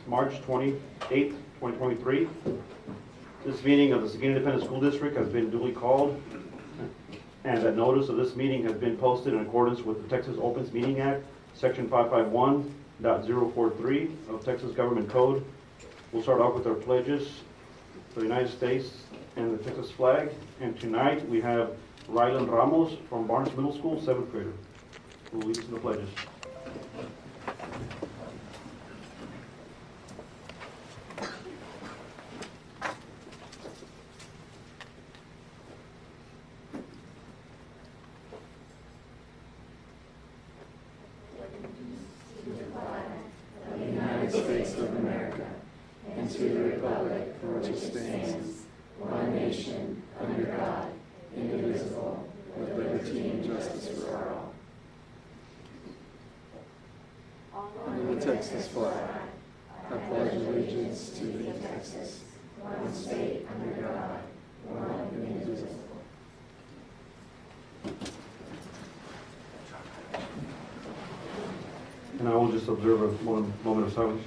March 28th, 2023. This meeting of the Seguin Independent School District has been duly called, and that notice of this meeting has been posted in accordance with the Texas Opens Meeting Act, Section 551.043 of Texas Government Code. We'll start off with our pledges for the United States and the Texas flag. And tonight we have Rylan Ramos from Barnes Middle School, 7th grader, who will lead us in the pledges. Texas flag. I pledge allegiance to the Texas, one state under God, one indivisible. And I will just observe a moment of silence.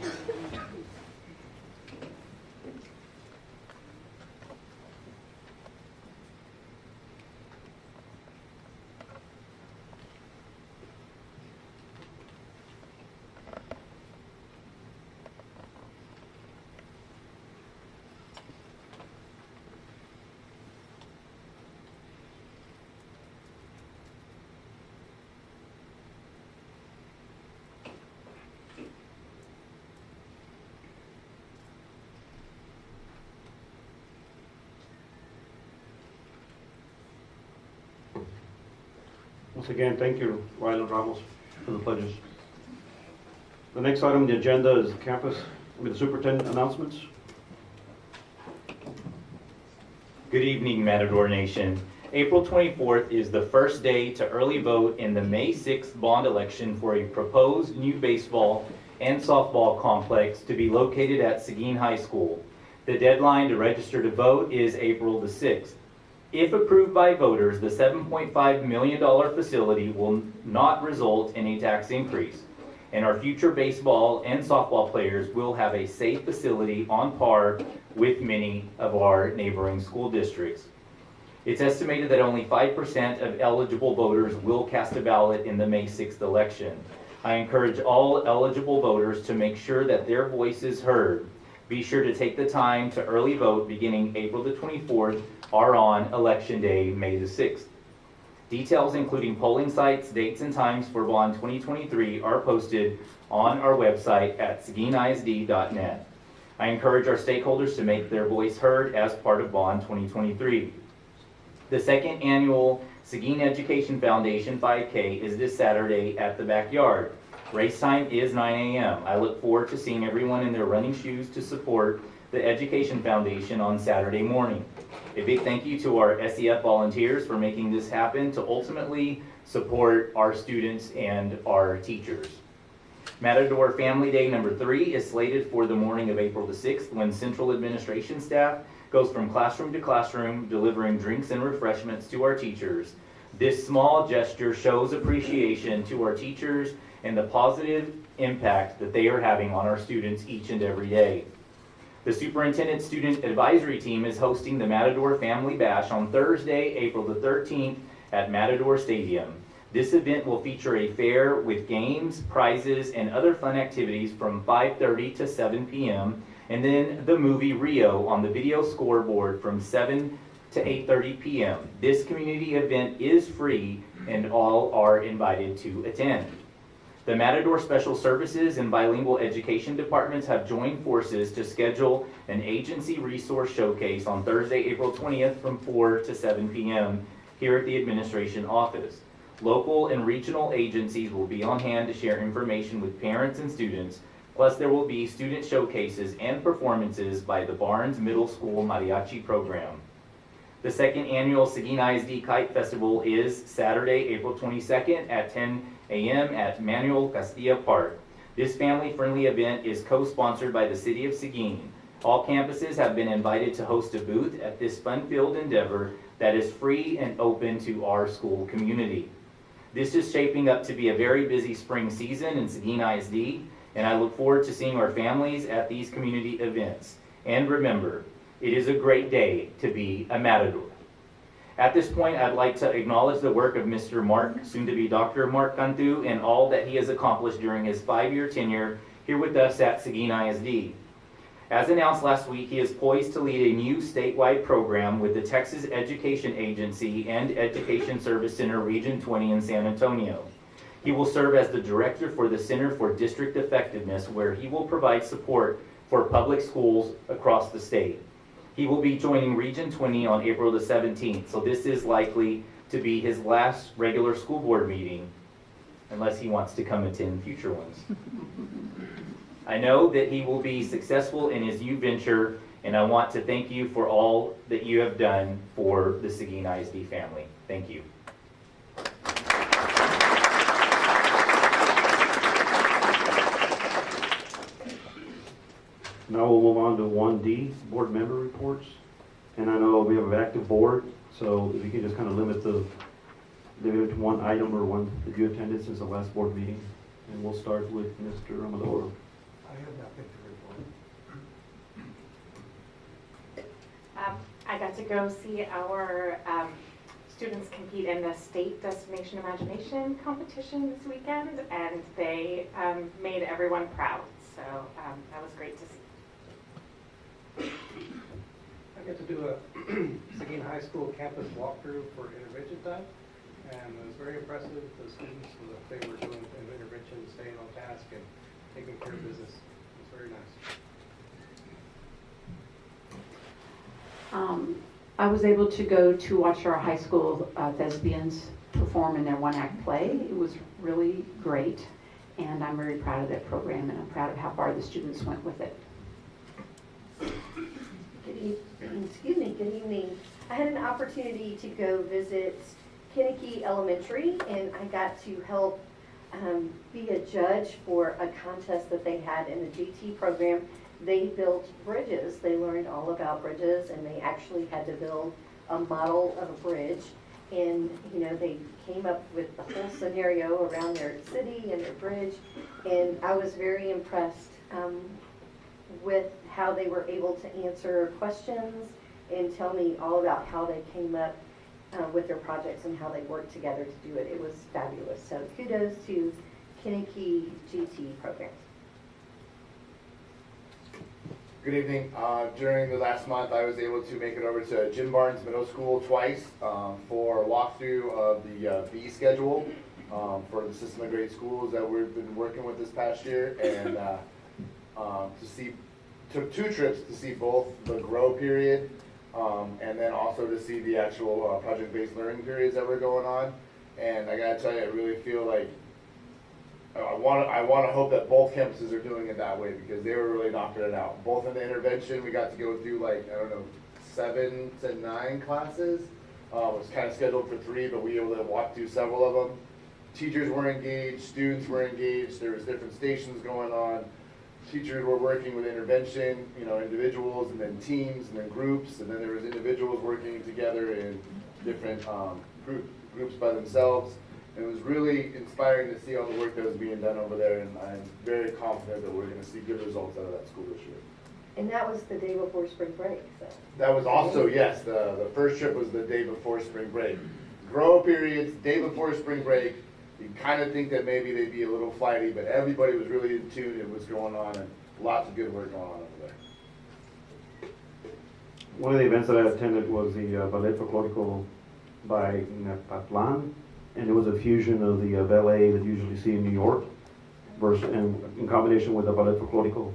Once again, thank you, Rylan Ramos, for the pledges. The next item on the agenda is the superintendent announcements. Good evening, Matador Nation. April 24th is the first day to early vote in the May 6th bond election for a proposed new baseball and softball complex to be located at Seguin High School. The deadline to register to vote is April the 6th. If approved by voters, the $7.5 million facility will not result in a tax increase, and our future baseball and softball players will have a safe facility on par with many of our neighboring school districts. It's estimated that only 5% of eligible voters will cast a ballot in the May 6th election. I encourage all eligible voters to make sure that their voice is heard. Be sure to take the time to early vote beginning April the 24th or on Election Day, May the 6th. Details including polling sites, dates, and times for Bond 2023 are posted on our website at seguinisd.net. I encourage our stakeholders to make their voice heard as part of Bond 2023. The second annual Seguin Education Foundation 5K is this Saturday at the backyard. Race time is 9 a.m. I look forward to seeing everyone in their running shoes to support the Education Foundation on Saturday morning. A big thank you to our SEF volunteers for making this happen to ultimately support our students and our teachers. Matador Family Day number 3 is slated for the morning of April the 6th when Central Administration staff goes from classroom to classroom delivering drinks and refreshments to our teachers. This small gesture shows appreciation to our teachers and the positive impact that they are having on our students each and every day. The Superintendent Student Advisory Team is hosting the Matador Family Bash on Thursday, April the 13th at Matador Stadium. This event will feature a fair with games, prizes, and other fun activities from 5:30 to 7 p.m. and then the movie Rio on the video scoreboard from 7 to 8:30 p.m. This community event is free and all are invited to attend. The Matador Special Services and Bilingual Education Departments have joined forces to schedule an agency resource showcase on Thursday, April 20th from 4 to 7 p.m. here at the administration office. Local and regional agencies will be on hand to share information with parents and students, plus there will be student showcases and performances by the Barnes Middle School Mariachi program. The second annual Seguin ISD Kite Festival is Saturday, April 22nd at 10 a.m. at Manuel Castilla Park. This family-friendly event is co-sponsored by the City of Seguin. All campuses have been invited to host a booth at this fun-filled endeavor that is free and open to our school community. This is shaping up to be a very busy spring season in Seguin ISD. and I look forward to seeing our families at these community events. And remember, it is a great day to be a Matador. At this point, I'd like to acknowledge the work of Mr. Mark, soon to be Dr. Mark Cantu, and all that he has accomplished during his 5-year tenure here with us at Seguin ISD. As announced last week, he is poised to lead a new statewide program with the Texas Education Agency and Education Service Center Region 20 in San Antonio. He will serve as the director for the Center for District Effectiveness, where he will provide support for public schools across the state. He will be joining Region 20 on April the 17th, so this is likely to be his last regular school board meeting, unless he wants to come attend future ones. I know that he will be successful in his new venture, and I want to thank you for all that you have done for the Seguin ISD family. Thank you. Now we'll move on to 1D, board member reports. And I know we have an active board, so if you can just kind of limit to one item or one that you attended since the last board meeting. And we'll start with Mr. Amador. I have nothing to report. I got to go see our students compete in the state Destination Imagination competition this weekend, and they made everyone proud. So that was great to see. I got to do a Seguin High School campus walkthrough for intervention time, and it was very impressive. The students, what they were doing in intervention, staying on task and taking care of business. It was very nice. I was able to go to watch our high school thespians perform in their one-act play. It was really great, and I'm very proud of that program, and I'm proud of how far the students went with it. Good evening. I had an opportunity to go visit Kinnicky Elementary, and I got to help be a judge for a contest that they had in the GT program. They built bridges. They learned all about bridges, and they actually had to build a model of a bridge. And, you know, they came up with the whole scenario around their city and their bridge, and I was very impressed with how they were able to answer questions and tell me all about how they came up with their projects and how they worked together to do it. It was fabulous. So kudos to Kinnicky GT programs. Good evening. During the last month, I was able to make it over to Jim Barnes Middle School twice for a walkthrough of the B schedule for the system of grade schools that we've been working with this past year, and took 2 trips to see both the grow period and then also to see the actual project-based learning periods that were going on. And I gotta tell you, I really feel like I want to hope that both campuses are doing it that way, because they were really knocking it out. Both in the intervention, we got to go through like, I don't know, 7 to 9 classes. It was kind of scheduled for 3, but we were able to walk through several of them. Teachers were engaged, students were engaged, there was different stations going on. Teachers were working with intervention, you know, individuals, and then teams, and then groups, and then there was individuals working together in different groups by themselves. And it was really inspiring to see all the work that was being done over there, and I'm very confident that we're going to see good results out of that school this year. And that was the day before spring break. So. That was also, yes, the first trip was the day before spring break. Grow periods, day before spring break, you kind of think that maybe they'd be a little flighty, but everybody was really in tune with what's going on, and lots of good work going on over there. One of the events that I attended was the Ballet Folklorico by Napatlan, and it was a fusion of the ballet that you usually see in New York, and in combination with the Ballet Folklorico.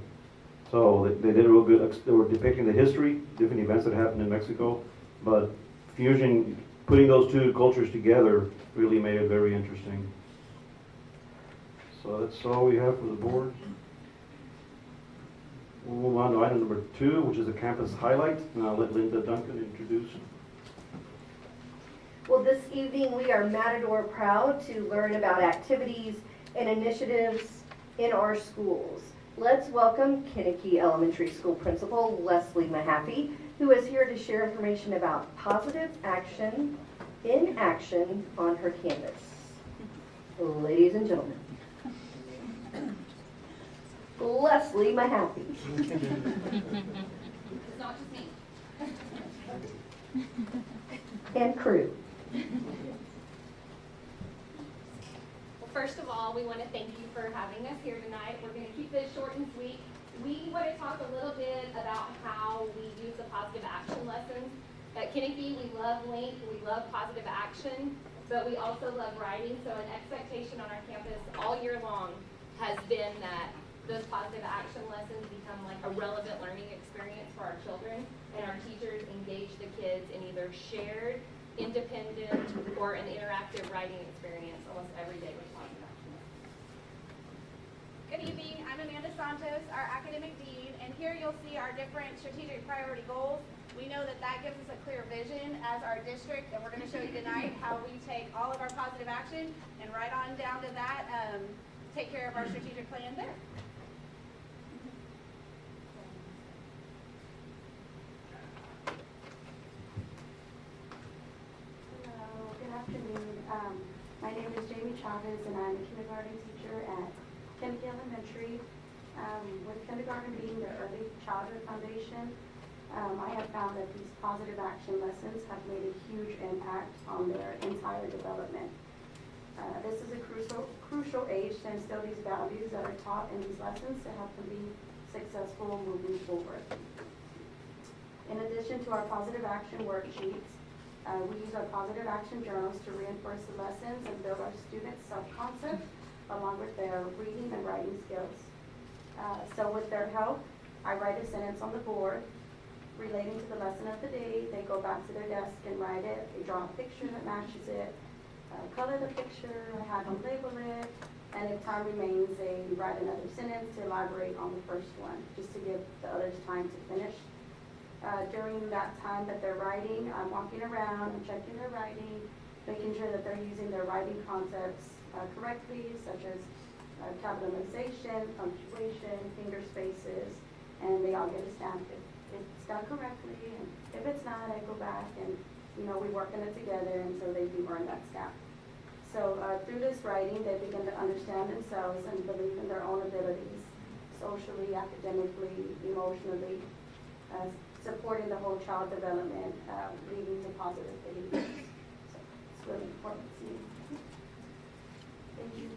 So they did a real good, they were depicting the history, different events that happened in Mexico, but fusion, putting those 2 cultures together really made it very interesting. So that's all we have for the board. We'll move on to item number 2, which is the campus highlight, and I'll let Linda Duncan introduce. Well, this evening we are Matador proud to learn about activities and initiatives in our schools. Let's welcome Kinnicky Elementary School Principal Leslie Mahaffey, who is here to share information about positive action in action on her campus. Ladies and gentlemen. Leslie Mahaffey. It's not just me. And crew. Well, first of all, we want to thank you for having us here tonight. We're going to keep this short and sweet. We want to talk a little bit about how we use the positive action lessons. At Kinnegad, we love LINK, we love positive action, but we also love writing. So an expectation on our campus all year long has been that those positive action lessons become like a relevant learning experience for our children, and our teachers engage the kids in either shared, independent, or an interactive writing experience almost every day with positive action. Good evening, I'm Amanda Santos, our academic dean, and here you'll see our different strategic priority goals. We know that that gives us a clear vision as our district, and we're going to show you tonight how we take all of our positive action and right on down to that, take care of our strategic plan there. Hello, good afternoon. My name is Jamie Chavez, and I'm a kindergarten teacher at Kinnegad Elementary. With kindergarten being the early childhood foundation, I have found that these positive action lessons have made a huge impact on their entire development. This is a crucial age to instill these values that are taught in these lessons to help them be successful moving forward. In addition to our positive action worksheets, we use our positive action journals to reinforce the lessons and build our students' self-concept along with their reading and writing skills. So with their help, I write a sentence on the board relating to the lesson of the day. They go back to their desk and write it. They draw a picture that matches it, color the picture, have them label it, and if time remains, they write another sentence to elaborate on the first one, just to give the others time to finish. During that time that they're writing, I'm walking around and checking their writing, making sure that they're using their writing concepts correctly, such as capitalization, punctuation, finger spaces, and they all get a stamp if it's done correctly, and if it's not, I go back and, we work in it together, and so they do earn that stamp. So through this writing, they begin to understand themselves and believe in their own abilities, socially, academically, emotionally, supporting the whole child development, leading to positive behaviors. So it's really important to me. Thank you.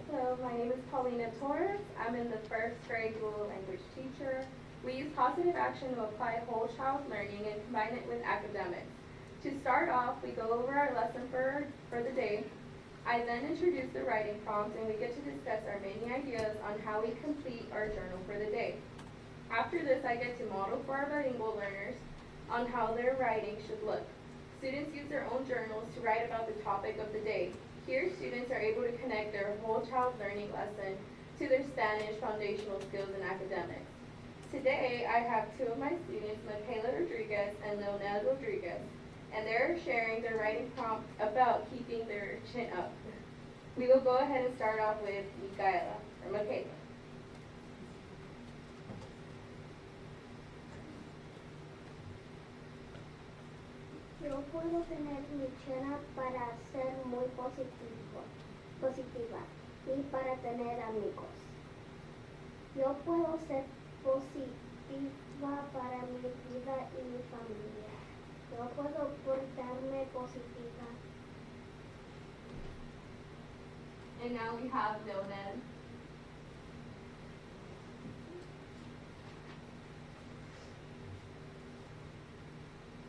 Hello, my name is Paulina Torres. I'm in the first grade dual language teacher. We use positive action to apply whole child learning and combine it with academics. To start off, we go over our lesson for the day. I then introduce the writing prompt, and we get to discuss our many ideas on how we complete our journal for the day. After this, I get to model for our bilingual learners on how their writing should look. Students use their own journals to write about the topic of the day. Here, students are able to connect their whole child learning lesson to their Spanish foundational skills and academics. Today, I have two of my students, Michaela Rodriguez and Leonel Rodriguez, and they're sharing their writing prompt about keeping their chin up. We will go ahead and start off with Michaela, or Michaela. Yo puedo tener mi chena para ser muy positiva y para tener amigos. Yo puedo ser positiva para mi vida y mi familia. Yo puedo portarme positiva. And now we have Leonel.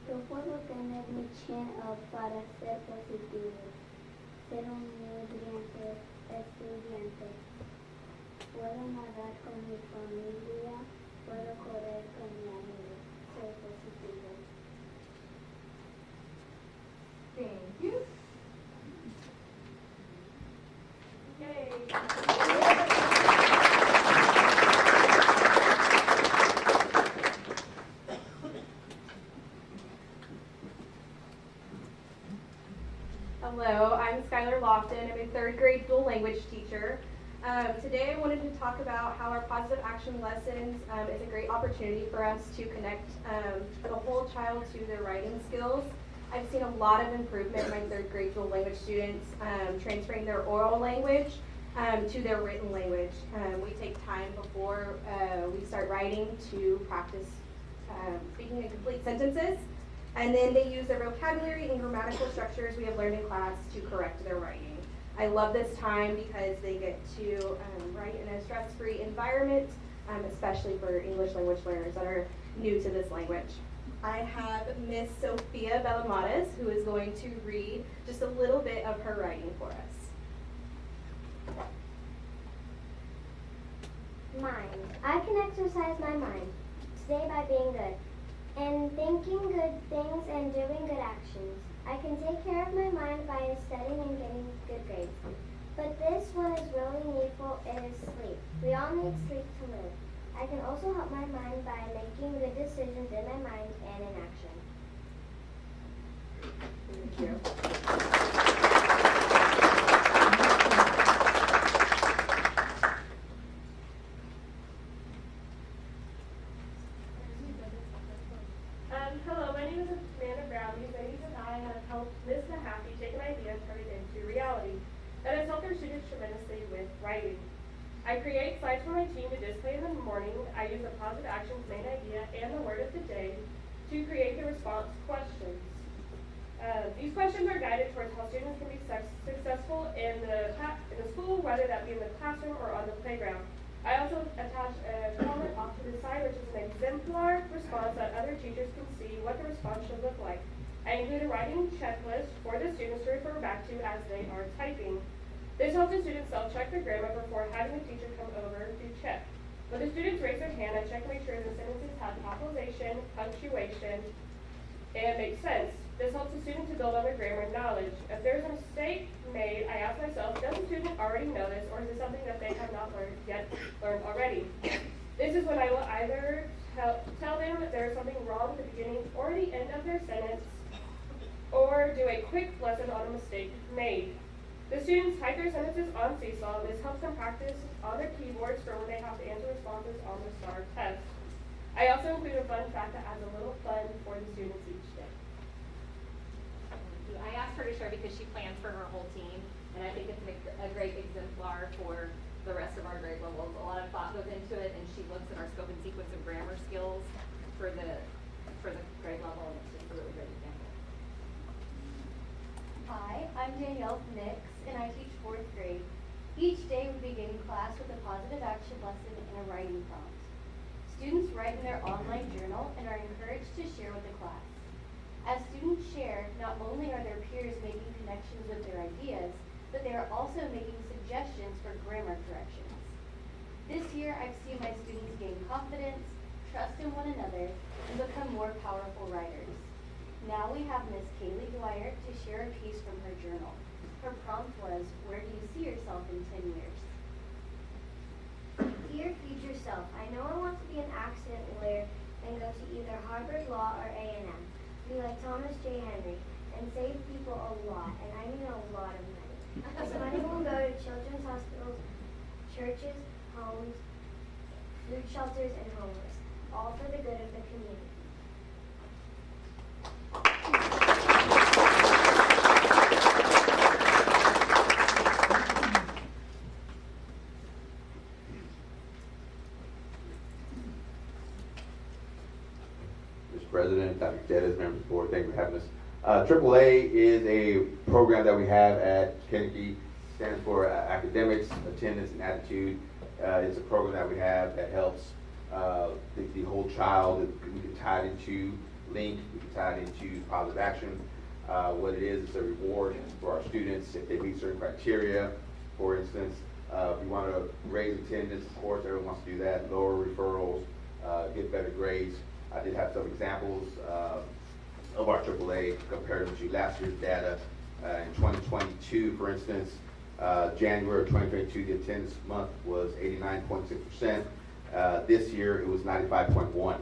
Yo puedo tener mi chin up para ser positivo, ser un muy brillante estudiante. Puedo nadar con mi familia, puedo correr con mi amigo, ser positivo. Thank you. Yay. Hello, I'm Skylar Lofton. I'm a third grade dual language teacher. Today I wanted to talk about how our positive action lessons is a great opportunity for us to connect the whole child to their writing skills. I've seen a lot of improvement in my third grade dual language students transferring their oral language to their written language. We take time before we start writing to practice speaking in complete sentences, and then they use their vocabulary and grammatical structures we have learned in class to correct their writing. I love this time because they get to write in a stress-free environment, especially for English language learners that are new to this language. I have Miss Sophia Belamadas, who is going to read just a little bit of her writing for us. Mind. I can exercise my mind today by being good and thinking good things and doing good actions. I can take care of my mind by studying and getting good grades. But this one is really needful, it is sleep. We all need sleep to live. I can also help my mind by making good decisions in my mind and in action. Thank you. Hello, my name is Amanda Brown. These ladies and I have helped Ms. Mahaffey take an idea and turn it into reality. That has helped our students tremendously with writing. I create slides for my team to display in the morning. I use the positive actions main idea and the word of the day to create the response questions. These questions are guided towards how students can be successful in the school, whether that be in the classroom or on the playground. I also attach a comment off to the side, which is an exemplar response that other teachers can see what the response should look like. I include a writing checklist for the students to refer back to as they are typing. This helps the students self-check their grammar before having the teacher come over to check. When the students raise their hand, I check to make sure the sentences have capitalization, punctuation, and make sense. This helps the student to build on their grammar knowledge. If there's a mistake made, I ask myself, does the student already know this, or is it something that they have not learned already? This is when I will either tell them that there is something wrong at the beginning or the end of their sentence, or do a quick lesson on a mistake made. The students type their sentences on Seesaw. This helps them practice on their keyboards for when they have to answer responses on the STAR test. I also include a fun fact that adds a little fun for the students each day. I asked her to share because she plans for her whole team, and I think it's a great exemplar for the rest of our grade levels. A lot of thought goes into it, and she looks at our scope and sequence and grammar skills for the grade level, and it's just a really great example. Hi, I'm Danielle Nix, and I teach 4th grade. Each day we begin class with a positive action lesson and a writing prompt. Students write in their online journal and are encouraged to share with the class. As students share, not only are their peers making connections with their ideas, but they are also making suggestions for grammar corrections. This year, I've seen my students gain confidence, trust in one another, and become more powerful writers. Now we have Miss Kaylee Dwyer to share a piece from her journal. Her prompt was, where do you see yourself in 10 years? Dear future self, I know I want to be an accident lawyer and go to either Harvard Law or A&M. Be like Thomas J. Henry and save people a lot, and I mean a lot of money. This money will go to children's hospitals, churches, homes, food shelters, and homeless, all for the good of the community. President, Dr. Geddes, members of the board, thank you for having us. AAA is a program that we have at Kennedy, stands for Academics, Attendance, and Attitude. It's a program that we have that helps the whole child. We can tie it into LINK, we can tie it into positive action. What it is, it's a reward for our students if they meet certain criteria. For instance, if you want to raise attendance, of course, everyone wants to do that, lower referrals, get better grades. I did have some examples of our AAA compared to last year's data. In 2022, for instance, January of 2022, the attendance month was 89.6%. This year, it was 95.1.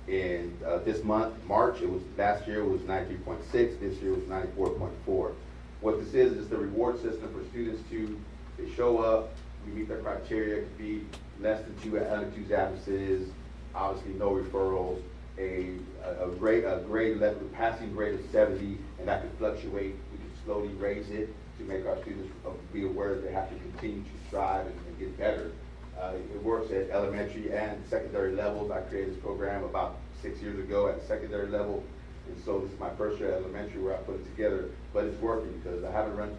In this month, March, last year it was 93.6. This year it was 94.4. What this is the reward system for students to They show up, we meet their criteria, it could be less than 2 unexcused absences, obviously no referrals, a grade level, passing grade of 70, and that could fluctuate. We could slowly raise it to make our students be aware that they have to continue to strive and get better. It works at elementary and secondary levels. I created this program about 6 years ago at the secondary level, and so this is my first year at elementary where I put it together, but it's working because I haven't run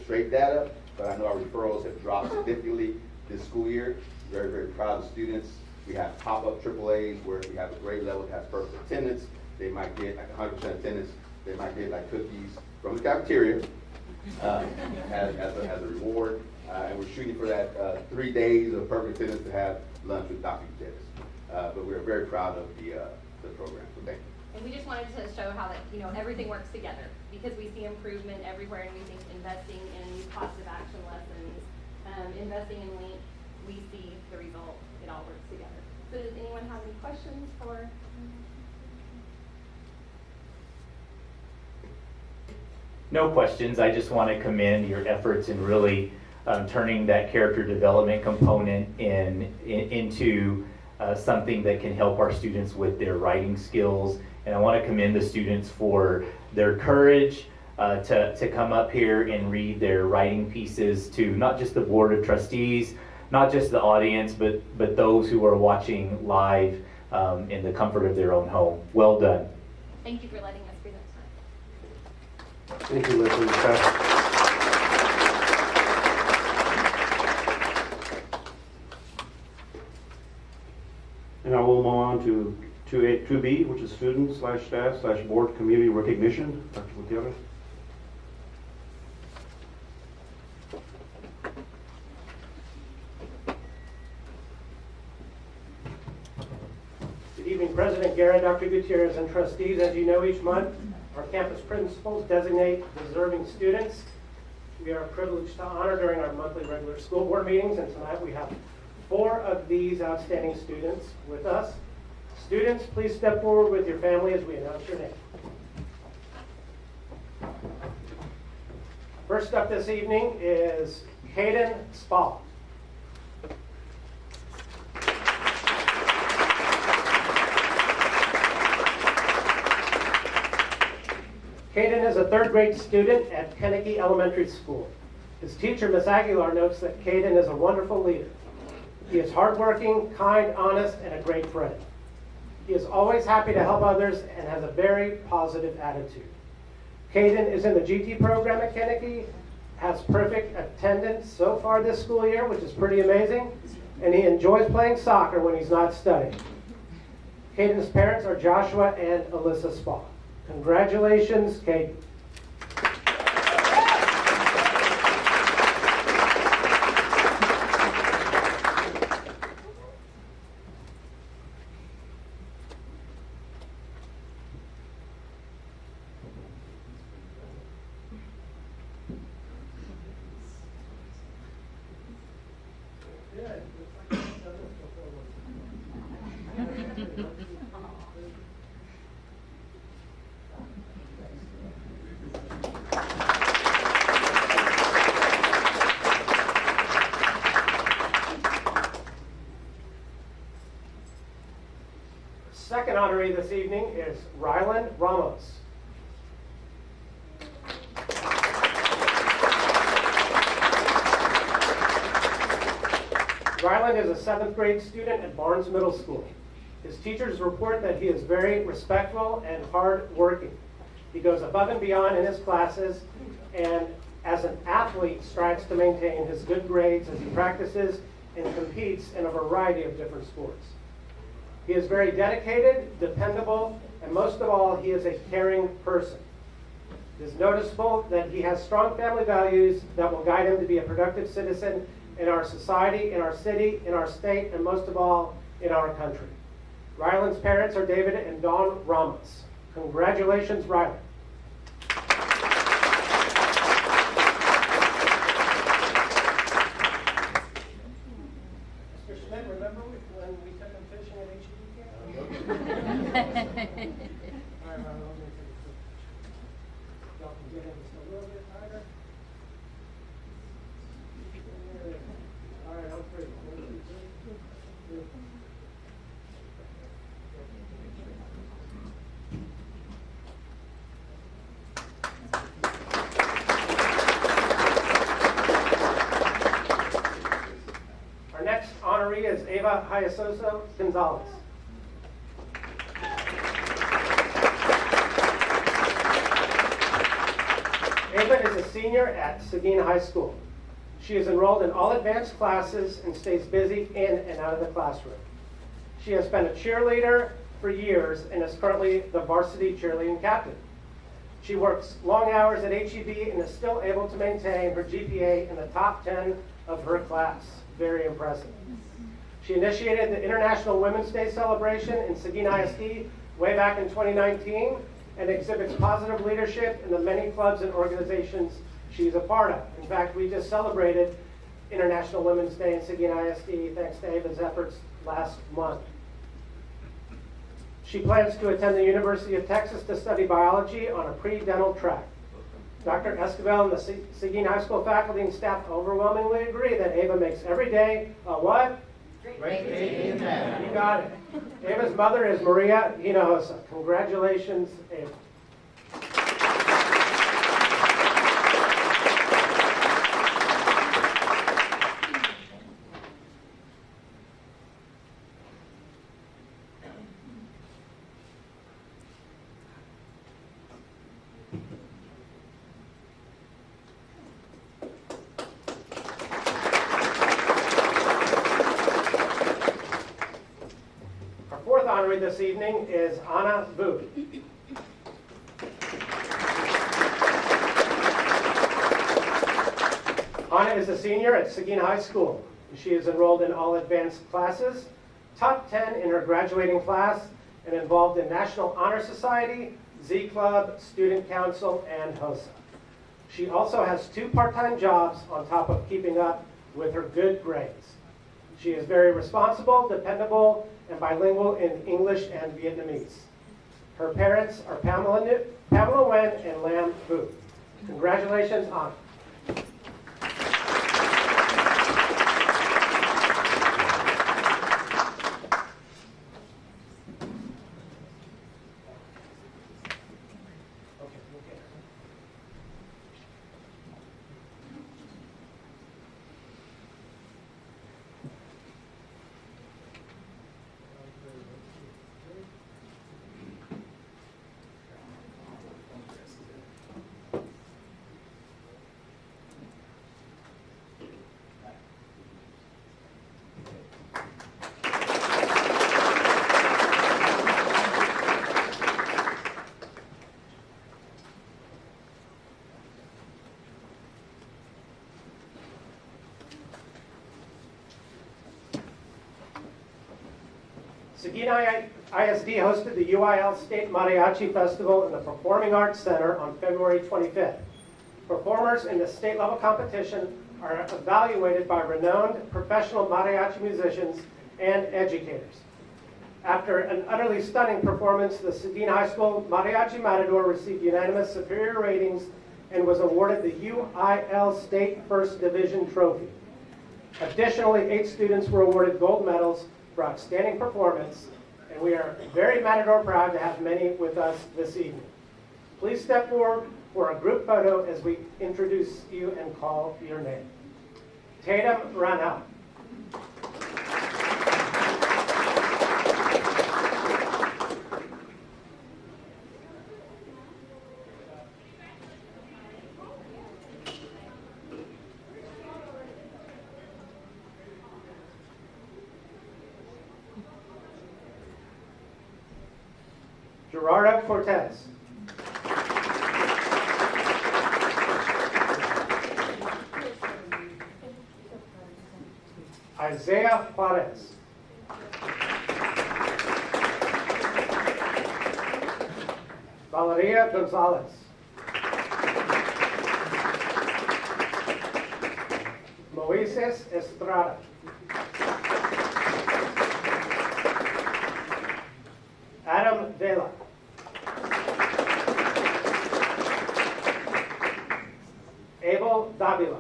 straight data, but I know our referrals have dropped significantly this school year. Very, very proud of the students. We have pop-up AAAs where if we have a grade level that has perfect attendance, they might get like 100% attendance. They might get like cookies from the cafeteria as a reward. And we're shooting for that 3 days of perfect attendance to have lunch with Dr. Gutierrez. But we're very proud of the program. So thank you. And we just wanted to show how that, everything works together because we see improvement everywhere, and we think investing in these positive action lessons, investing in LINK, we see the result. It all works together. So does anyone have any questions for? No questions. I just want to commend your efforts in really turning that character development component into something that can help our students with their writing skills. And I want to commend the students for their courage to come up here and read their writing pieces to not just the Board of Trustees, not just the audience, but those who are watching live in the comfort of their own home. Well done. Thank you for letting us present tonight. Thank you, Leslie. And I will move on to 2B, which is student/staff/board community recognition. Dr. Gutierrez. Good evening, President Guerra, Dr. Gutierrez, and trustees. As you know, each month our campus principals designate deserving students we are privileged to honor during our monthly regular school board meetings, and tonight we have 4 of these outstanding students with us. Students, please step forward with your family as we announce your name. First up this evening is Hayden Spall. Caden is a 3rd grade student at Kennedy Elementary School. His teacher, Ms. Aguilar, notes that Caden is a wonderful leader. He is hardworking, kind, honest, and a great friend. He is always happy to help others and has a very positive attitude. Caden is in the GT program at Kennedy, has perfect attendance so far this school year, which is pretty amazing, and he enjoys playing soccer when he's not studying. Caden's parents are Joshua and Alyssa Spall. Congratulations, Caden. Second honoree this evening is Rylan Ramos. Rylan is a 7th grade student at Barnes Middle School. His teachers report that he is very respectful and hard-working. He goes above and beyond in his classes, and as an athlete strives to maintain his good grades as he practices and competes in a variety of different sports. He is very dedicated, dependable, and most of all, he is a caring person. It is noticeable that he has strong family values that will guide him to be a productive citizen in our society, in our city, in our state, and most of all, in our country. Rylan's parents are David and Dawn Ramos. Congratulations, Rylan. Mr. Schmidt, remember when we took him fishing at HEB camp? All right, Rylan, let me take a quick picture. Y'all can get him just a little bit tighter. Ava Hyasoso Gonzalez. Ava is a senior at Seguin High School. She is enrolled in all advanced classes and stays busy in and out of the classroom. She has been a cheerleader for years and is currently the varsity cheerleading captain. She works long hours at HEB and is still able to maintain her GPA in the top 10 of her class. Very impressive. She initiated the International Women's Day celebration in Seguin ISD way back in 2019 and exhibits positive leadership in the many clubs and organizations she's a part of. In fact, we just celebrated International Women's Day in Seguin ISD thanks to Ava's efforts last month. She plans to attend the University of Texas to study biology on a pre-dental track. Dr. Esquivel and the Seguin High School faculty and staff overwhelmingly agree that Ava makes every day a what? Great day in math. You got it. Ava's mother is Maria Hinojosa. Congratulations, Ava. Honoree this evening is Anna Vu. Anna is a senior at Seguin High School. She is enrolled in all advanced classes, top 10 in her graduating class, and involved in National Honor Society, Z Club, Student Council, and HOSA. She also has 2 part-time jobs on top of keeping up with her good grades. She is very responsible, dependable, and bilingual in English and Vietnamese. Her parents are Pamela Nguyen and Lam Vu. Congratulations, Anna. Seguin ISD hosted the UIL State Mariachi Festival in the Performing Arts Center on February 25th. Performers in the state level competition are evaluated by renowned professional mariachi musicians and educators. After an utterly stunning performance, the Seguin High School Mariachi Matador received unanimous superior ratings and was awarded the UIL State First Division Trophy. Additionally, 8 students were awarded gold medals for outstanding performance, and we are very Matador proud to have many with us this evening. Please step forward for a group photo as we introduce you and call your name. Tatum Ranau. Gerardo Cortez. Isaiah Juarez. Valeria Gonzalez. Moises Estrada. Adam Vela. Abel Davila.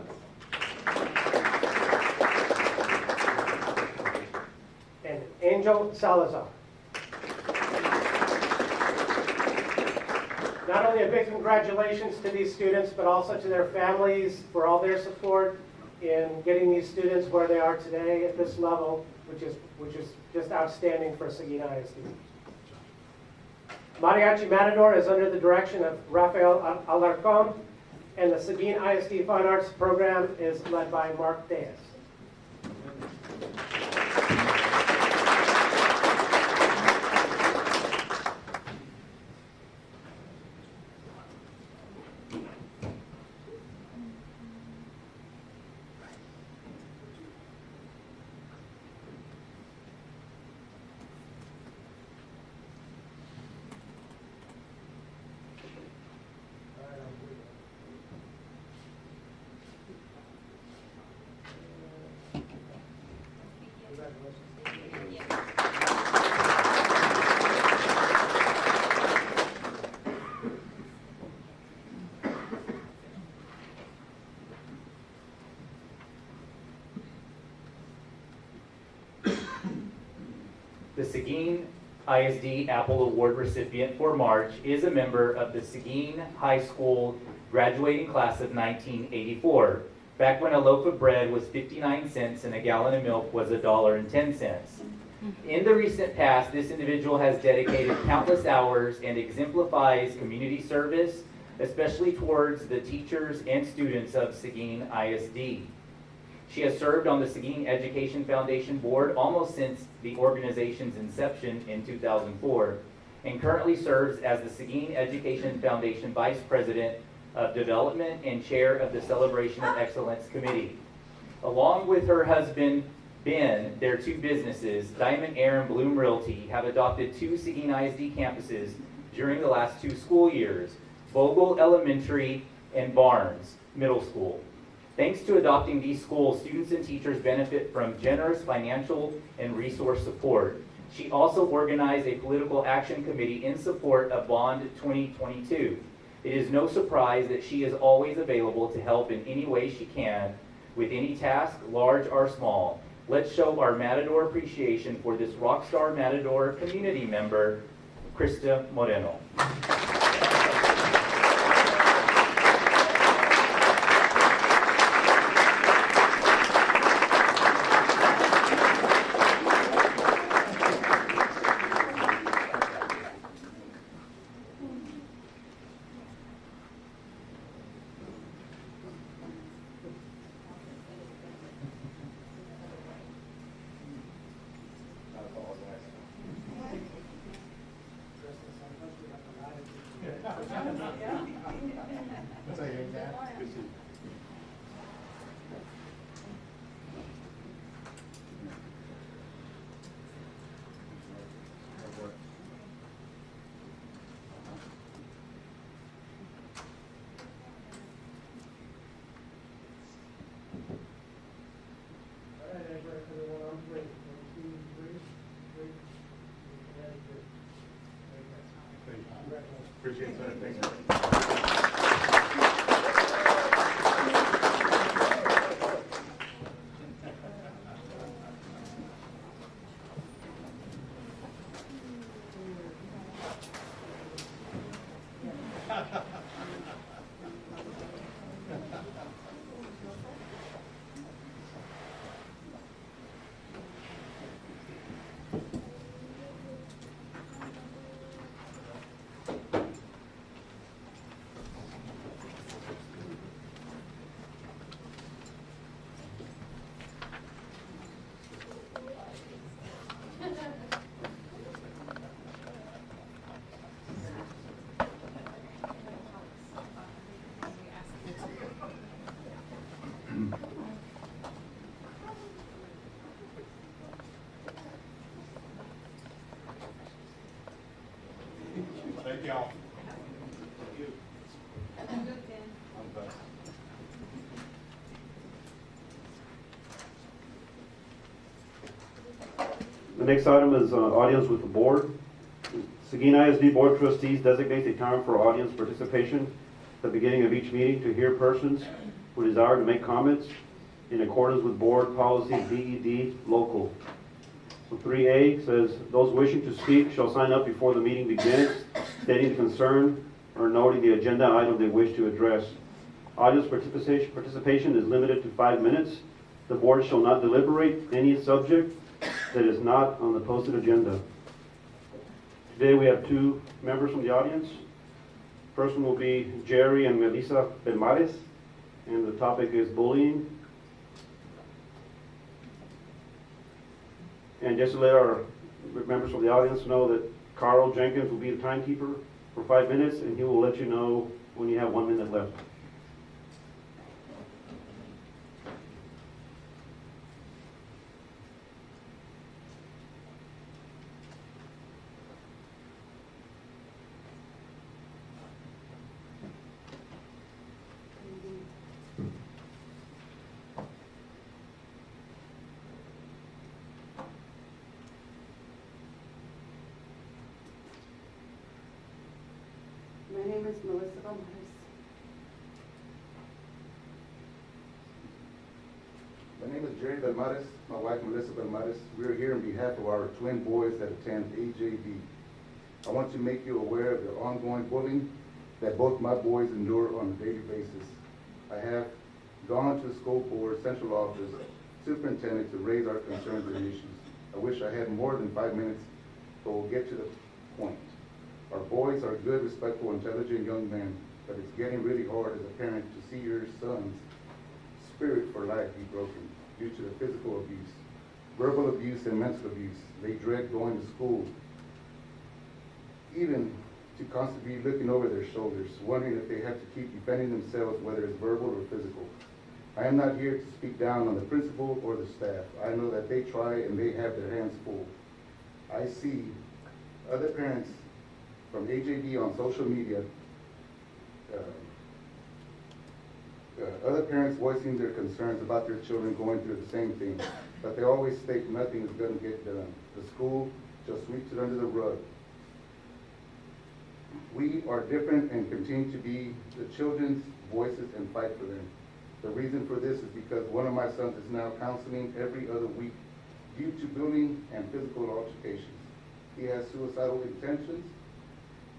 And Angel Salazar. Not only a big congratulations to these students, but also to their families for all their support in getting these students where they are today at this level, which is just outstanding for Seguin ISD. Mariachi Matador is under the direction of Rafael Alarcon, and the Seguin ISD Fine Arts program is led by Mark Diaz. The Seguin ISD Apple Award recipient for March is a member of the Seguin High School graduating class of 1984, back when a loaf of bread was 59 cents and a gallon of milk was $1.10. In the recent past, this individual has dedicated countless hours and exemplifies community service, especially towards the teachers and students of Seguin ISD. She has served on the Seguin Education Foundation Board almost since the organization's inception in 2004, and currently serves as the Seguin Education Foundation Vice President of Development and Chair of the Celebration of Excellence Committee. Along with her husband, Ben, their two businesses, Diamond Air and Bloom Realty, have adopted two Seguin ISD campuses during the last 2 school years, Bogle Elementary and Barnes Middle School. Thanks to adopting these schools, students and teachers benefit from generous financial and resource support. She also organized a political action committee in support of Bond 2022. It is no surprise that she is always available to help in any way she can with any task, large or small. Let's show our Matador appreciation for this Rockstar Matador community member, Krista Moreno. Appreciate it, sir. Thank you. Thank y'all. The next item is audience with the board. Seguin ISD Board of Trustees designates a time for audience participation at the beginning of each meeting to hear persons who desire to make comments in accordance with board policy BED local. So 3A says, those wishing to speak shall sign up before the meeting begins, stating the concern or noting the agenda item they wish to address. Audience participation is limited to 5 minutes. The board shall not deliberate any subject that is not on the posted agenda. Today we have 2 members from the audience. First one will be Jerry and Melissa Belmares, and the topic is bullying. And just to let our members of the audience know that Carl Jenkins will be the timekeeper for 5 minutes, and he will let you know when you have 1 minute left. My name is Melissa Belmares. My name is Jerry Belmares, my wife Melissa Belmares. We are here on behalf of our twin boys that attend AJD. I want to make you aware of the ongoing bullying that both my boys endure on a daily basis. I have gone to the school board central office superintendent to raise our concerns and issues. I wish I had more than 5 minutes, but we'll get to the point. Our boys are good, respectful, intelligent young men, but it's getting really hard as a parent to see your son's spirit for life be broken due to the physical abuse, verbal abuse, and mental abuse. They dread going to school, even to constantly looking over their shoulders, wondering if they have to keep defending themselves, whether it's verbal or physical. I am not here to speak down on the principal or the staff. I know that they try and they have their hands full. I see other parents from AJD on social media, other parents voicing their concerns about their children going through the same thing, but they always state nothing is going to get done. The school just sweeps it under the rug. We are different and continue to be the children's voices and fight for them. The reason for this is because one of my sons is now counseling every other week due to bullying and physical altercations. He has suicidal intentions,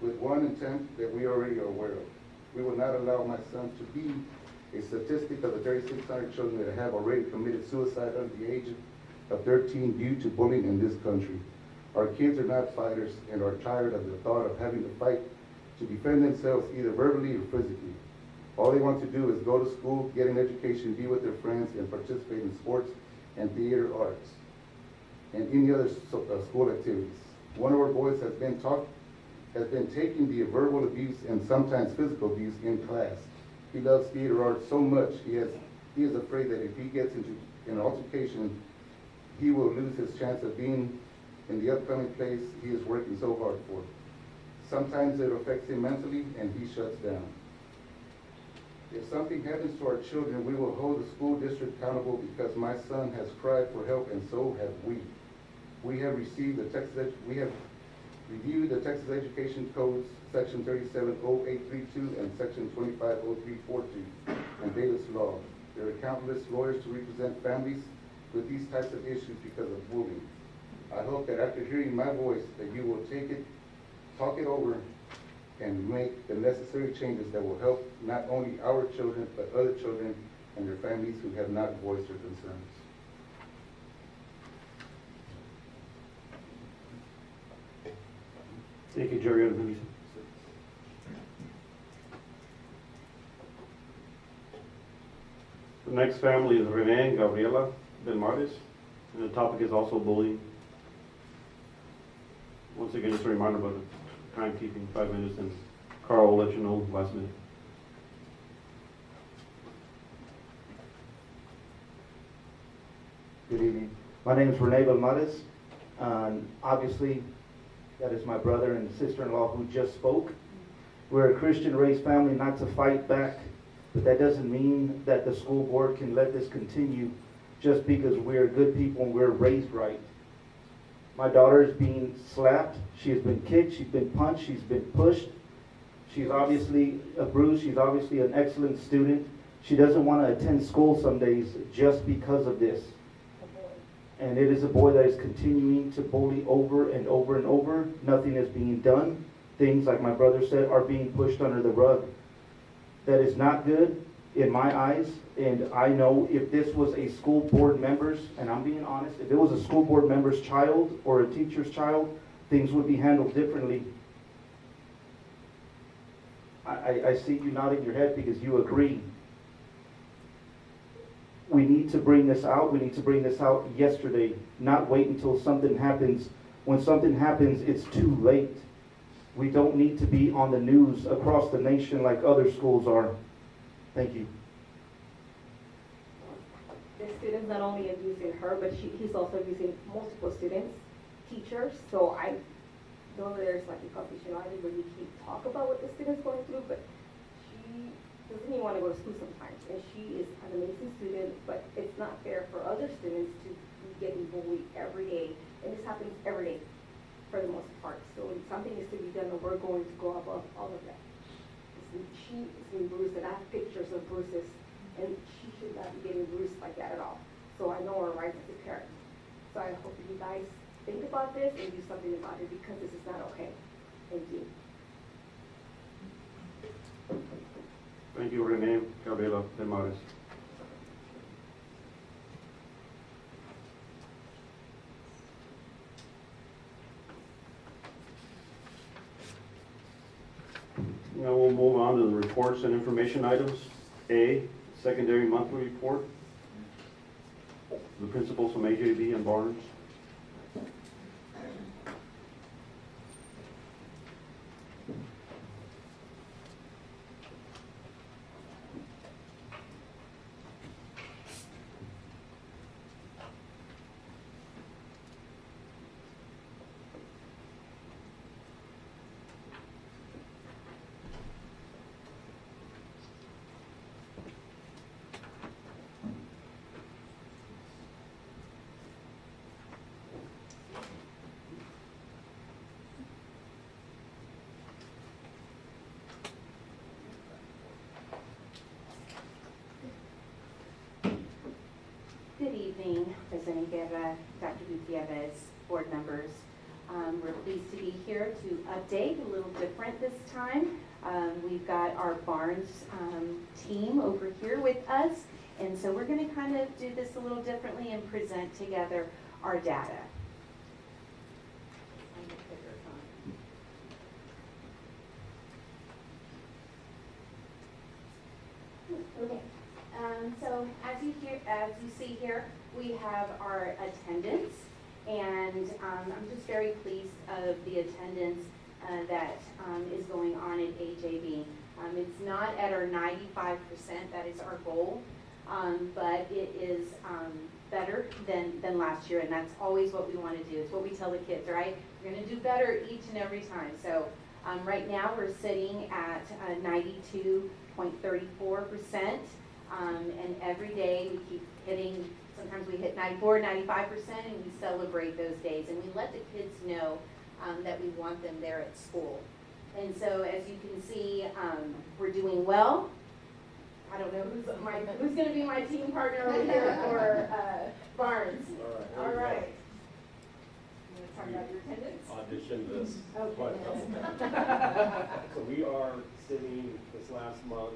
with one intent that we already are aware of. We will not allow my son to be a statistic of the 3,600 children that have already committed suicide under the age of 13 due to bullying in this country. Our kids are not fighters and are tired of the thought of having to fight to defend themselves either verbally or physically. All they want to do is go to school, get an education, be with their friends, and participate in sports and theater arts and any other school activities. One of our boys has been taking the verbal abuse and sometimes physical abuse in class. He loves theater arts so much, he is afraid that if he gets into an altercation, he will lose his chance of being in the upcoming place he is working so hard for. Sometimes it affects him mentally and he shuts down. If something happens to our children, we will hold the school district accountable because my son has cried for help and so have we. We have reviewed the Texas Education Codes, Section 370832 and Section 250342, and Davis Law. There are countless lawyers to represent families with these types of issues because of bullying. I hope that after hearing my voice, that you will take it, talk it over, and make the necessary changes that will help not only our children, but other children and their families who have not voiced their concerns. Thank you, Jerry. The next family is Renee and Gabriela Belmares, and the topic is also bullying. Once again, just a reminder about the timekeeping, 5 minutes, and Carl will let you know last minute. Good evening. My name is Renee Belmares. Obviously, that is my brother and sister-in-law who just spoke. We're a Christian-raised family, not to fight back, but that doesn't mean that the school board can let this continue just because we're good people and we're raised right. My daughter is being slapped. She has been kicked. She's been punched. She's been pushed. She's obviously a bruise. She's obviously an excellent student. She doesn't want to attend school some days just because of this. And it is a boy that is continuing to bully over and over and over. Nothing is being done. Things, like my brother said, are being pushed under the rug. That is not good. in my eyes, and I know if this was a school board member's, and I'm being honest, if it was a school board member's child or a teacher's child, things would be handled differently. I see you nodding your head because you agree. We need to bring this out. We need to bring this out yesterday, not wait until something happens. When something happens, it's too late. We don't need to be on the news across the nation like other schools are. Thank you. The student's not only abusing her, but he's also abusing multiple students, teachers. So I know that there's like a confidentiality where you can't talk about what the student's going through, but she doesn't even want to go to school sometimes. And she is an amazing student, but it's not fair for other students to be getting bullied every day. And this happens every day for the most part. So something is to be done, and we're going to go above all of that. She is being bruised, and I have pictures of bruises, and she should not be getting bruised like that at all. So I know her rights as a parent. So I hope you guys think about this and do something about it, because this is not okay. Thank you. Thank you, Renee Gabriela de Mares. Now we'll move on to the reports and information items. A, secondary monthly report. The principals from AJB and Barnes. Good evening, President Guerra, Dr. Gutierrez, board members. We're pleased to be here to update a little different this time. We've got our Barnes team over here with us, and so we're going to kind of do this a little differently and present together our data. Okay. So as you see here, we have our attendance, and I'm just very pleased of the attendance that is going on at AJB. It's not at our 95%, that is our goal, but it is better than last year, and that's always what we want to do. It's what we tell the kids, right? We're going to do better each and every time. So right now we're sitting at 92.34%. And every day we keep hitting, sometimes we hit 94, 95%, and we celebrate those days. And we let the kids know that we want them there at school. And so as you can see, we're doing well. I don't know who's going to be my team partner over here for Barnes. All right. You want to talk about your attendance? Auditioned this. Okay. So we are sitting this last month.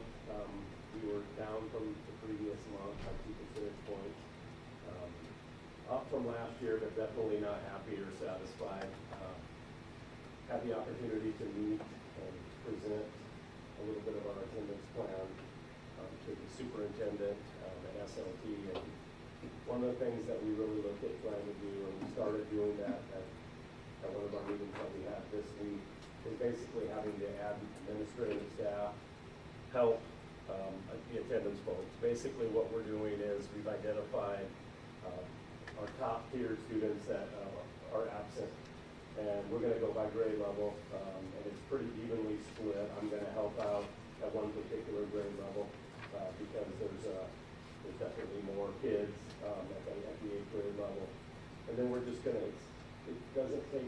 We were down from the previous month by 2 percentage points. Up from last year, but definitely not happy or satisfied. Had the opportunity to meet and present a little bit of our attendance plan to the superintendent at SLT. And one of the things that we really looked at trying to do, and we started doing that at one of our meetings that we had this week, is basically having to add administrative staff, help the attendance folks. Basically what we're doing is we've identified our top tier students that are absent, and we're going to go by grade level, and it's pretty evenly split. I'm going to help out at one particular grade level because there's definitely more kids at the 8th grade level, and then we're just going to, it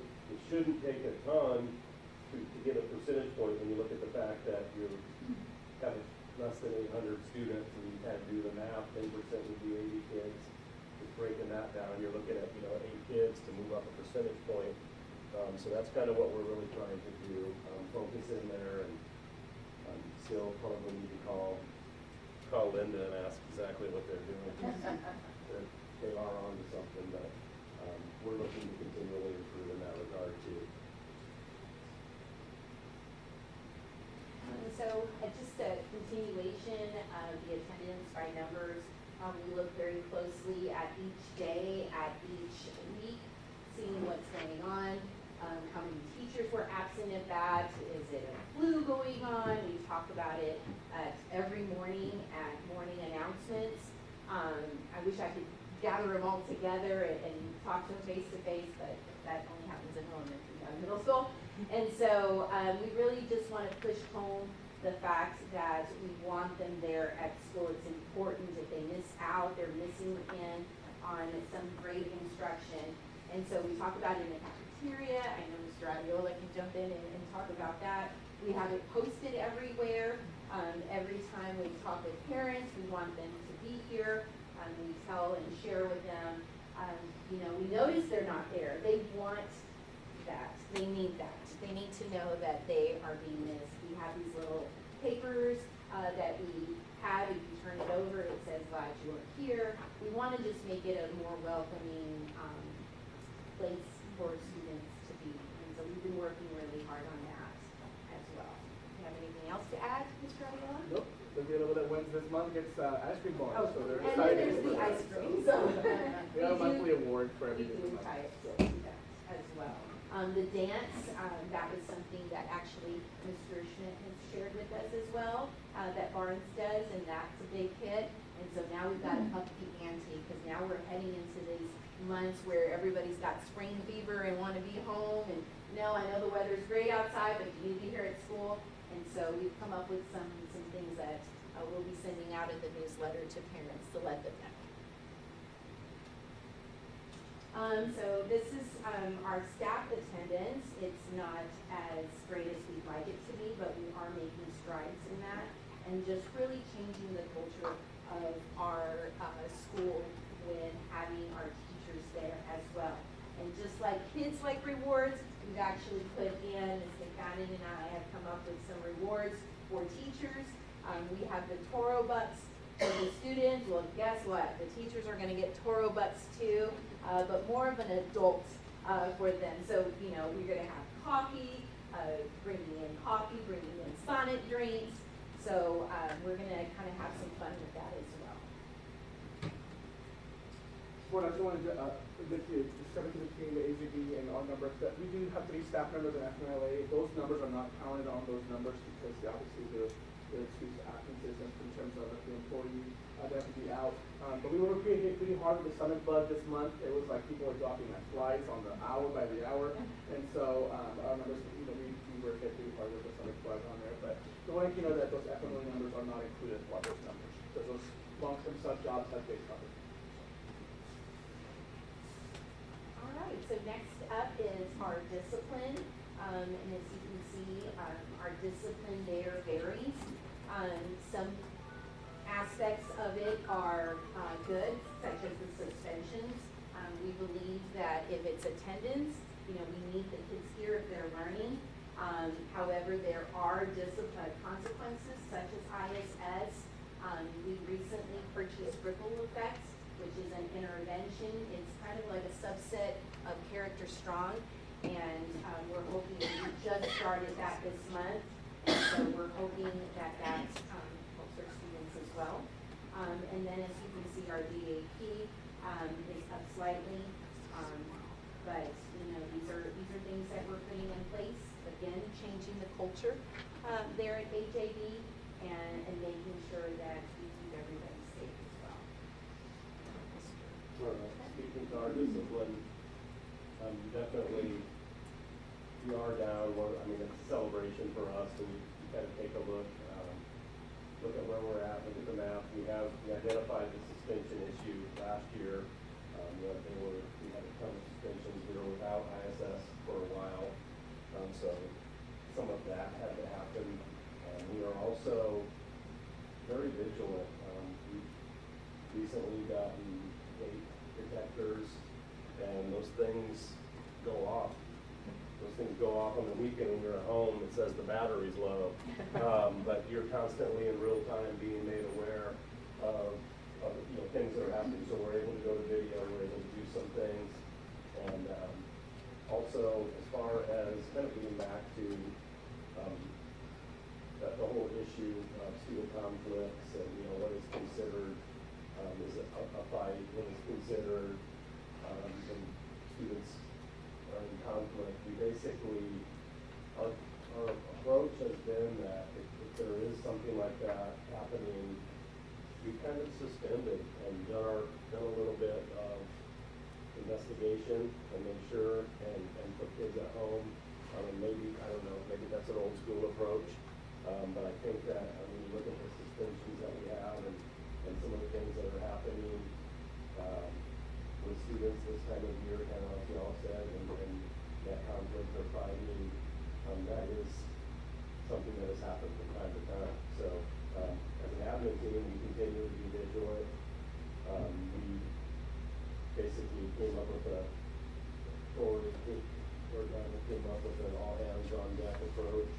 shouldn't take a ton to get a percentage point when you look at the fact that you're having less than 800 students, and you kind of do the math, 10% would be 80 kids. Just breaking that down, you're looking at 8 kids to move up a percentage point. So that's kind of what we're really trying to do. Focus in there, and still probably need to call call Linda and ask exactly what they're doing. 'Cause they are on to something, but we're looking to continually improve in that regard too. So just a continuation of the attendance by numbers. We look very closely at each day, at each week, seeing what's going on, how many teachers were absent at that, is it a flu going on? We talk about it at every morning at morning announcements. I wish I could gather them all together and talk to them face to face, but that only happens in elementary, not in middle school. And so we really just want to push home the fact that we want them there at school. It's important. If they miss out, they're missing in on some great instruction. And so we talk about it in the cafeteria. I know Mr. Adiola can jump in and talk about that. We have it posted everywhere. Every time we talk with parents, we want them to be here. We tell and share with them, you know, we notice they're not there. They want that. They need that. They need to know that they are being missed. We have these little papers that we have. If you turn it over, it says, glad you are here. We want to just make it a more welcoming place for students to be. And so we've been working really hard on that as well. Do you have anything else to add, Mr. Adiola? Nope. The little that wins this month gets ice cream bar, Oh, so they're and excited. then there's the ice cream. So we have a monthly award for we everything. do tie it to that as well. The dance, that was something that actually Mr. Schmidt has shared with us as well, that Barnes does, and that's a big hit. And so now we've got to up the ante, because now we're heading into these months where everybody's got spring fever and want to be home. And no, I know the weather's great outside, but you need to be here at school. And so we've come up with some things that we'll be sending out in the newsletter to parents to let them know. So this is our staff attendance. It's not as great as we'd like it to be, but we are making strides in that and just really changing the culture of our school with having our teachers there as well. And just like kids like rewards, we've actually put in, Mr. Bannon and I have come up with some rewards for teachers. We have the Toro Bucks for the students. Well, guess what? The teachers are going to get Toro Bucks too, but more of an adult for them. So, you know, we're going to have coffee, bringing in coffee, bringing in Sonic drinks. So we're going to kind of have some fun with that as well. Well, I just wanted to admit to you, the 1715, the AZB, and our numbers, that we do have 3 staff members in FMLA. Those numbers are not counted on those numbers because obviously they're excused absences in terms of the employee that have to be out. But we were pretty hard with the Summit Club this month. It was like people were dropping like flies on the hour by the hour. And so our numbers, you know, we were hit pretty hard with the Summit Club on there. But I want you to know that those FMLA numbers are not included as part of those numbers. Because those long-term sub jobs have been covered. All right, so next up is our discipline. And as you can see, our discipline there varies. Some aspects of it are good, such as the suspensions. We believe that if it's attendance, you know, we need the kids here if they're learning. However, there are discipline consequences, such as ISS. We recently purchased Ripple Effects, which is an intervention. It's kind of like a subset of Character Strong, and we're hoping, we just started that this month, and so we're hoping that that helps our students as well. And then as you can see, our DAP is up slightly, but you know, these are things that we're putting in place. Again, changing the culture there at HAB and making sure that we keep everybody safe as well. Speaking to our discipline, definitely we are down. I mean, it's a celebration for us, and we kind of take a look at where we're at, look at the map. We identified the suspension issue last year. We had a ton of suspensions. We were without ISS for a while, so some of that had to happen. We are also very vigilant. We've recently gotten gate detectors, and those things go off. Those those things go off on the weekend when you're at home, it says the battery's low. But you're constantly in real time being made aware of things that are happening. So we're able to go to video, we're able to do some things. And also, as far as kind of getting back to the whole issue of student conflicts and what is considered, is a fight, what is considered when students are in conflict. We basically, our approach has been that if there is something like that happening, we kind of suspended and done a little bit of investigation and make sure and put kids at home. Maybe, I don't know, maybe that's an old school approach. But I think that when you look at the suspensions that we have and some of the things that are happening with students this time of year, kind of like y'all said, and that conflict or fighting, that is something that has happened from time to time. So as an admin team, we continue to be vigilant. We basically came up with an all hands on deck approach.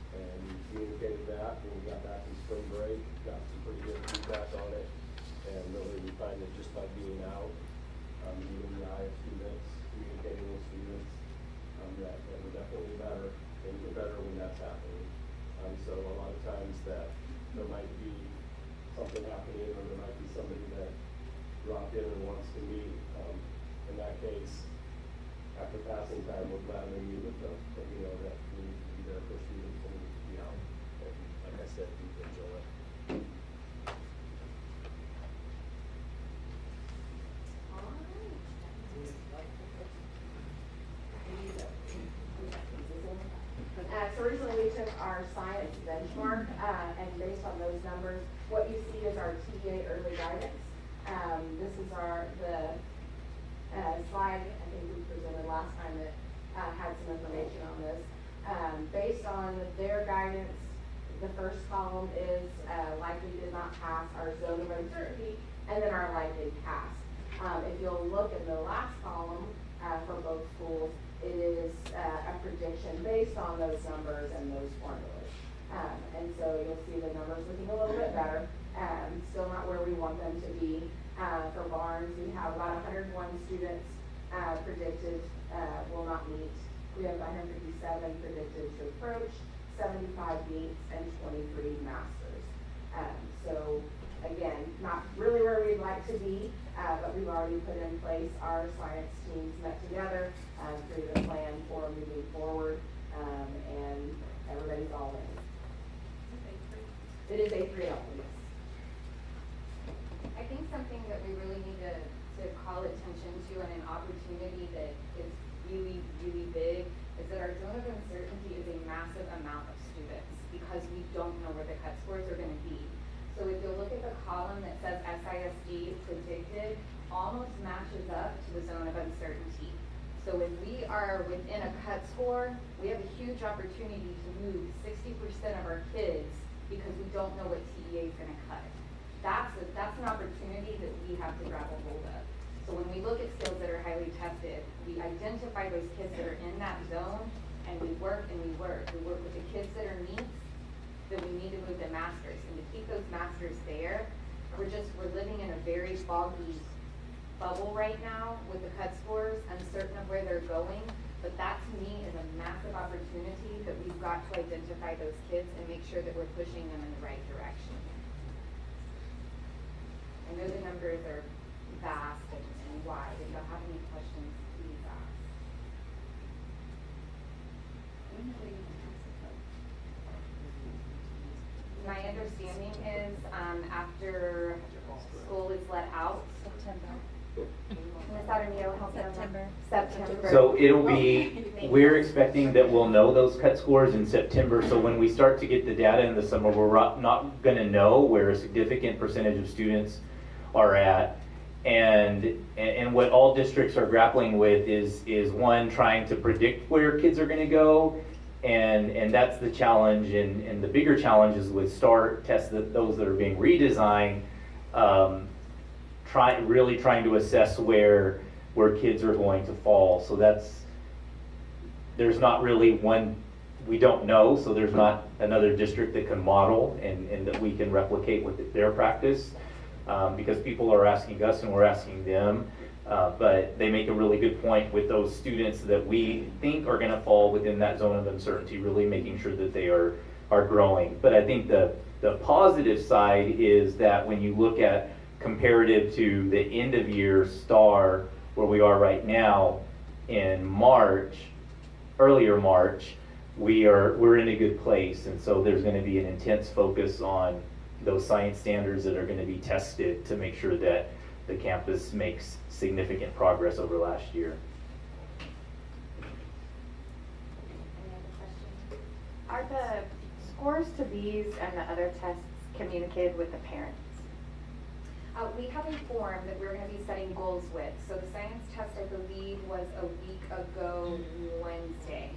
And we communicated that when we got back from spring break, got some pretty good feedback on it. And really we find that just by being out, meeting the eye of students, communicating with students, that we're definitely better. Things are better when that's happening. So a lot of times that there might be something happening or there might be somebody that dropped in and wants to meet. In that case, after passing time, we'll gladly meet with them, but we know that we need to be there for students and we need to be out. And like I said, be vigilant. So recently we took our science benchmark, and based on those numbers, what you see is our TEA early guidance. This is the slide I think we presented last time that had some information on this. Based on their guidance, the first column is likely did not pass, our zone of uncertainty, and then our likely pass. If you'll look in the last column for both schools, it is a prediction based on those numbers and those formulas. And so you'll see the numbers looking a little bit better. Still not where we want them to be. For Barnes, we have about 101 students predicted will not meet. We have 157 predicted to approach, 75 meets, and 23 masters. So again, not really where we'd like to be, but we've already put in place our science teams met together, created a plan for moving forward, and everybody's all in. It is A3 only, yes. I think something that we really need to call attention to and an opportunity that is really, really big is that our zone of uncertainty is a massive amount of students because we don't know where the cut scores are going to be. So if you look at the column that says SISD predicted, almost matches up to the zone of uncertainty. So if we are within a cut score, we have a huge opportunity to move 60% of our kids because we don't know what TEA is going to cut. That's an opportunity that we have to grab a hold of. So when we look at skills that are highly tested, we identify those kids that are in that zone, and we work and we work. We work with the kids that are needs, that we need to move to masters. And to keep those masters there, we're living in a very foggy bubble right now with the cut scores, uncertain of where they're going. But that to me is a massive opportunity that we've got to identify those kids and make sure that we're pushing them in the right direction. I know the numbers are vast and wide. If y'all have any questions, please ask. My understanding is after school is let out, September. So it'll be, we're expecting that we'll know those cut scores in September. So when we start to get the data in the summer, we're not going to know where a significant percentage of students are at. And what all districts are grappling with is one, trying to predict where kids are going to go. And that's the challenge. And the bigger challenge is with START tests, those that are being redesigned, really trying to assess where kids are going to fall. So there's not really one, we don't know, so there's not another district that can model and that we can replicate with their practice, because people are asking us and we're asking them. But they make a really good point with those students that we think are going to fall within that zone of uncertainty, really making sure that they are growing. But I think the positive side is that when you look at comparative to the end of year STAR, where we are right now in March, earlier March, we're in a good place. And so there's going to be an intense focus on those science standards that are going to be tested to make sure that the campus makes significant progress over last year. Any other questions? Are the scores to these and the other tests communicated with the parents? We have a form that we're going to be setting goals with. So the science test, I believe, was a week ago Wednesday.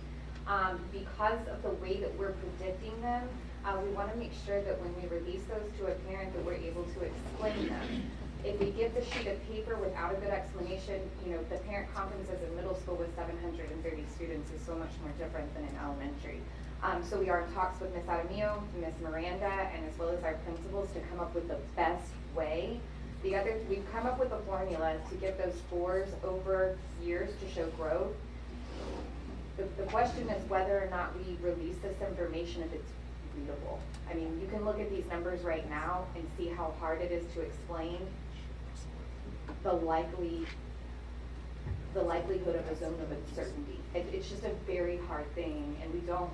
Because of the way that we're predicting them, we want to make sure that when we release those to a parent that we're able to explain them. If we give the sheet of paper without a good explanation, you know, the parent conferences in middle school with 730 students is so much more different than in elementary. So we are in talks with Ms. Adamio, Ms. Miranda, and as well as our principals to come up with the best way. We've come up with a formula to get those scores over years to show growth. The question is whether or not we release this information if it's readable. I mean, you can look at these numbers right now and see how hard it is to explain the likelihood of a zone of uncertainty. It's just a very hard thing, and we don't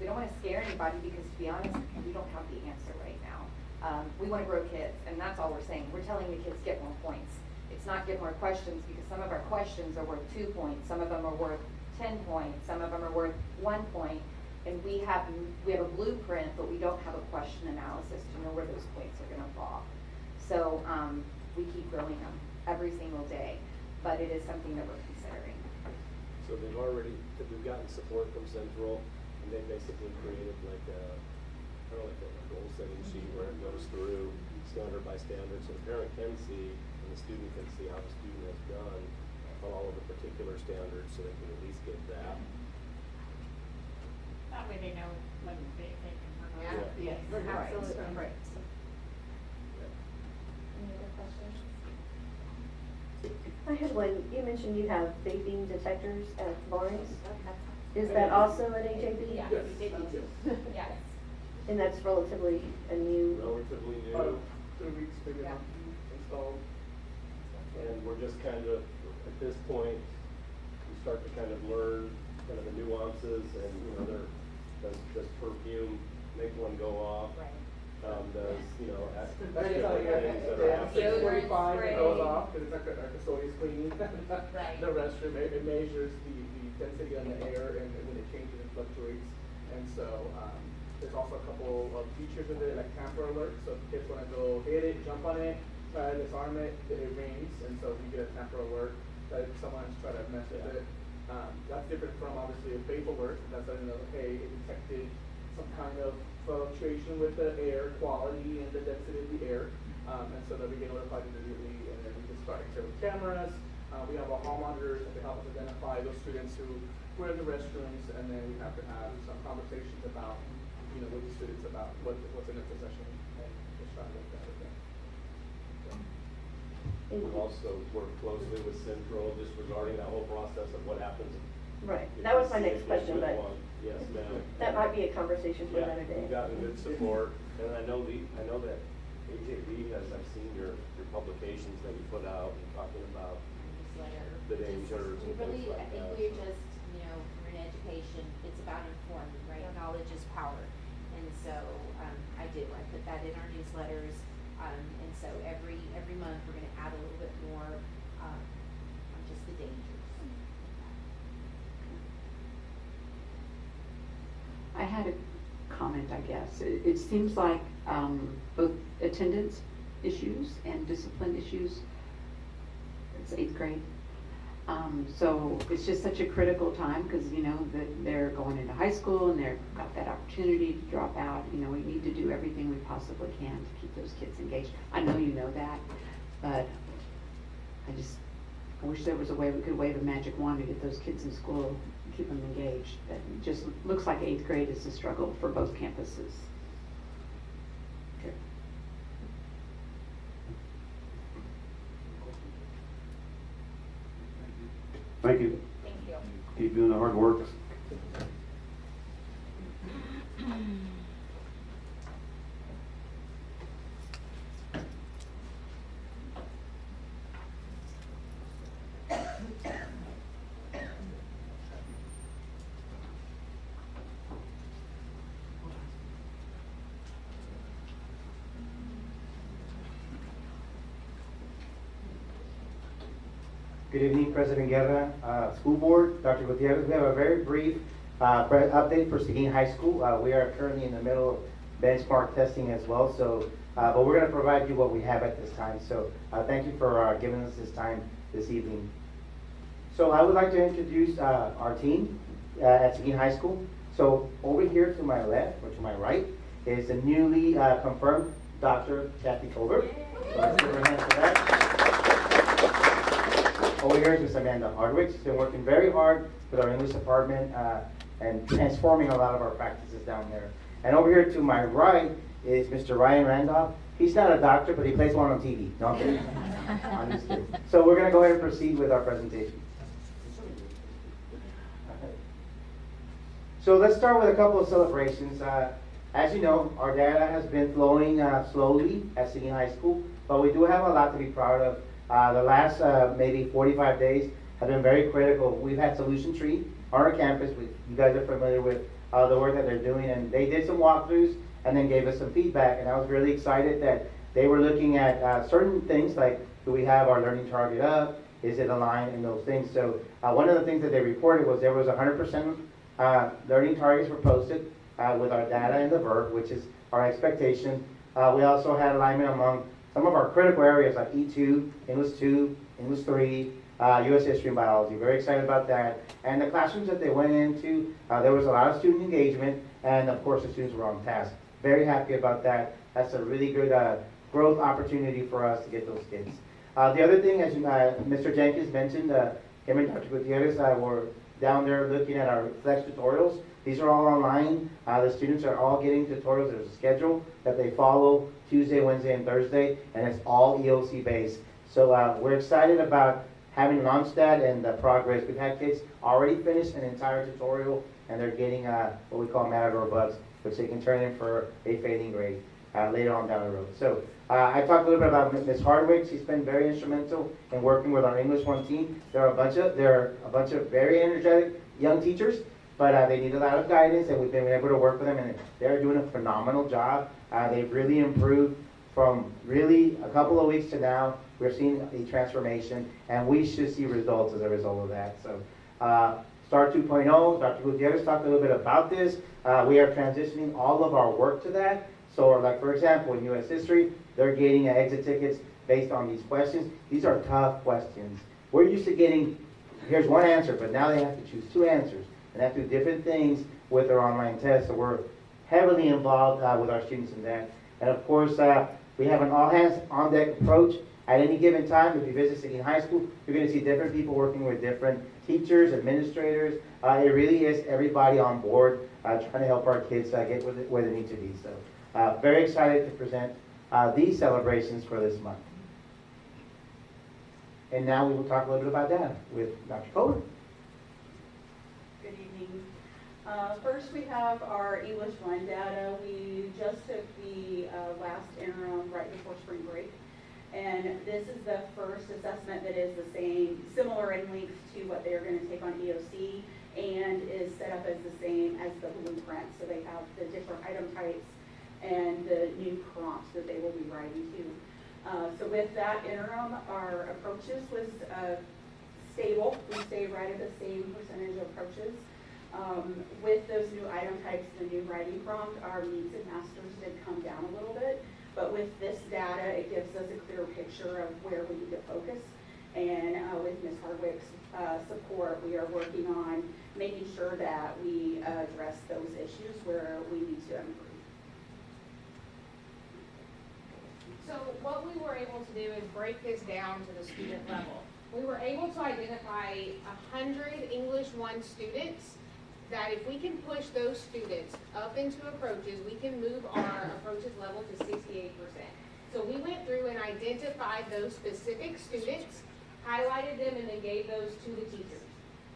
want to scare anybody because, to be honest, we don't have the answer right now. We want to grow kids, and that's all we're saying. We're telling the kids get more points. It's not get more questions, because some of our questions are worth 2 points, some of them are worth 10 points, some of them are worth 1 point, and we have a blueprint, but we don't have a question analysis to know where those points are going to fall. So we keep growing them every single day, but it is something that we're considering. So we've gotten support from Central, and they basically created like a goal setting sheet where it goes through standard by standard, so the parent can see and the student can see how the student has done on all of the particular standards, so they can at least get that. That way they know when they can. Yeah. Yes, absolutely. Right. Any other questions? I had one. You mentioned you have vaping detectors at Barnes. Is that also an AJB? Yes. Yes. And that's relatively a new. Relatively new. 2 weeks maybe installed. And we're just kind of, at this point, we start to kind of learn kind of the nuances, and does perfume make one go off? Right. Does, That's different how things that are after happening. 45 it goes off, because it's like a custodian's cleaning. Right. The restroom, it measures the density on the air, and when it changes, it fluctuates. And so, there's also a couple of features with it, like tamper alert. So if kids want to go hit it, jump on it, try to disarm it, it rings, and so we get a tamper alert that if someone's trying to mess with it. That's different from obviously a vape alert. That's letting you know, hey, it detected some kind of fluctuation with the air quality and the density of the air, and so that we get notified immediately, and then we can start with cameras. We have our hall monitors that help us identify those students who were in the restrooms, and then we have to have some conversations about, with the students about what's in their possession, and just try to work that with them. We've also worked closely with Central just regarding that whole process of what happens. Right. That was my next question, but yes, ma'am. that might be a conversation for Yeah, another day. we've gotten good support, and I know that AJB has, I've seen your publications that you put out and talking about the dangers and things like that. I think we're just, we're in education, it's about informing, right? Knowledge is power. And so I put that in our newsletters, and so every month we're going to add a little bit more on just the dangers. I had a comment, I guess. It seems like both attendance issues and discipline issues, it's 8th grade. So it's just such a critical time because, that they're going into high school and they've got that opportunity to drop out. We need to do everything we possibly can to keep those kids engaged. I know you know that, but I wish there was a way we could wave a magic wand to get those kids in school keep them engaged. But it just looks like 8th grade is a struggle for both campuses. Okay. Thank you. Thank you. Keep doing the hard work. Good evening, President Guerra, School Board, Dr. Gutierrez. We have a very brief update for Seguin High School. We are currently in the middle of benchmark testing as well, so but we're going to provide you what we have at this time. So thank you for giving us this time this evening. So I would like to introduce our team at Seguin High School. So over here to my left, or to my right, is the newly confirmed Dr. Kathy Colbert. So let's give her a hand for that. Over here is Ms. Amanda Hardwick. She's been working very hard with our English department and transforming a lot of our practices down there. And over here to my right is Mr. Ryan Randolph. He's not a doctor, but he plays one on TV. No, I'm kidding. I'm just kidding. So we're going to go ahead and proceed with our presentation. So let's start with a couple of celebrations. As you know, our data has been flowing slowly at Seguin High School, but we do have a lot to be proud of. The last maybe 45 days have been very critical. We've had Solution Tree on our campus. You guys are familiar with the work that they're doing, and they did some walkthroughs and then gave us some feedback. And I was really excited that they were looking at certain things like, do we have our learning target up? Is it aligned, and those things. So one of the things that they reported was there was 100% learning targets were posted with our data and the verb, which is our expectation. We also had alignment among some of our critical areas like E2, English 2, English 3, U.S. history and biology. Very excited about that. And the classrooms that they went into, there was a lot of student engagement, and of course the students were on task. Very happy about that. That's a really good growth opportunity for us to get those kids. The other thing, as Mr. Jenkins mentioned, him and Dr. Gutierrez were down there looking at our flex tutorials. These are all online. The students are all getting tutorials. There's a schedule that they follow Tuesday, Wednesday, and Thursday, and it's all EOC based. So we're excited about having launched that and the progress. We've had kids already finish an entire tutorial, and they're getting what we call Matador bucks, which they can turn in for a failing grade later on down the road. So I talked a little bit about Ms. Hardwick. She's been very instrumental in working with our English 1 team. There are a bunch of very energetic young teachers, but they need a lot of guidance, and we've been able to work with them, and they're doing a phenomenal job. They've really improved from really a couple of weeks to now. We're seeing a transformation, and we should see results as a result of that. So STAR 2.0, Dr. Gutierrez talked a little bit about this. We are transitioning all of our work to that. So like, for example, in U.S. history, they're getting exit tickets based on these questions. These are tough questions. We're used to getting, here's one answer, but now they have to choose 2 answers. And have to do different things with their online tests. So we're heavily involved with our students in that. And of course, we have an all-hands-on-deck approach. At any given time, if you visit Seguin High School, you're going to see different people working with different teachers, administrators. It really is everybody on board trying to help our kids get where they need to be. So very excited to present these celebrations for this month. And now we will talk a little bit about data with Dr. Kohler. Good evening. First, we have our English 1 data. We just took the last interim right before spring break. And this is the first assessment that is the same, similar in length to what they're going to take on EOC, and is set up as the same as the blueprint. So they have the different item types and the new prompts that they will be writing to. So with that interim, our approaches was stable. We stayed right at the same percentage of approaches. With those new item types, the new writing prompt, our needs and masters did come down a little bit. But with this data, it gives us a clear picture of where we need to focus. And with Ms. Hardwick's support, we are working on making sure that we address those issues where we need to improve. So what we were able to do is break this down to the student level. We were able to identify 100 English 1 students that if we can push those students up into approaches, we can move our approaches level to 68%. So we went through and identified those specific students, highlighted them, and then gave those to the teachers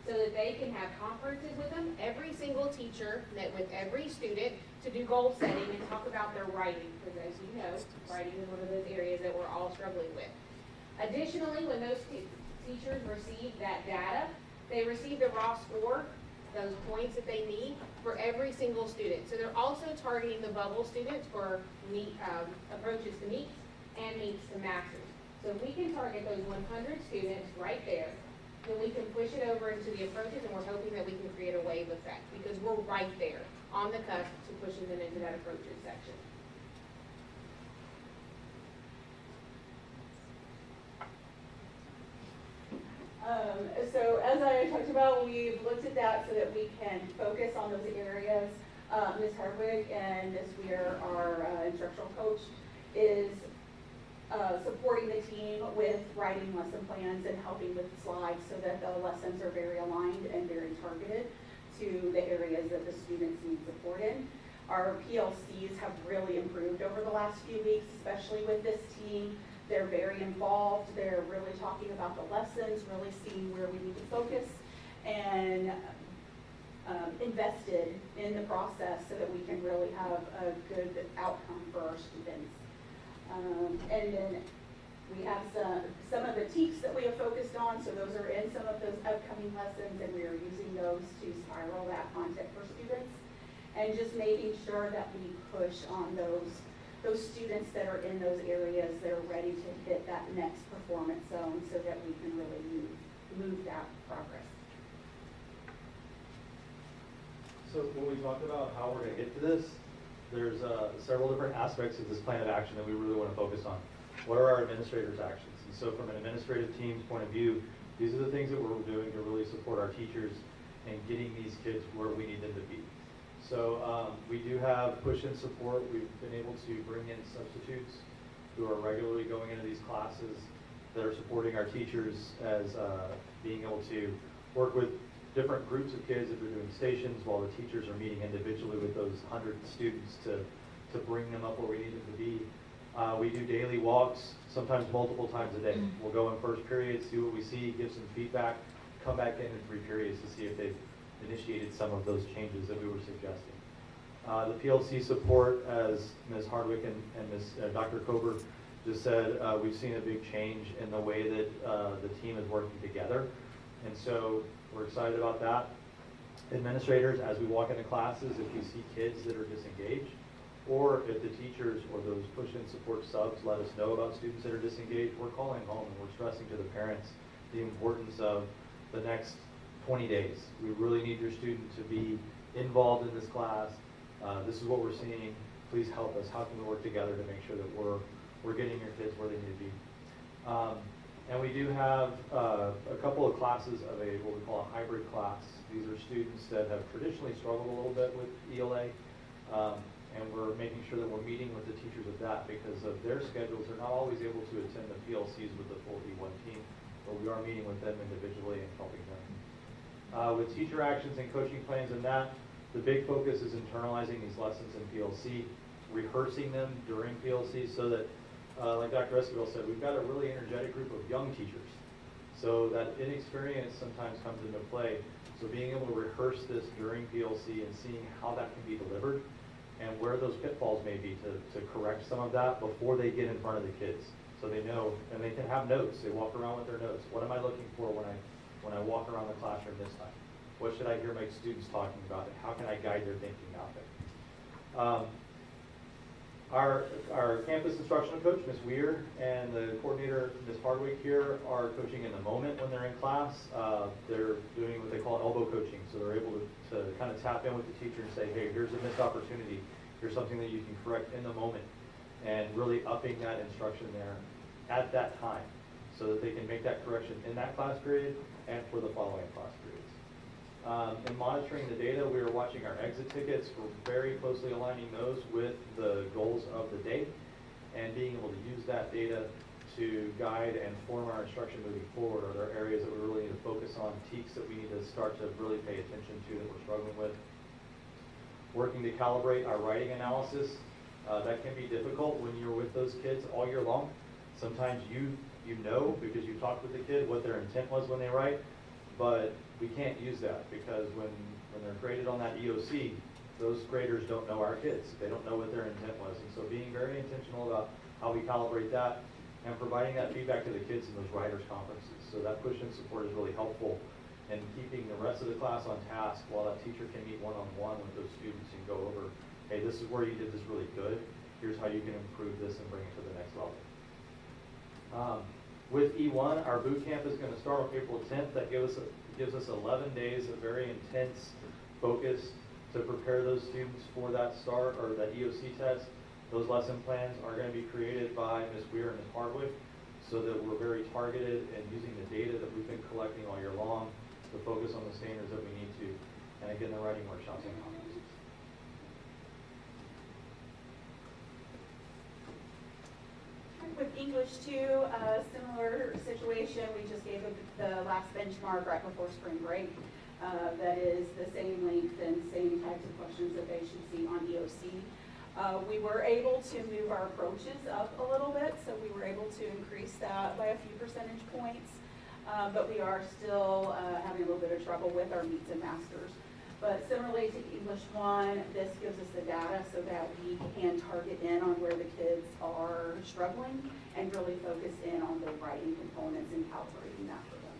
so that they can have conferences with them. Every single teacher met with every student to do goal setting and talk about their writing, because as you know, writing is one of those areas that we're all struggling with. Additionally, when those teachers receive that data, they receive the raw score, those points that they need for every single student. So they're also targeting the bubble students for approaches to meets and meets to masters. So if we can target those 100 students right there, then we can push it over into the approaches, and we're hoping that we can create a wave effect because we're right there on the cusp to pushing them into that approaches section. So as I talked about, we've looked at that so that we can focus on those areas. Ms. Hardwick and Ms. Weir, our instructional coach, is supporting the team with writing lesson plans and helping with slides so that the lessons are very aligned and very targeted to the areas that the students need support in. Our PLCs have really improved over the last few weeks, especially with this team. They're very involved. They're really talking about the lessons, really seeing where we need to focus, and invested in the process so that we can really have a good outcome for our students. And then we have some of the TEKs that we have focused on, so those are in some of those upcoming lessons, and we are using those to spiral that content for students, and just making sure that we push on those students that are in those areas that are ready to hit that next performance zone so that we can really move that progress. So when we talked about how we're going to get to this, there's several different aspects of this plan of action that we really want to focus on. What are our administrators' actions? And so from an administrative team's point of view, these are the things that we're doing to really support our teachers and getting these kids where we need them to be. So we do have push-in support. We've been able to bring in substitutes who are regularly going into these classes that are supporting our teachers as being able to work with different groups of kids if they're doing stations while the teachers are meeting individually with those 100 students to bring them up where we need them to be. We do daily walks, sometimes multiple times a day. We'll go in first period, see what we see, give some feedback, come back in 3 periods to see if they've initiated some of those changes that we were suggesting. The PLC support, as Ms. Hardwick and Dr. Kober just said, we've seen a big change in the way that the team is working together. And so we're excited about that. Administrators, as we walk into classes, if you see kids that are disengaged, or if the teachers or those push-in support subs let us know about students that are disengaged, we're calling home and we're stressing to the parents the importance of the next 20 days. We really need your student to be involved in this class. This is what we're seeing. Please help us. How can we work together to make sure that we're getting your kids where they need to be? And we do have a couple of classes of what we call a hybrid class. These are students that have traditionally struggled a little bit with ELA, and we're making sure that we're meeting with the teachers of that because of their schedules. They're not always able to attend the PLCs with the full E1 team, but we are meeting with them individually and helping them. With teacher actions and coaching plans and that, the big focus is internalizing these lessons in PLC, rehearsing them during PLC so that, like Dr. Esquivel said, we've got a really energetic group of young teachers. So that inexperience sometimes comes into play. So being able to rehearse this during PLC and seeing how that can be delivered and where those pitfalls may be to correct some of that before they get in front of the kids. So they know, and they can have notes. They walk around with their notes. What am I looking for when I walk around the classroom this time? What should I hear my students talking about, and how can I guide their thinking out there? Our campus instructional coach, Ms. Weir, and the coordinator, Ms. Hardwick here, are coaching in the moment when they're in class. They're doing what they call elbow coaching, so they're able to kind of tap in with the teacher and say, hey, here's a missed opportunity. Here's something that you can correct in the moment, and really upping that instruction there at that time so that they can make that correction in that class period and for the following class periods. In monitoring the data, we are watching our exit tickets. We're very closely aligning those with the goals of the day and being able to use that data to guide and form our instruction moving forward? Are there areas that we really need to focus on, teaks that we need to start to really pay attention to that we're struggling with? Working to calibrate our writing analysis. That can be difficult when you're with those kids all year long. Sometimes you know, because you talked with the kid, what their intent was when they write, but we can't use that because when they're graded on that EOC, those graders don't know our kids. They don't know what their intent was. And so being very intentional about how we calibrate that and providing that feedback to the kids in those writers conferences. So that push and support is really helpful in keeping the rest of the class on task while that teacher can meet one-on-one with those students and go over, hey, this is where you did this really good. Here's how you can improve this and bring it to the next level. With E1, our boot camp is going to start on April 10th. That gives us 11 days of very intense focus to prepare those students for that start or that EOC test. Those lesson plans are going to be created by Ms. Weir and Ms. Hardwick so that we're very targeted and using the data that we've been collecting all year long to focus on the standards that we need to. And again, the writing workshops and conferences. With English 2, similar situation. We just gave the last benchmark right before spring break. That is the same length and same types of questions that they should see on EOC. We were able to move our approaches up a little bit, so we were able to increase that by a few percentage points. But we are still having a little bit of trouble with our meets and masters. But similarly to English 1, this gives us the data so that we can target in on where the kids are struggling and really focus in on the writing components and calibrating that for them.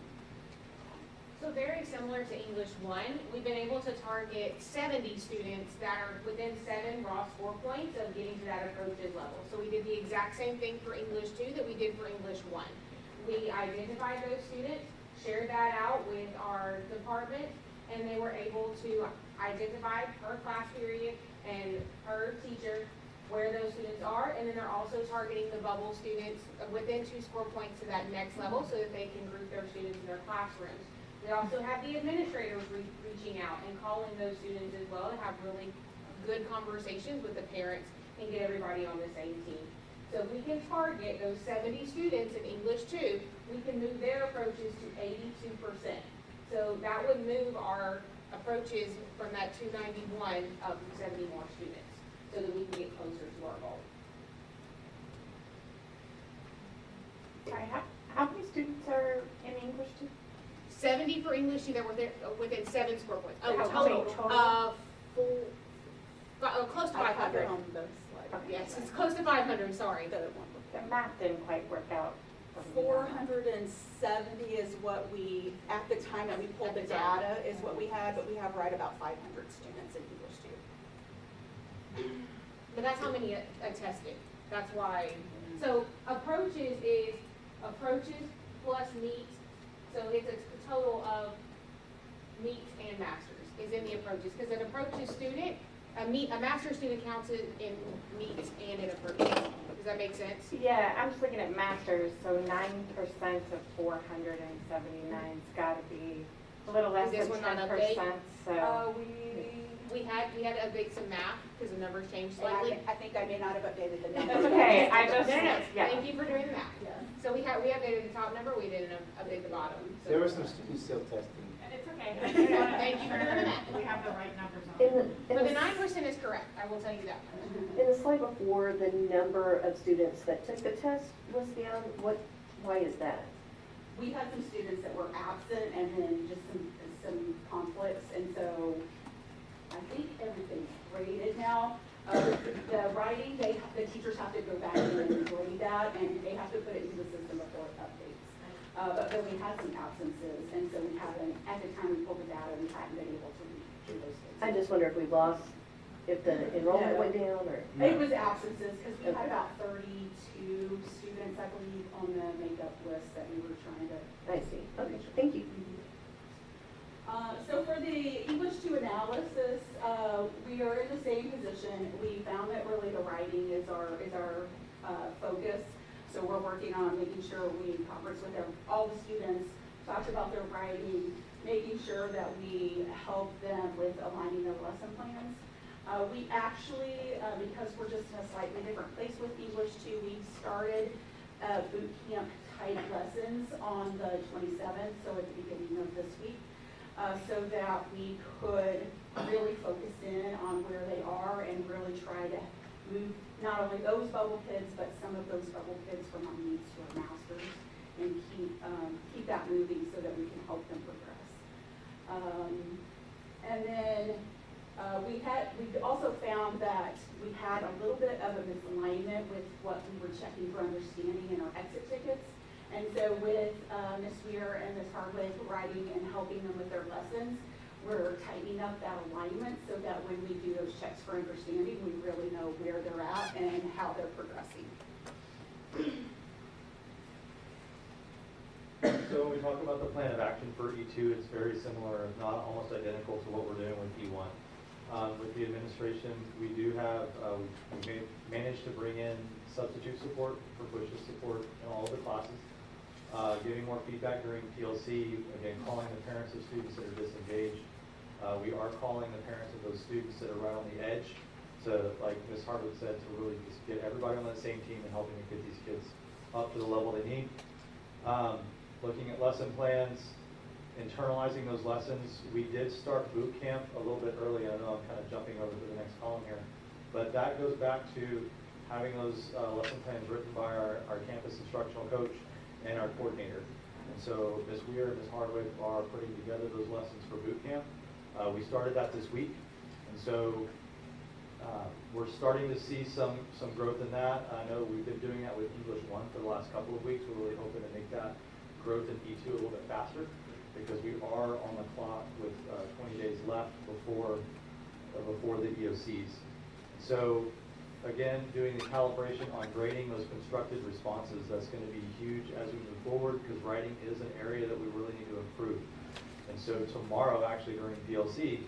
So very similar to English 1, we've been able to target 70 students that are within 7 raw score points of getting to that approaches level. So we did the exact same thing for English 2 that we did for English 1. We identified those students, shared that out with our department, and they were able to identify per class period and per teacher where those students are, and then they're also targeting the bubble students within 2 score points to that next level so that they can group their students in their classrooms. We also have the administrators reaching out and calling those students as well to have really good conversations with the parents and get everybody on the same team. So if we can target those 70 students in English 2, we can move their approaches to 82%. So that would move our approaches from that 291 up to 70 more students so that we can get closer to our goal. Sorry, how many students are in English 2? 70 for English 2 that were there within 7 score points. Oh, Total? Close to 500. Yes, it's close to 500, sorry. The math didn't quite work out. 470 is what we, at the time that we pulled the data, is what we had, but we have right about 500 students in English 2. But that's how many attested. That's why. So approaches is approaches plus meets. So it's a total of meets and masters is in the approaches. Because an approaches student, a master student counts it in meets and in approaches. Does that make sense? Yeah, I'm just looking at masters, so 9% of 479's got to be a little less than 10%. So we had to update some math because the numbers changed slightly. I think I may not have updated the numbers. That's okay. I just yeah. Thank you for doing the math. Yeah. So we updated the top number. We didn't update the bottom. So. There were some students still testing. It's okay. Thank you for doing that. We have the right numbers on. So the 9% is correct. I will tell you that. In the slide before, the number of students that took the test was down. Why is that? We had some students that were absent and then just some conflicts, and so I think everything's graded now. The writing, the teachers have to go back and grade that, and they have to put it into the system before it updates. But then we had some absences, and so we haven't, at the time we pulled the data, we hadn't been able to do those things. I just wonder if we lost, if the enrollment went down, or? It was absences, because we had about 32 students, I believe, on the makeup list that we were trying to. I see. Okay, thank you. So for the English 2 analysis, we are in the same position. We found that really the writing is our focus. So we're working on making sure we converse with all the students, talk about their writing, making sure that we help them with aligning their lesson plans. We actually, because we're just in a slightly different place with English 2, we started boot camp type lessons on the 27th, so at the beginning of this week, so that we could really focus in on where they are and really try to move not only those bubble kids, but some of those bubble kids from our needs to our masters, and keep that moving so that we can help them progress. And then we also found that we had a little bit of a misalignment with what we were checking for understanding in our exit tickets. And so with Ms. Weir and Ms. Hardwick writing and helping them with their lessons, we're tightening up that alignment so that when we do those checks for understanding, we really know where they're at and how they're progressing. So when we talk about the plan of action for E2, it's very similar, if not almost identical to what we're doing with E1. With the administration, we do have, we managed to bring in substitute support for push-up support in all of the classes, giving more feedback during PLC, again, calling the parents of students that are disengaged. We are calling the parents of those students that are right on the edge to, like Ms. Hardwick said, to really just get everybody on that same team and helping to get these kids up to the level they need. Looking at lesson plans, internalizing those lessons. We did start boot camp a little bit early. I know I'm kind of jumping over to the next column here, but that goes back to having those lesson plans written by our campus instructional coach and our coordinator. And so Ms. Weir and Ms. Hardwick are putting together those lessons for boot camp. We started that this week, and so we're starting to see some growth in that. I know we've been doing that with English 1 for the last couple of weeks. We're really hoping to make that growth in E2 a little bit faster, because we are on the clock with 20 days left before the EOCs. So again, doing the calibration on grading those constructed responses, that's going to be huge as we move forward, because writing is an area that we really need to improve. And so tomorrow, actually during PLC,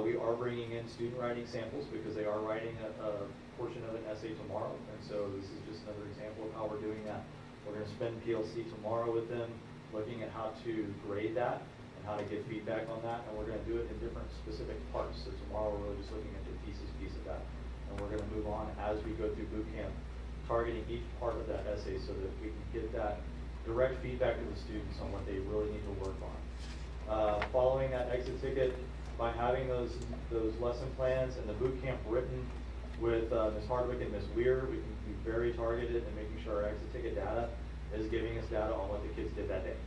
we are bringing in student writing samples, because they are writing a portion of an essay tomorrow. And so this is just another example of how we're doing that. We're going to spend PLC tomorrow with them, looking at how to grade that and how to get feedback on that. And we're going to do it in different specific parts. So tomorrow we're really just looking at the thesis piece of that. And we're going to move on as we go through boot camp, targeting each part of that essay so that we can get that direct feedback to the students on what they really need to work on. Following that exit ticket, by having those lesson plans and the boot camp written with Ms. Hardwick and Ms. Weir, we can be very targeted in making sure our exit ticket data is giving us data on what the kids did that day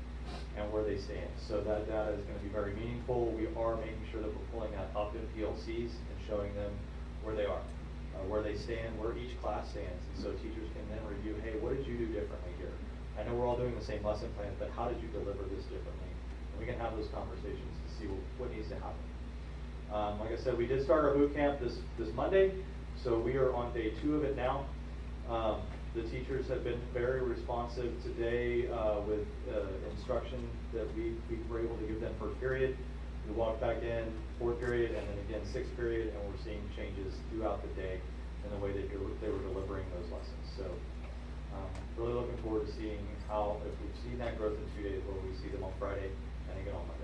and where they stand. So that data is going to be very meaningful. We are making sure that we're pulling that up in PLCs and showing them where they are, where they stand, where each class stands. And so teachers can then review, hey, what did you do differently here? I know we're all doing the same lesson plans, but how did you deliver this differently? And we can have those conversations to see what needs to happen. Like I said, we did start our boot camp this Monday. So we are on day 2 of it now. The teachers have been very responsive today with instruction that we were able to give them first period. We walked back in 4th period and then again 6th period, and we're seeing changes throughout the day in the way that they were delivering those lessons. So really looking forward to seeing how, if we've seen that growth in 2 days, where we see them on Friday and again on Monday.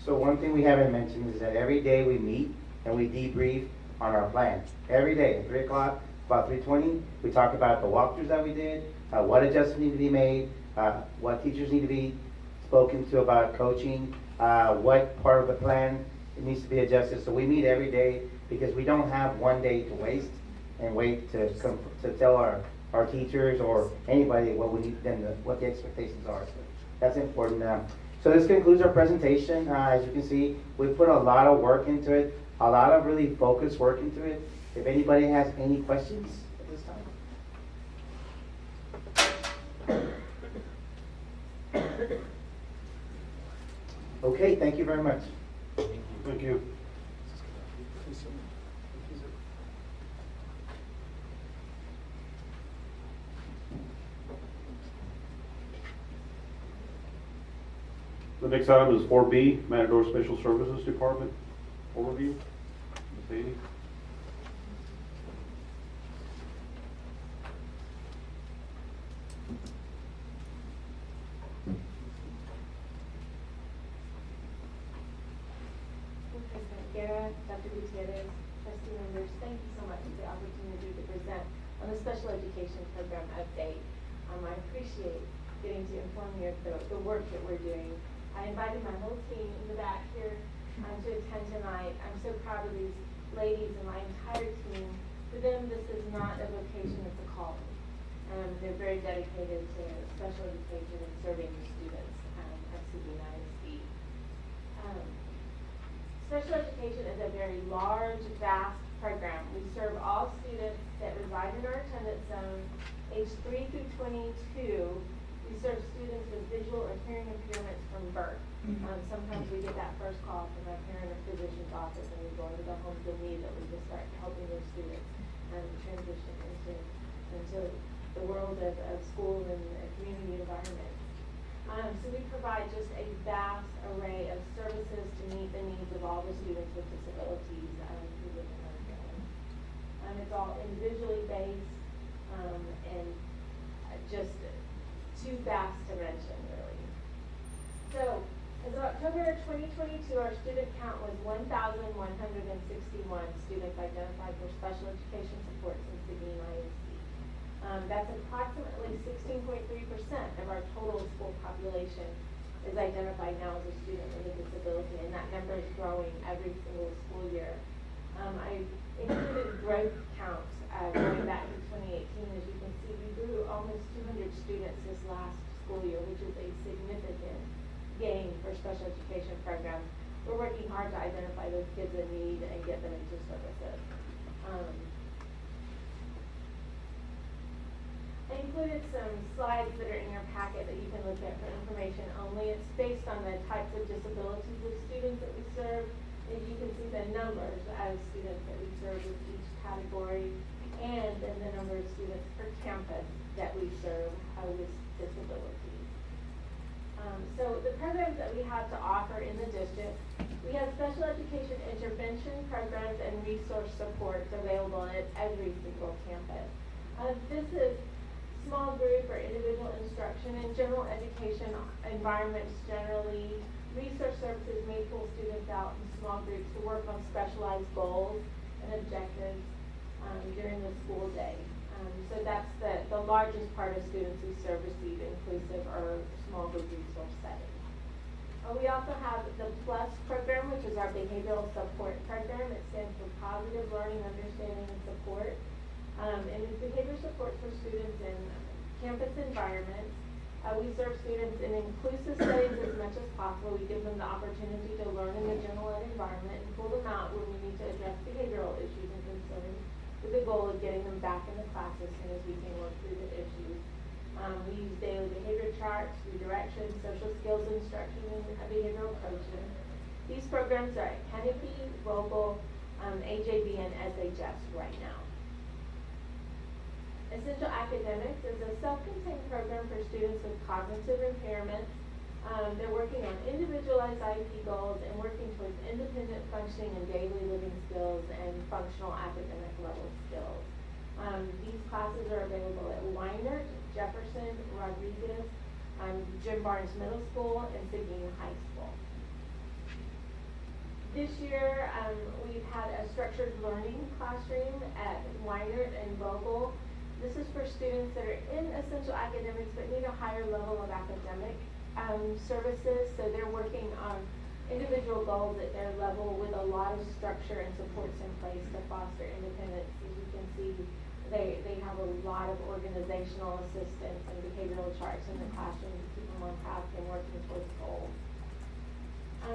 So one thing we haven't mentioned is that every day we meet and we debrief on our plan. Every day at 3 o'clock, about 3:20, we talk about the walkthroughs that we did, what adjustments need to be made, what teachers need to be spoken to about coaching, what part of the plan needs to be adjusted. So we meet every day, because we don't have one day to waste and wait to tell our teachers or anybody what we need them to, what the expectations are. So that's important. So this concludes our presentation. As you can see, we put a lot of work into it, a lot of really focused work into it. If anybody has any questions at this time. Okay, thank you very much. Thank you. The next item is 4B, Matador Special Services Department overview. Ms. Haley. President Guerra, Dr. Gutierrez, trustee members, thank you so much for the opportunity to present on the special education program update. I appreciate getting to inform you of the work that we're doing. I invited my whole team in the back here to attend tonight. I'm so proud of these ladies and my entire team. For them, this is not a vocation, it's a calling. They're very dedicated to special education and serving the students at Seguin ISD. Special education is a very large, vast program. We serve all students that reside in our attendance zone, age 3 through 22. We serve students with visual or hearing impairments from birth. Sometimes we get that first call from a parent or physician's office, and we go into the homes immediately to start helping those students transition into the world of school and community environment. So we provide just a vast array of services to meet the needs of all the students with disabilities who live in our zone. It's all individually based and just too vast to mention, really. So, as of October 2022, our student count was 1,161 students identified for special education supports in Seguin ISD. That's approximately 16.3% of our total school population is identified now as a student with a disability, and that number is growing every single school year. I included growth counts going back to 2018. As you can see, we grew almost 200 students this last school year, which is a significant gain for special education programs. We're working hard to identify those kids in need and get them into services. I included some slides that are in your packet that you can look at for information only. It's based on the types of disabilities of students that we serve. As you can see the numbers of students that we serve with each category, and then the number of students per campus that we serve with disabilities. So the programs that we have to offer in the district, we have special education intervention programs and resource supports available at every single campus. This is small group or individual instruction in general education environments generally. Resource services may pull students out in small groups to work on specialized goals and objectives during the school day. So that's the largest part of students we serve receive inclusive or small group resource settings. We also have the PLUS program, which is our behavioral support program. It stands for Positive Learning, Understanding, and Support. And it's behavior support for students in campus environments. We serve students in inclusive settings as much as possible. We give them the opportunity to learn in the general ed environment and pull them out when we need to address behavioral issues and concerns with the goal of getting them back in the class as soon as we can work through the issues. We use daily behavior charts, redirection, social skills instruction, and behavioral coaching. These programs are at Kennedy, Vogel, AJB, and SHS right now. Essential Academics is a self-contained program for students with cognitive impairments. They're working on individualized IEP goals and working towards independent functioning and daily living skills and functional academic level skills. These classes are available at Weinert, Jefferson, Rodriguez, Jim Barnes Middle School, and Seguin High School. This year, we've had a structured learning classroom at Weinert and Vogel. This is for students that are in essential academics but need a higher level of academic services. So they're working on individual goals at their level with a lot of structure and supports in place to foster independence. As you can see, they have a lot of organizational assistance and behavioral charts in the classroom to keep them on task and working towards goals.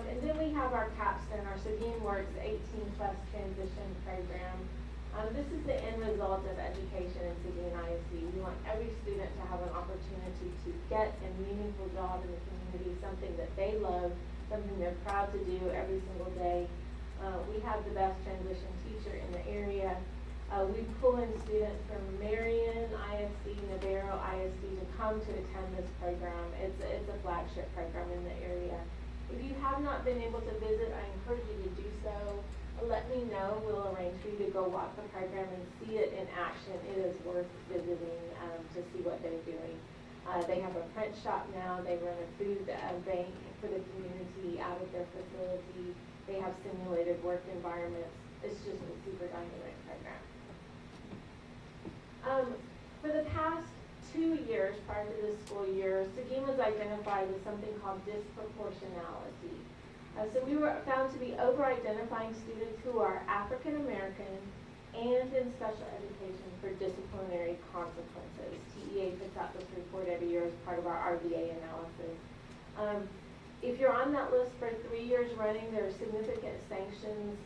And then we have our capstone, our Seguin Works 18+ transition program. This is the end result of education in Seguin ISD. We want every student to have an opportunity to get a meaningful job in the community, something that they love, something they're proud to do every single day. We have the best transition teacher in the area. We pull in students from Marion ISD, Navarro ISD to come to attend this program. It's a flagship program in the area. If you have not been able to visit, I encourage you to do so. Let me know. We'll arrange for you to go walk the program and see it in action. It is worth visiting to see what they're doing. They have a print shop now. They run a food bank for the community out of their facility. They have simulated work environments. It's just a super dynamic program. For the past 2 years prior to this school year, Seguin was identified with something called disproportionality. So we were found to be over-identifying students who are African American and in special education for disciplinary consequences. TEA puts out this report every year as part of our RVA analysis. If you're on that list for 3 years running, there are significant sanctions,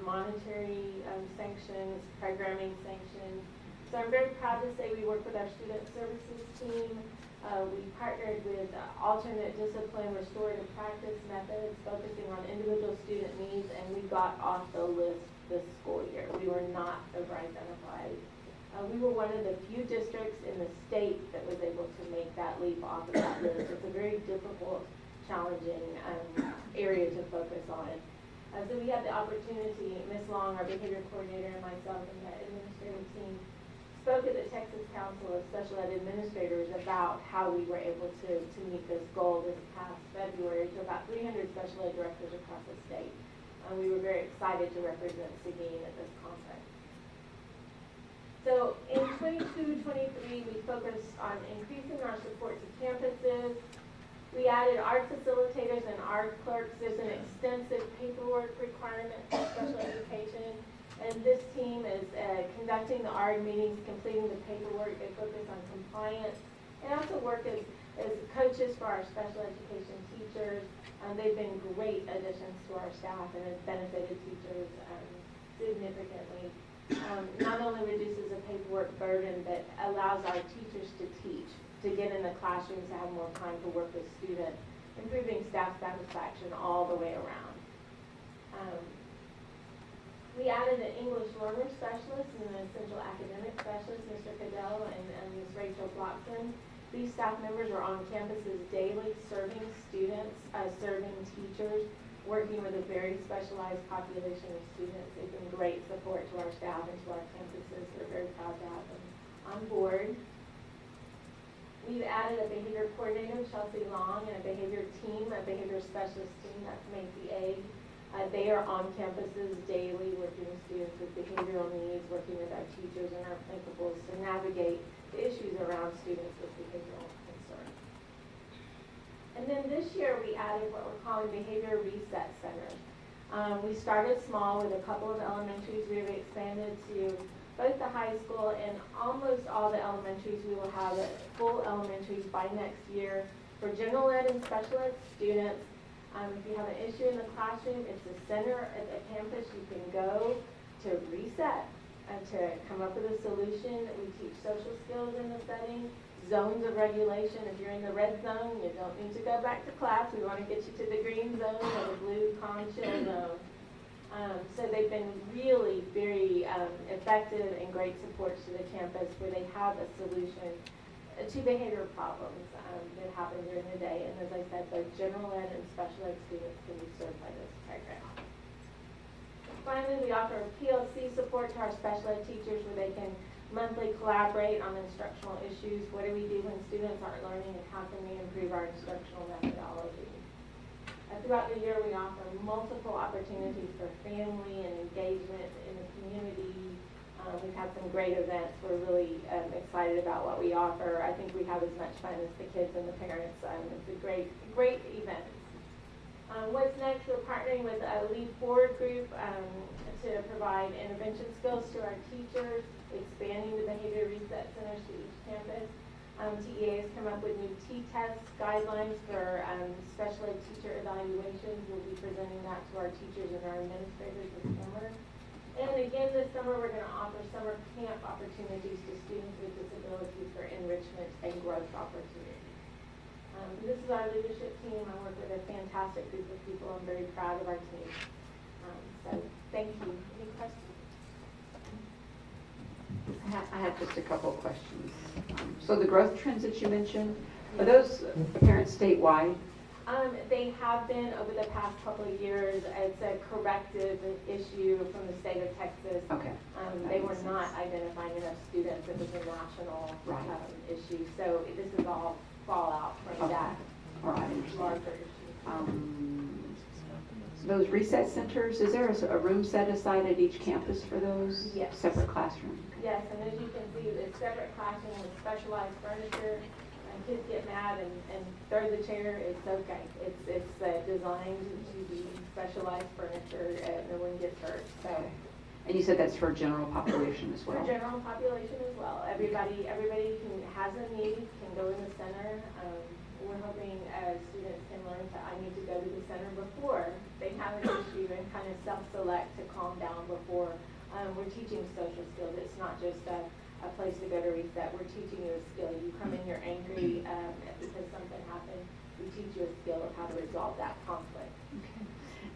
monetary sanctions, programming sanctions. So I'm very proud to say we work with our student services team. We partnered with alternate discipline restorative practice methods focusing on individual student needs, and we got off the list this school year. We were not over-identified. We were one of the few districts in the state that was able to make that leap off of that list. It's a very difficult, challenging area to focus on. So we had the opportunity, Ms. Long, our behavior coordinator, and myself and the administrative team spoke at the Texas Council of Special Ed Administrators about how we were able to meet this goal this past February to about 300 special ed directors across the state. We were very excited to represent Seguin at this conference. So in 22-23, we focused on increasing our support to campuses. We added art facilitators and art clerks. There's an extensive paperwork requirement for special education. And this team is conducting the ARD meetings, completing the paperwork. They focus on compliance and also work as coaches for our special education teachers. They've been great additions to our staff and have benefited teachers significantly. Not only reduces the paperwork burden, but allows our teachers to teach, to get in the classrooms, to have more time to work with students, improving staff satisfaction all the way around. We added an English learner specialist and an essential academic specialist, Mr. Cadell and Ms. Rachel Blockson. These staff members are on campuses daily, serving students, serving teachers, working with a very specialized population of students. They've been great support to our staff and to our campuses. We're very proud to have them on board. We've added a behavior coordinator, Chelsea Long, and a behavior team, a behavior specialist team, that's Macy Egg. They are on campuses daily working with students with behavioral needs, working with our teachers and our principals to navigate the issues around students with behavioral concerns. And then this year we added what we're calling behavior reset centers. We started small with a couple of elementaries. We have expanded to both the high school and almost all the elementaries. We will have full elementaries by next year for general ed and special ed students. If you have an issue in the classroom, it's a center at the campus you can go to reset and to come up with a solution. We teach social skills in the setting, zones of regulation. If you're in the red zone, you don't need to go back to class. We want to get you to the green zone or the blue calm chill zone. So they've been really very effective and great supports to the campus where they have a solution to behavior problems that happen during the day. And as I said, both general ed and special ed students can be served by this program. Finally, we offer PLC support to our special ed teachers where they can monthly collaborate on instructional issues. What do we do when students aren't learning, and how can we improve our instructional methodology? Throughout the year, we offer multiple opportunities for family and engagement in the community. We've had some great events. We're really excited about what we offer. I think we have as much fun as the kids and the parents. It's a great event. What's next? We're partnering with a Lead Forward group to provide intervention skills to our teachers, expanding the behavior reset centers to each campus. TEA has come up with new T-test guidelines for special ed teacher evaluations. We'll be presenting that to our teachers and our administrators this summer. And again, this summer, we're going to offer summer camp opportunities to students with disabilities for enrichment and growth opportunities. This is our leadership team. I work with a fantastic group of people. I'm very proud of our team. So thank you. Any questions? I have just a couple of questions. So the growth trends that you mentioned, are those apparent statewide? They have been over the past couple of years. It's a corrective issue from the state of Texas. Okay. They were not identifying enough students. It was a national issue. So this is all fallout from that All right, I understand. larger issue. those reset centers, is there a room set aside at each campus for those? Yes. Separate classroom? Yes, and as you can see, it's separate classroom with specialized furniture, and kids get mad and throw the chair, it's okay. It's designed to be specialized furniture, and no one gets hurt, so. And you said that's for general population as well? For general population as well. Everybody has a need, can go in the center. We're hoping students can learn I need to go to the center before they have an issue and kind of self-select to calm down before. We're teaching social skills. It's not just a place to go to reset. We're teaching you a skill. You come in, you're angry because something happened. We teach you a skill of how to resolve that conflict. Okay.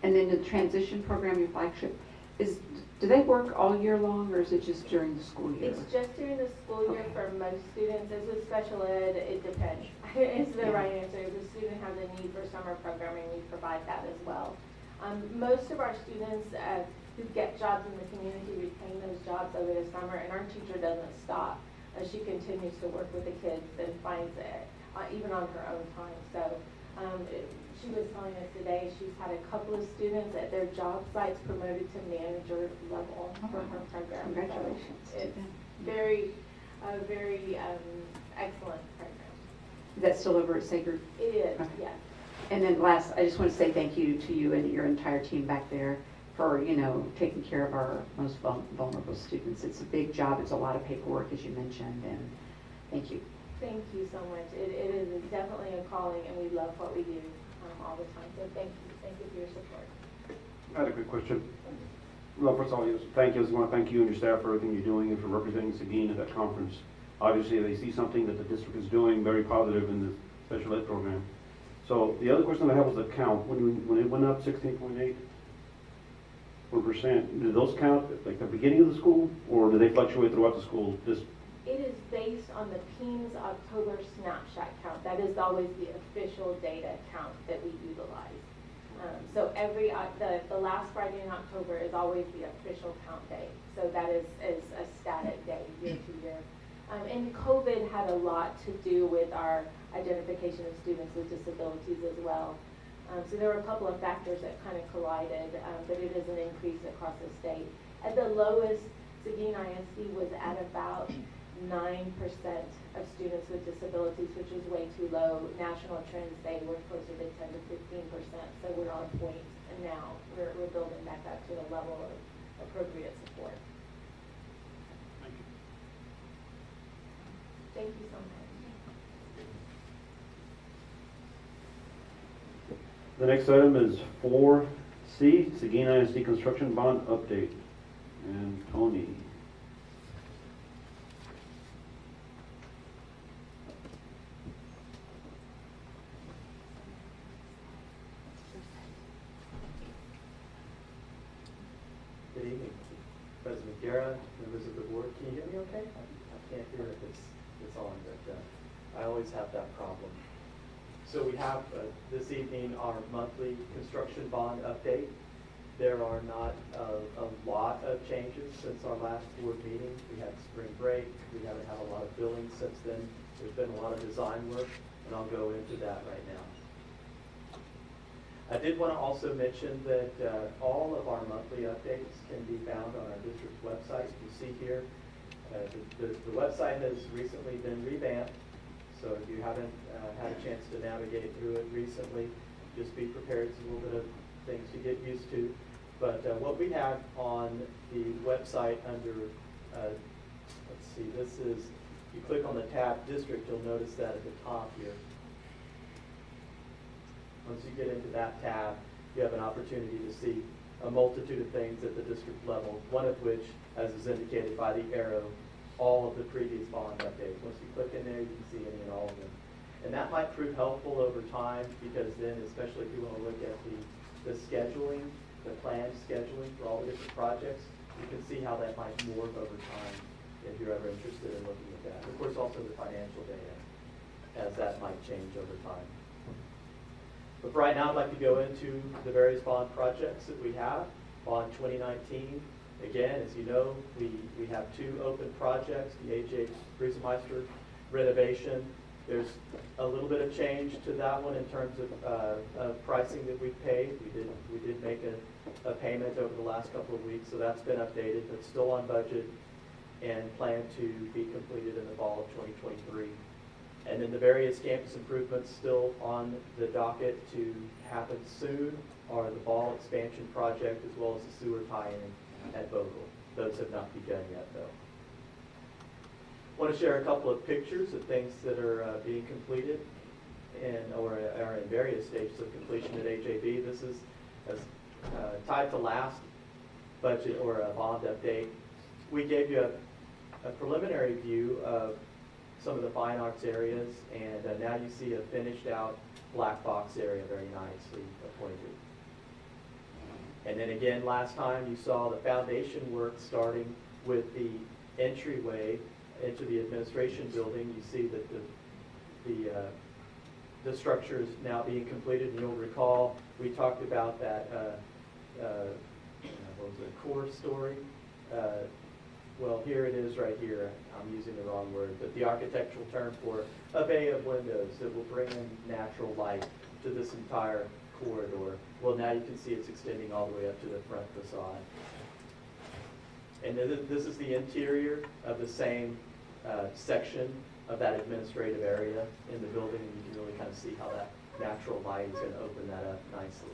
And then the transition program, your flagship, do they work all year long, or is it just during the school year? It's just during the school year for most students. As with special ed, it depends. It's the right answer. If a student has a need for summer programming, we provide that as well. Most of our students who get jobs in the community retain those jobs over the summer, and our teacher doesn't stop. She continues to work with the kids and finds it, even on her own time. So she was telling us today she's had a couple of students at their job sites promoted to manager level for her program. Congratulations. So it's very excellent program. Is that still over at Sager? It is, Okay. yes. And then last, I just want to say thank you to you and your entire team back there for, taking care of our most vulnerable students. It's a big job. It's a lot of paperwork, as you mentioned, and thank you. Thank you so much. It is definitely a calling, and we love what we do all the time. So thank you. Thank you for your support. I had a quick question. Well, first of all, thank you. I just want to thank you and your staff for everything you're doing and for representing Seguin at that conference. Obviously, they see something that the district is doing very positive in the special ed program. So the other question I have was the count. When it went up 16.8%, did those count like the beginning of the school, or do they fluctuate throughout the school? Just It is based on the PEAMS October snapshot count. That is always the official data count that we utilize. So the last Friday in October is always the official count day. So that is a static day year to year. And COVID had a lot to do with our identification of students with disabilities as well. So there were a couple of factors that kind of collided, but it is an increase across the state. At the lowest, Seguin ISD was at about 9% of students with disabilities, which was way too low. National trends say we're closer to 10 to 15%, so we're on point, and now we're building back up to a level of appropriate support. thank you. Thank you so much. The next item is 4C, Seguin ISD construction bond update. And Tony. Good evening, President Guerra, members of the board. Can you hear me okay? I can't hear if it's on, but I always have that problem. So we have this evening our monthly construction bond update. There are not a lot of changes since our last board meeting. We had spring break. We haven't had a lot of billing since then. There's been a lot of design work, and I'll go into that right now. I did want to also mention that all of our monthly updates can be found on our district's website. You see here, the website has recently been revamped. So if you haven't had a chance to navigate through it recently, just be prepared. It's a little bit of things to get used to. But what we have on the website under, let's see, this is, you click on the tab district, you'll notice that at the top here. Once you get into that tab, you have an opportunity to see a multitude of things at the district level, one of which, as is indicated by the arrow, all of the previous bond updates. Once you click in there, you can see any and all of them. And that might prove helpful over time, because then, especially if you want to look at the scheduling, the planned scheduling for all the different projects, you can see how that might morph over time if you're ever interested in looking at that. Of course, also the financial data, as that might change over time. But for right now, I'd like to go into the various bond projects that we have. Bond 2019, again, as you know, we have two open projects, the H.H. Friesenmeister renovation There's a little bit of change to that one in terms of pricing that we paid. We did make a payment over the last couple of weeks, so that's been updated, but still on budget and planned to be completed in the fall of 2023. And then the various campus improvements still on the docket to happen soon are the ball expansion project as well as the sewer tie-in at Bogle. Those have not begun yet, though. I want to share a couple of pictures of things that are being completed or are in various stages of completion at AJB. This is tied to last budget or a bond update. We gave you a preliminary view of some of the fine arts areas, and now you see a finished out black box area very nicely appointed. And then again, last time you saw the foundation work starting with the entryway into the administration building. You see that the structure is now being completed, and you'll recall we talked about that what was it, core story? Well, here it is right here. I'm using the wrong word, but the architectural term for a bay of windows that will bring in natural light to this entire corridor. Well, now you can see it's extending all the way up to the front facade. And this is the interior of the same section of that administrative area in the building, and you can really kind of see how that natural light is going to open that up nicely.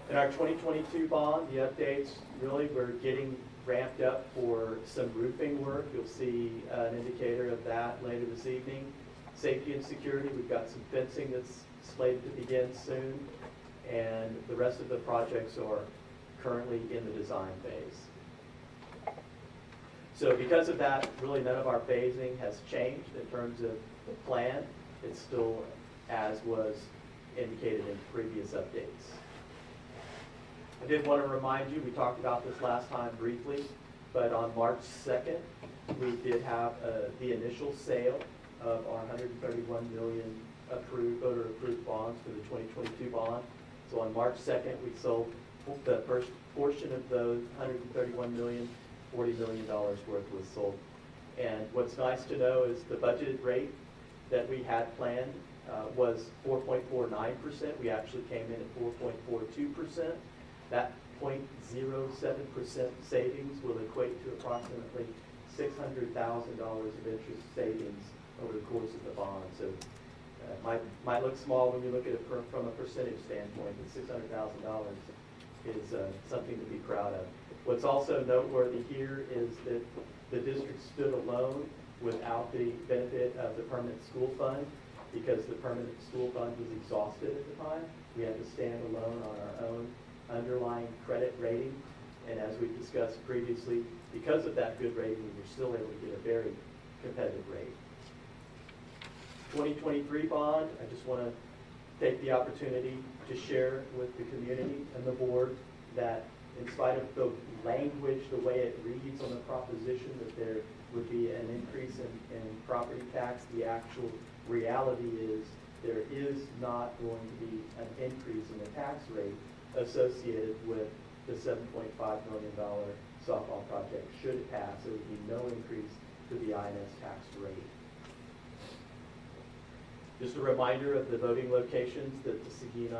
In our 2022 bond, the updates, really we're getting ramped up for some roofing work. You'll see an indicator of that later this evening. Safety and security, we've got some fencing that's slated to begin soon, and the rest of the projects are currently in the design phase. So because of that, really none of our phasing has changed in terms of the plan. It's still as was indicated in previous updates. I did want to remind you, we talked about this last time briefly, but on March 2nd, we did have the initial sale of our $131 million voter-approved bonds for the 2022 bond. So on March 2nd, we sold the first portion of those $131 million, $40 million worth was sold. And what's nice to know is the budgeted rate that we had planned was 4.49%. We actually came in at 4.42%. That 0.07% savings will equate to approximately $600,000 of interest savings over the course of the bond. So it might look small when you look at it from a percentage standpoint, but $600,000 is something to be proud of. What's also noteworthy here is that the district stood alone without the benefit of the permanent school fund, because the permanent school fund was exhausted at the time. We had to stand alone on our own underlying credit rating, and as we discussed previously, because of that good rating, we were still able to get a very competitive rate. 2023 bond, I just want to take the opportunity to share with the community and the board that in spite of the language, the way it reads on the proposition that there would be an increase in property tax, the actual reality is there is not going to be an increase in the tax rate associated with the $7.5 million softball project. Should it pass, there would be no increase to the INS tax rate. Just a reminder of the voting locations that Seguin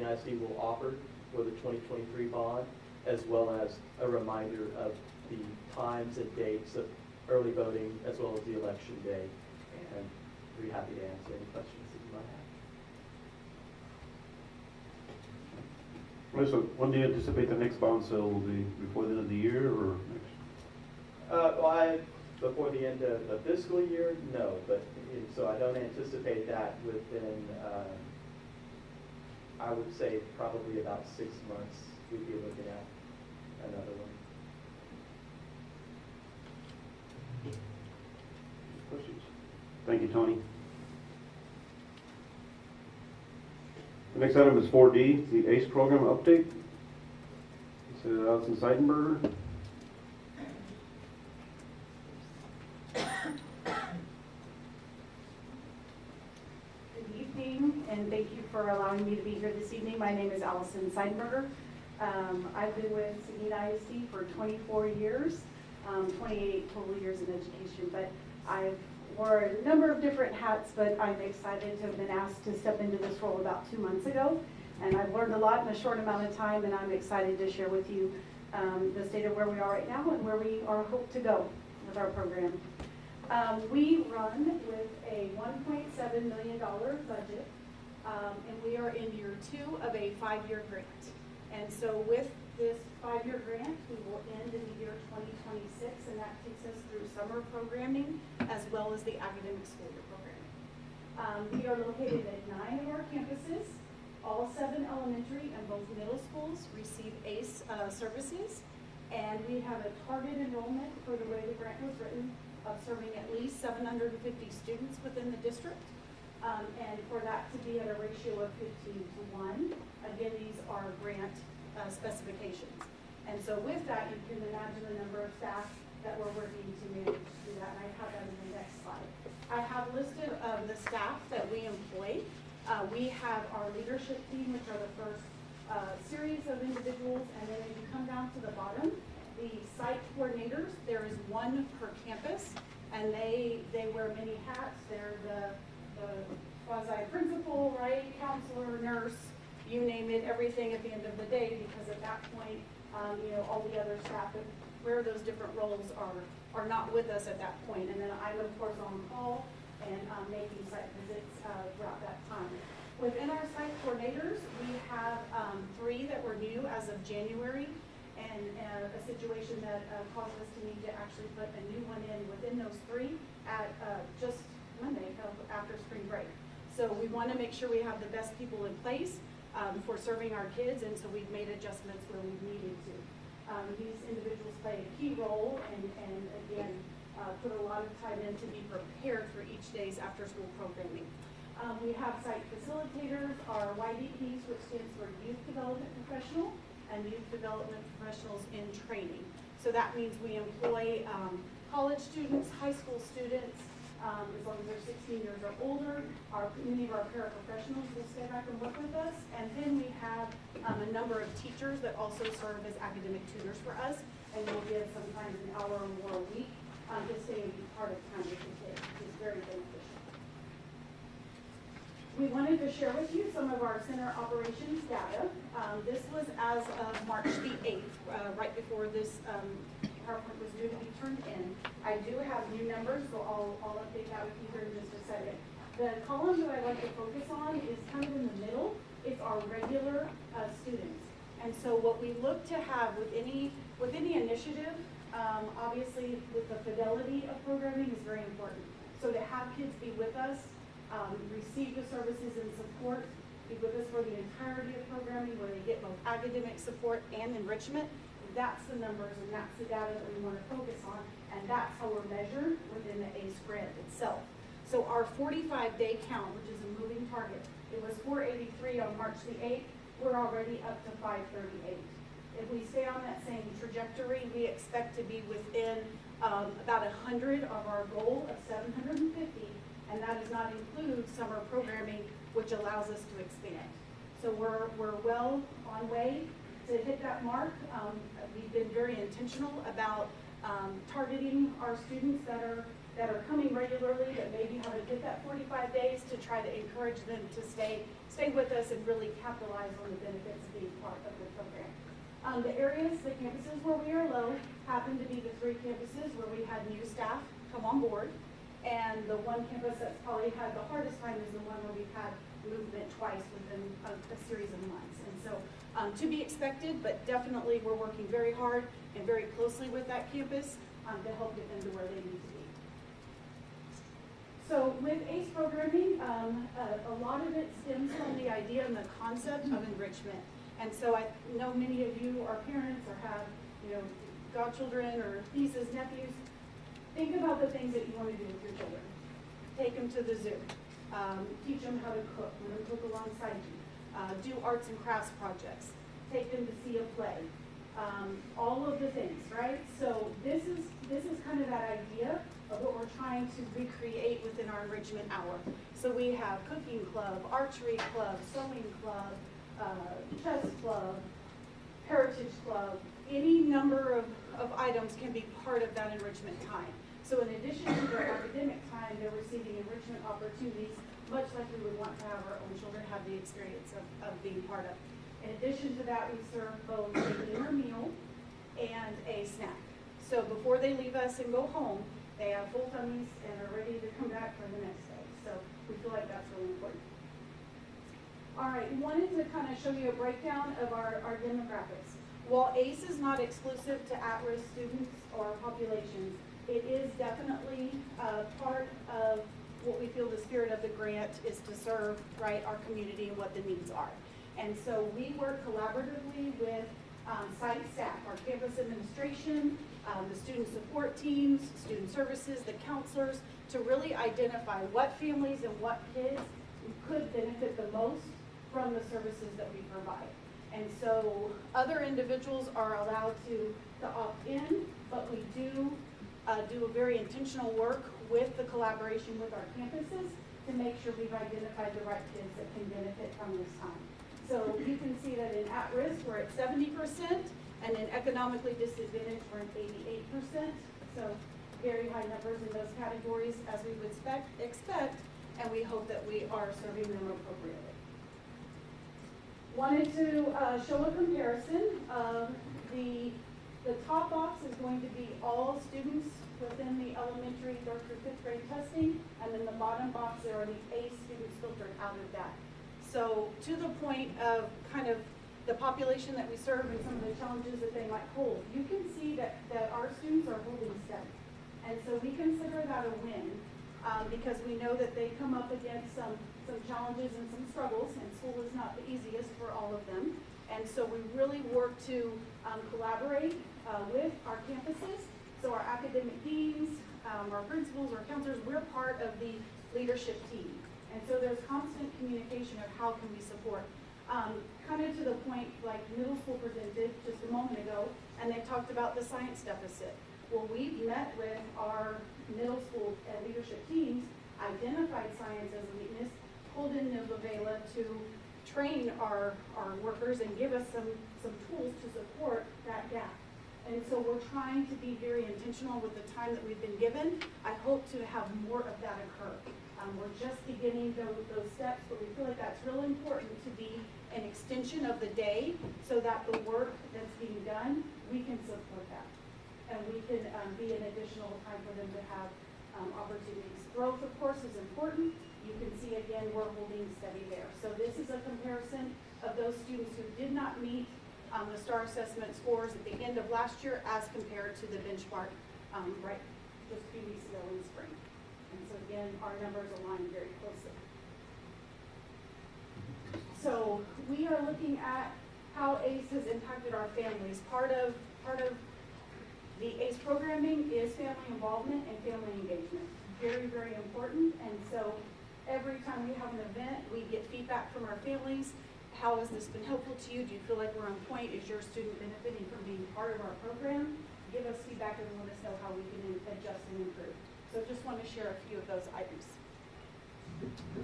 ISD will offer for the 2023 bond, as well as a reminder of the times and dates of early voting, as well as the election day. And we'd be happy to answer any questions that you might have. Right, so when do you anticipate the next bond sale will be? Before the end of the year or next? Before the end of the fiscal year, no, but so I don't anticipate that within, I would say probably about 6 months we'd be looking at another one. Questions? Thank you, Tony. The next item is 4D, the ACE program update. It's Allison Seidenberger. Good evening, and thank you for allowing me to be here this evening. My name is Allison Seidenberger. I've been with Seguin ISD for 24 years, 28 total years in education, but I've wore a number of different hats, but I'm excited to have been asked to step into this role about 2 months ago. And I've learned a lot in a short amount of time, and I'm excited to share with you the state of where we are right now and where we are hope to go with our program. We run with a $1.7 million budget, and we are in year 2 of a 5-year grant. And so with this 5-year grant, we will end in the year 2026, and that takes us through summer programming as well as the academic school year programming. We are located at 9 of our campuses. All 7 elementary and both middle schools receive ACE services, and we have a target enrollment for the way the grant was written of serving at least 750 students within the district, and for that to be at a ratio of 15:1. Again, these are grant specifications. And so with that, you can imagine the number of staff that we're working to manage through that, and I have that in the next slide. I have listed the staff that we employ. We have our leadership team, which are the first series of individuals, and then if you come down to the bottom, the site coordinators, there is 1 per campus, and they wear many hats. They're the quasi-principal, right, counselor, nurse, you name it, everything at the end of the day, because at that point, all the other staff that wear those different roles are not with us at that point. And then I'm, of course, on call and making site visits throughout that time. Within our site coordinators, we have 3 that were new as of January, and a situation that caused us to need to actually put a new one in within those 3 at just Monday after spring break. So we want to make sure we have the best people in place for serving our kids, and so we've made adjustments where we've needed to. These individuals play a key role and again, put a lot of time in to be prepared for each day's after-school programming. We have site facilitators, our YDPs, which stands for Youth Development Professional, and Youth Development Professionals in Training. So that means we employ college students, high school students, as long as they're 16 years or older. Many of our paraprofessionals will stay back and work with us. And then we have a number of teachers that also serve as academic tutors for us, and we'll give sometimes an hour or more a week to stay and be part of time with the kids, which is very beneficial. We wanted to share with you some of our center operations data. This was as of March the 8th, right before this PowerPoint was due to be turned in. I do have new numbers, so I'll update that with you here in just a second. The column that I like to focus on is kind of in the middle. It's our regular students. And so what we look to have with any initiative, obviously with the fidelity of programming is very important. So to have kids be with us, receive the services and support, be with us for the entirety of programming where they get both academic support and enrichment, that's the numbers and that's the data that we want to focus on, and that's how we're measured within the ACE grant itself. So our 45-day count, which is a moving target, it was 483 on March the 8th, we're already up to 538. If we stay on that same trajectory, we expect to be within about 100 of our goal of 750, and that does not include summer programming, which allows us to expand. So we're well on way to hit that mark. We've been very intentional about targeting our students that are coming regularly, that maybe haven't hit that 45 days, to try to encourage them to stay with us and really capitalize on the benefits of being part of the program. The areas, the campuses where we are low happen to be the 3 campuses where we had new staff come on board. And the one campus that's probably had the hardest time is the one where we've had movement twice within a series of months. And so to be expected, but definitely we're working very hard and very closely with that campus to help get them to where they need to be. So with ACE programming, a lot of it stems from the idea and the concept of enrichment. And so I know many of you are parents or have, godchildren or nieces, nephews. Think about the things that you want to do with your children. Take them to the zoo. Teach them how to cook. Let them cook alongside you. Do arts and crafts projects. Take them to see a play. All of the things, right? So this is kind of that idea of what we're trying to recreate within our enrichment hour. So we have cooking club, archery club, sewing club, chess club, heritage club. Any number of items can be part of that enrichment time. So in addition to their academic time, they're receiving enrichment opportunities, much like we would want to have our own children have the experience of being part of. In addition to that, we serve both a dinner meal and a snack. So before they leave us and go home, they have full tummies and are ready to come back for the next day. So we feel like that's really important. All right, we wanted to kind of show you a breakdown of our demographics. While ACE is not exclusive to at-risk students or populations, it is definitely part of what we feel the spirit of the grant is to serve, right, our community and what the needs are. And so we work collaboratively with site staff, our campus administration, the student support teams, student services, the counselors, to really identify what families and what kids could benefit the most from the services that we provide. And so other individuals are allowed to opt in, but we do do a very intentional work with the collaboration with our campuses to make sure we've identified the right kids that can benefit from this time. So you can see that in at-risk, we're at 70%, and in economically disadvantaged, we're at 88%. So very high numbers in those categories as we would expect, and we hope that we are serving them appropriately. Wanted to show a comparison of the top box is going to be all students within the elementary 3rd through 5th grade testing, and then the bottom box, there are the ACE students filtered out of that. So to the point of kind of the population that we serve and some of the challenges that they might hold, you can see that our students are holding steady. And so we consider that a win because we know that they come up against some challenges and some struggles, and school is not the easiest for all of them. And so we really work to collaborate with our campuses. So our academic deans, our principals, our counselors, we're part of the leadership team. And so there's constant communication of how can we support. Kind of to the point like middle school presented just a moment ago, and they talked about the science deficit. Well, we've met with our middle school and leadership teams, identified science as a weakness, pulled in Novavela to train our workers and give us some tools to support that gap. And so we're trying to be very intentional with the time that we've been given. I hope to have more of that occur. We're just beginning those steps, but we feel like that's really important to be an extension of the day so that the work that's being done, we can support that. And we can be an additional time for them to have opportunities. Growth, of course, is important. You can see again, we're holding steady there. So this is a comparison of those students who did not meet the STAR assessment scores at the end of last year as compared to the benchmark right just a few weeks ago in the spring. And so again, our numbers align very closely. So we are looking at how ACE has impacted our families. Part of the ACE programming is family involvement and family engagement. Very, very important. And so every time we have an event, we get feedback from our families. How has this been helpful to you? Do you feel like we're on point? Is your student benefiting from being part of our program? Give us feedback and let us know how we can adjust and improve. So just want to share a few of those items.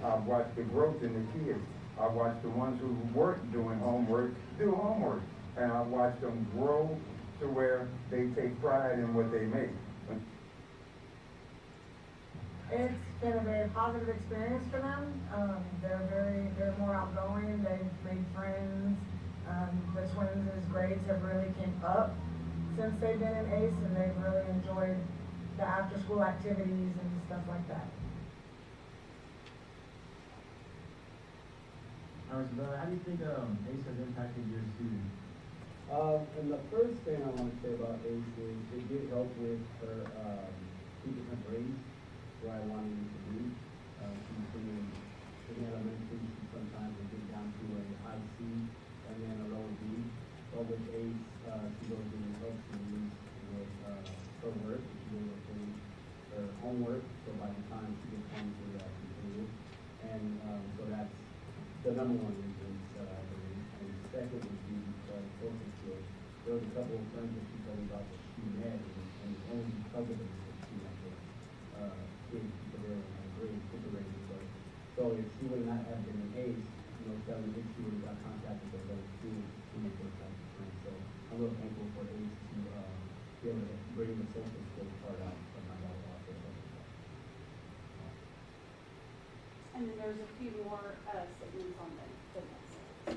I've watched the growth in the kids. I've watched the ones who weren't doing homework do homework. And I've watched them grow to where they take pride in what they make. It's been a very positive experience for them. They're more outgoing. They've made friends. The twins' grades have really came up since they've been in ACE, and they've really enjoyed the after-school activities and stuff like that. How do you think ACE has impacted your students? And the first thing I want to say about ACE is it did help with her 2% raise where I wanted you to be. She's been in elementary, she sometimes will get down to a high C and then a low B. But with ACE, she goes in and helps me with her work. She goes with her homework, so by the time she gets home, she'll be completed. And so that's the number one reason I believe. And the second would be social skills. There was a couple of friends that she told me about that she met, and it's only because of it that she met the kids because they were in a grade, different grades. So if she would not have been in ACE, telling that she would have got contacted with those students to make those types of friends. So I'm real thankful for ACE to be able to bring the social skills part out of my daughter. And then there's a few more statements on the next slide.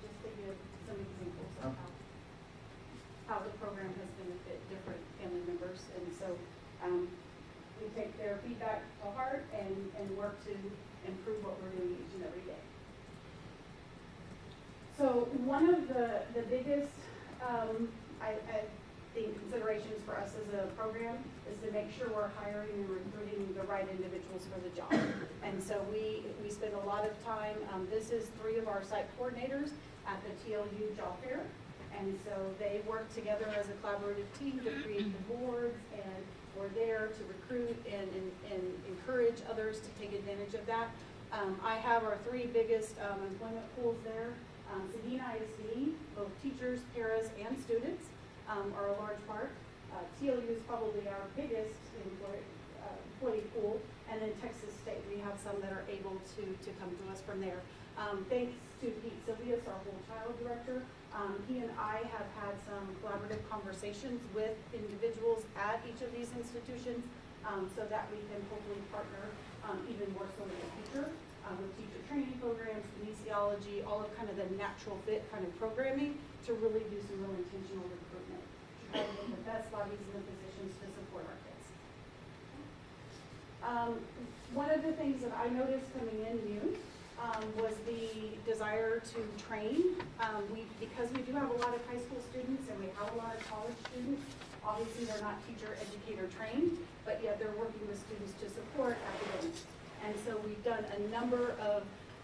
Just to give some examples of how the program has benefited different family members. And so we take their feedback to heart and work to improve what we're doing each and every day. So one of the biggest, I think, considerations for us as a program is to make sure we're hiring and recruiting the right individuals for the job. And so we spend a lot of time, this is 3 of our site coordinators at the TLU job fair. And so they work together as a collaborative team to create the boards, and we're there to recruit and encourage others to take advantage of that. I have our 3 biggest employment pools there. Seguin ISD, both teachers, paras, and students are a large part. TLU is probably our biggest employee pool, and then Texas State. We have some that are able to come to us from there. Thanks to Pete Silvius, our whole child director. He and I have had some collaborative conversations with individuals at each of these institutions so that we can hopefully partner even more so in the future with teacher training programs, kinesiology, all of kind of the natural fit kind of programming to really do some real intentional recruitment to try to get the best bodies in the positions to support our kids. One of the things that I noticed coming in new was the desire to train. Because we do have a lot of high school students and we have a lot of college students, obviously they're not teacher educator trained, but yet they're working with students to support academics. And so we've done a number of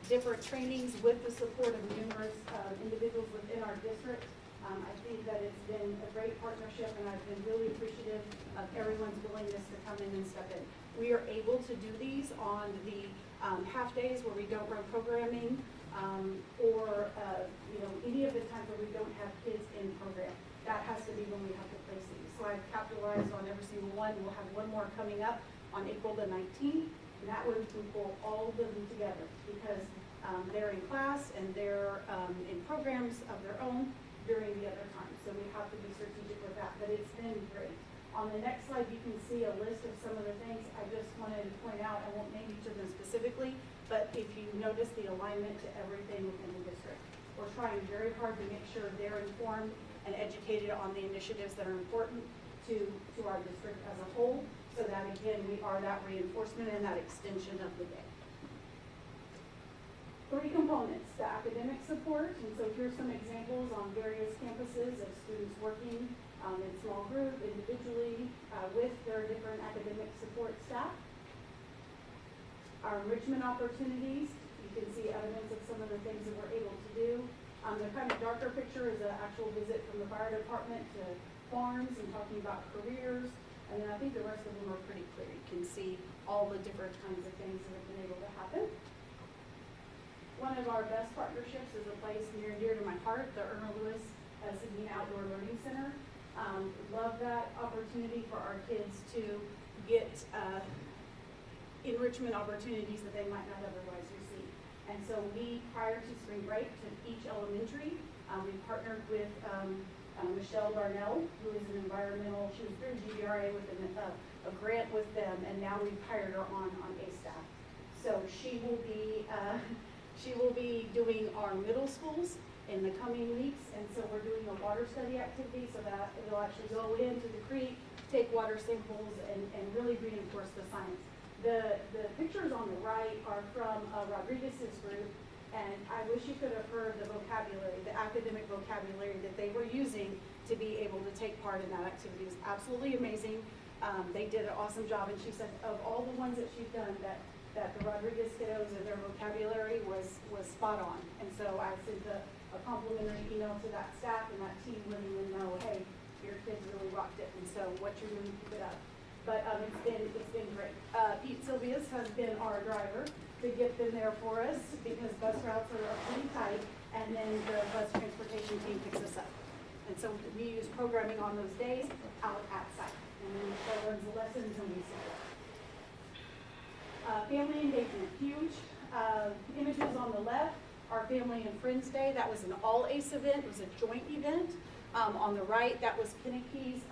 different trainings with the support of numerous individuals within our district. I think that it's been a great partnership, and I've been really appreciative of everyone's willingness to come in and step in. We are able to do these on the half days where we don't run programming, or any of the times where we don't have kids in program. That has to be when we have to place these. So I've capitalized on every single one. We'll have one more coming up on April the 19th, and that way we can pull all of them together because they're in class and they're in programs of their own during the other times. So we have to be strategic with that, but it's been great. On the next slide, you can see a list of some of the things. I just wanted to point out, I won't name each of them specifically, but if you notice the alignment to everything within the district. We're trying very hard to make sure they're informed and educated on the initiatives that are important to our district as a whole, so that again, we are that reinforcement and that extension of the day. 3 components, the academic support, and so here's some examples on various campuses of students working in small group, individually, with their different academic support staff. Our enrichment opportunities, you can see evidence of some of the things that we're able to do. The kind of darker picture is an actual visit from the fire department to farms and talking about careers, and then I think the rest of them are pretty clear. You can see all the different kinds of things that have been able to happen. One of our best partnerships is a place near and dear to my heart, the Irma Lewis Seguin Outdoor Learning Center. Love that opportunity for our kids to get enrichment opportunities that they might not otherwise receive. And so we, prior to spring break, to each elementary, we partnered with Michelle Darnell, who is an environmental, she was through GBRA with a grant with them, and now we've hired her on A staff. So she will be doing our middle schools in the coming weeks, and so we're doing a water study activity so that it'll actually go into the creek, take water samples, and really reinforce the science. The pictures on the right are from Rodriguez's group, and I wish you could have heard the vocabulary, the academic vocabulary that they were using to be able to take part in that activity. It was absolutely amazing. They did an awesome job, and she said of all the ones that she's done, that the Rodriguez kiddos and their vocabulary was spot on. And so I sent a complimentary email to that staff and that team letting them know, hey, your kids really rocked it, and so what you're doing, keep it up. But it's been great. Pete Silvius has been our driver to get them there for us because bus routes are pretty tight, and then the bus transportation team picks us up. And so we use programming on those days out at site, and then Michelle learns the lessons and we support. Family engagement, huge. Images on the left, our Family and Friends Day. That was an all-ACE event. It was a joint event. On the right, that was Kinnickey's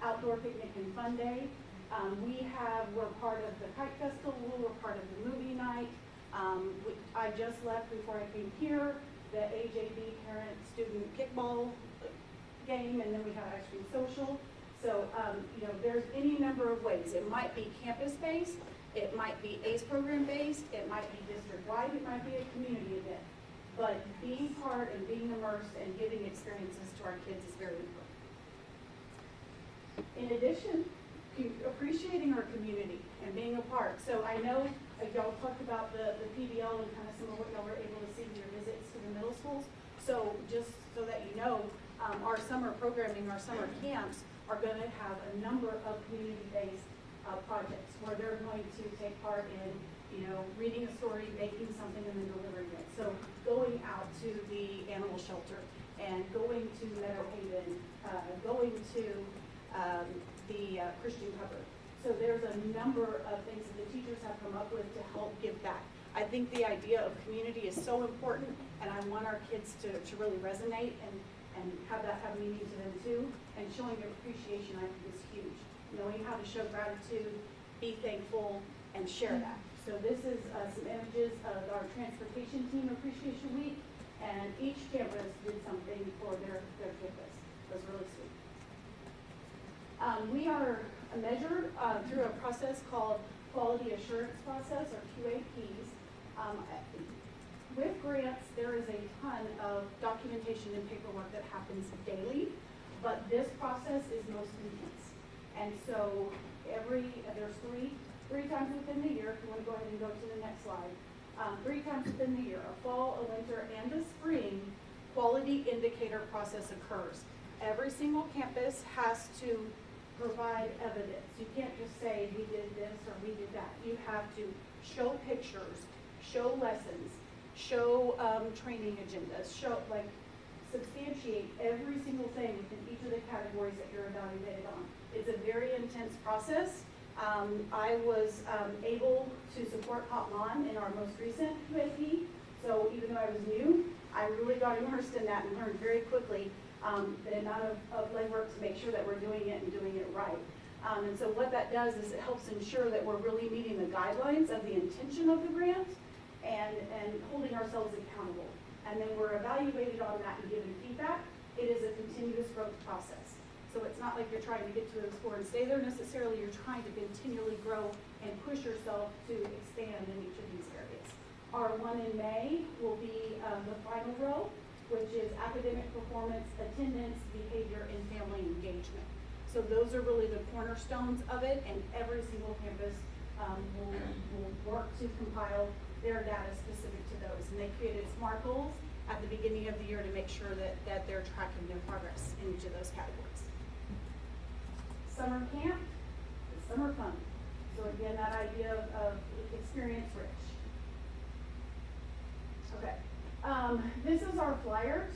Outdoor Picnic and Fun Day. We're part of the Kite Festival, we're part of the movie night. I just left before I came here, the AJB parent-student kickball game, and then we have ice cream social. So, there's any number of ways. It might be campus-based, it might be ACE program-based, it might be district-wide, it might be a community event. But being part and being immersed and giving experiences to our kids is very important. In addition, appreciating our community and being a part. So I know y'all talked about the PBL and kind of some of what y'all were able to see in your visits to the middle schools. So just so that you know, our summer programming, our summer camps are going to have a number of community-based projects where they're going to take part in, reading a story, baking something, and then delivering it. So going out to the animal shelter and going to Meadow Haven, going to the Christian Cupboard. So there's a number of things that the teachers have come up with to help give back. I think the idea of community is so important, and I want our kids to really resonate and have that have meaning to them too. And showing their appreciation, I think, is huge. Knowing how to show gratitude, be thankful, and share that. So this is some images of our transportation team appreciation week, and each campus did something for their campus. It was really sweet. We are measured through a process called Quality Assurance Process, or QAPs. With grants, there is a ton of documentation and paperwork that happens daily, but this process is most intense. And so there's three times within the year, if you want to go ahead and go to the next slide, 3 times within the year, a fall, a winter, and a spring, quality indicator process occurs. Every single campus has to provide evidence. You can't just say we did this or we did that. You have to show pictures, show lessons, show training agendas, substantiate every single thing within each of the categories that you're evaluated on. It's a very intense process. I was able to support Hotman in our most recent QAP, so even though I was new, I really got immersed in that and learned very quickly the amount of legwork to make sure that we're doing it and doing it right. And so what that does is it helps ensure that we're really meeting the guidelines of the intention of the grant and holding ourselves accountable. And then we're evaluated on that and given feedback. It is a continuous growth process. So it's not like you're trying to get to a score and stay there necessarily. You're trying to continually grow and push yourself to expand in each of these areas. Our one in May will be the final row, which is academic performance, attendance, behavior, and family engagement. So those are really the cornerstones of it, and every single campus will work to compile their data specific to those. And they created SMART goals at the beginning of the year to make sure that they're tracking their progress in each of those categories. Summer camp is summer fun. So again, that idea of experience rich. Okay. This is our flyer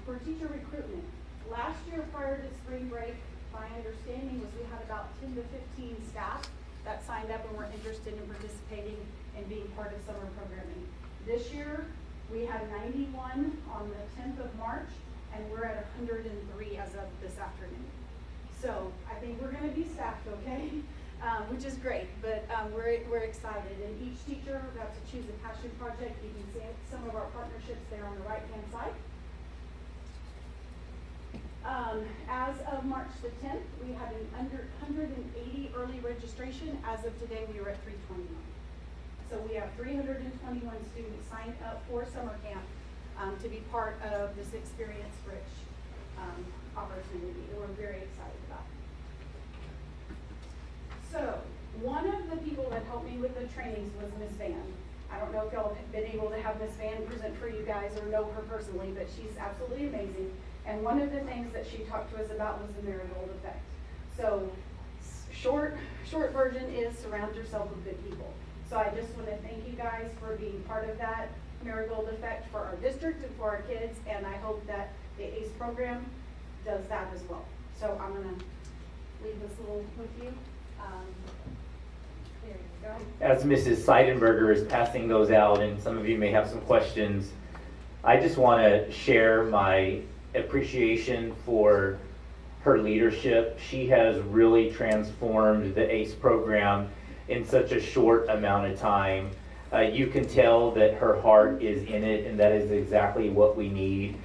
for teacher recruitment. Last year, prior to spring break, my understanding was we had about 10 to 15 staff that signed up and were interested in participating and being part of summer programming. This year, we had 91 on the 10th of March, and we're at 103 as of this afternoon. So I think we're going to be staffed, okay? Which is great, but we're excited. And each teacher got to choose a passion project. You can see some of our partnerships there on the right-hand side. As of March the 10th, we had an 180 early registration. As of today, we are at 321. So we have 321 students signed up for summer camp to be part of this experience-rich opportunity that we're very excited about. So one of the people that helped me with the trainings was Ms. Van. I don't know if y'all have been able to have Ms. Van present for you guys or know her personally, but she's absolutely amazing. And one of the things that she talked to us about was the marigold effect. So short version is surround yourself with good people. So I just want to thank you guys for being part of that marigold effect for our district and for our kids, and I hope that the ACE program does that as well. So I'm going to leave this little with you. There you go. As Mrs. Seidenberger is passing those out, and some of you may have some questions, I just want to share my appreciation for her leadership. She has really transformed the ACE program in such a short amount of time. You can tell that her heart is in it, and that is exactly what we need.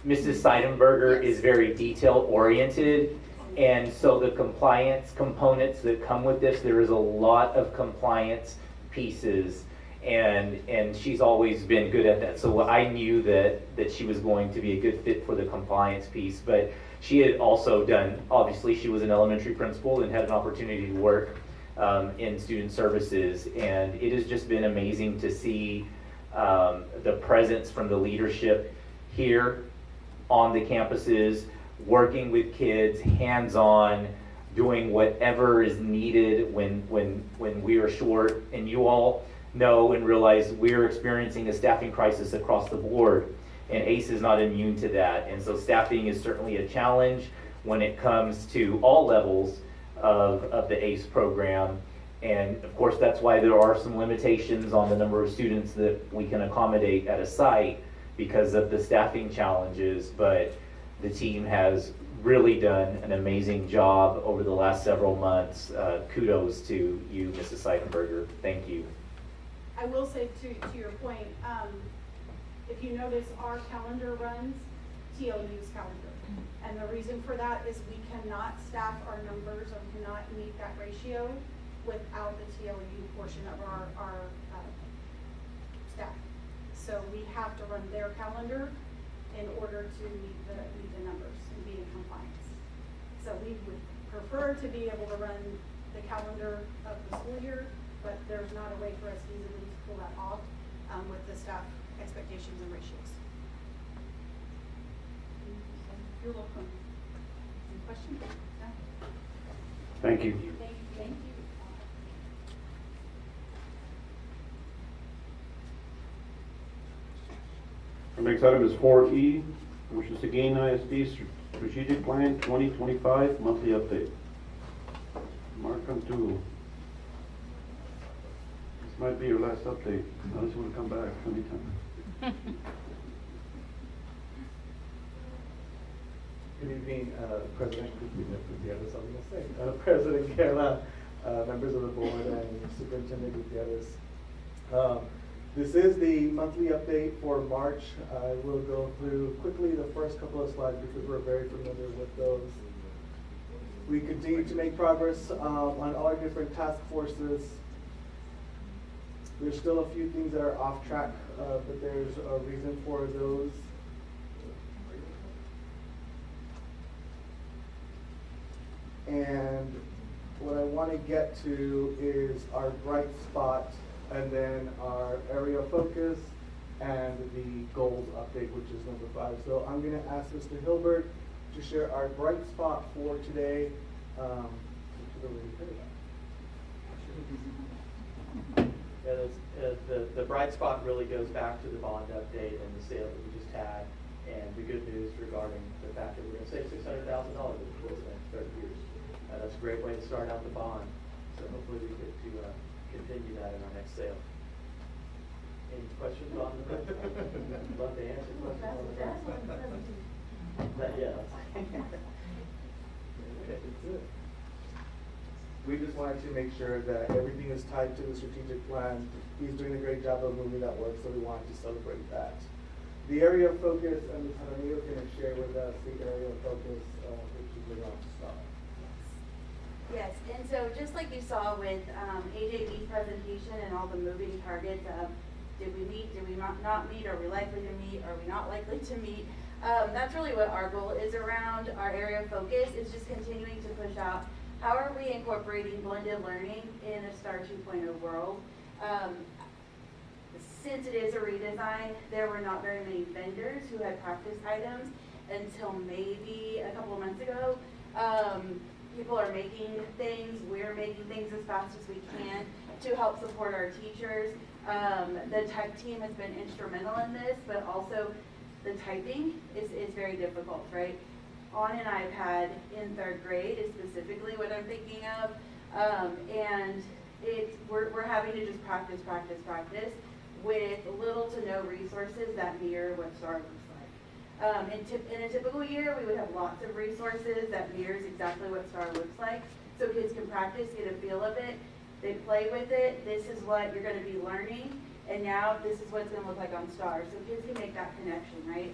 Mrs. Seidenberger is very detail-oriented, and so the compliance components that come with this, there is a lot of compliance pieces, and she's always been good at that. So I knew that she was going to be a good fit for the compliance piece, but she had also done, obviously she was an elementary principal and had an opportunity to work in student services, and it has just been amazing to see the presence from the leadership here on the campuses, working with kids, hands-on, doing whatever is needed when we are short. And you all know and realize we're experiencing a staffing crisis across the board, and ACE is not immune to that. And so staffing is certainly a challenge when it comes to all levels of the ACE program. And of course, that's why there are some limitations on the number of students that we can accommodate at a site because of the staffing challenges. But the team has really done an amazing job over the last several months. Kudos to you, Mrs. Seidenberger. Thank you. I will say to your point, if you notice, our calendar runs TLU's calendar. And the reason for that is we cannot staff our numbers or cannot meet that ratio without the TLU portion of our staff. So we have to run their calendar in order to meet the numbers and be in compliance. So we would prefer to be able to run the calendar of the school year, but there's not a way for us easily to pull that off with the staff expectations and ratios. You're welcome. Any questions? No? Thank you. Thank you. Our next item is 4E, which is Seguin ISD Strategic Plan 2025 Monthly Update. Mark Cantu. This might be your last update, unless you want to come back anytime. Good evening, President Gutierrez, I was going to say, President Guerra, members of the board, and Superintendent Gutierrez. This is the monthly update for March. I will go through quickly the first couple of slides because we're very familiar with those. We continue to make progress on all our different task forces. There's still a few things that are off track, but there's a reason for those. And what I want to get to is our bright spot, and then our area of focus, and the goals update, which is number 5. So I'm going to ask Mr. Hilbert to share our bright spot for today. The bright spot really goes back to the bond update and the sale that we just had, and the good news regarding the fact that we're going to save $600,000 over the course of the next 30 years. That's a great way to start out the bond. So hopefully we get to continue that in our next sale. Any questions on the love to answer questions. Not yet. Okay. We just wanted to make sure that everything is tied to the strategic plan. He's doing a great job of moving that work, so we wanted to celebrate that. The area of focus, and Ms. Jaramillo is going to share with us the area of focus, which is the rock star. Yes, and so just like you saw with AJB's presentation and all the moving targets of did we meet, did we not meet, are we likely to meet, are we not likely to meet, that's really what our goal is around our area of focus, is just continuing to push out how are we incorporating blended learning in a STAR 2.0 world. Since it is a redesign, there were not very many vendors who had practice items until maybe a couple of months ago. People are making things, we're making things as fast as we can to help support our teachers. The tech team has been instrumental in this, but also the typing is very difficult, right? On an iPad in 3rd grade is specifically what I'm thinking of. And we're having to just practice with little to no resources that mirror what STAR looks In a typical year, we would have lots of resources that mirrors exactly what STAR looks like. So kids can practice, get a feel of it, they play with it, this is what you're gonna be learning, and now this is what it's gonna look like on STAR. So kids can make that connection, right?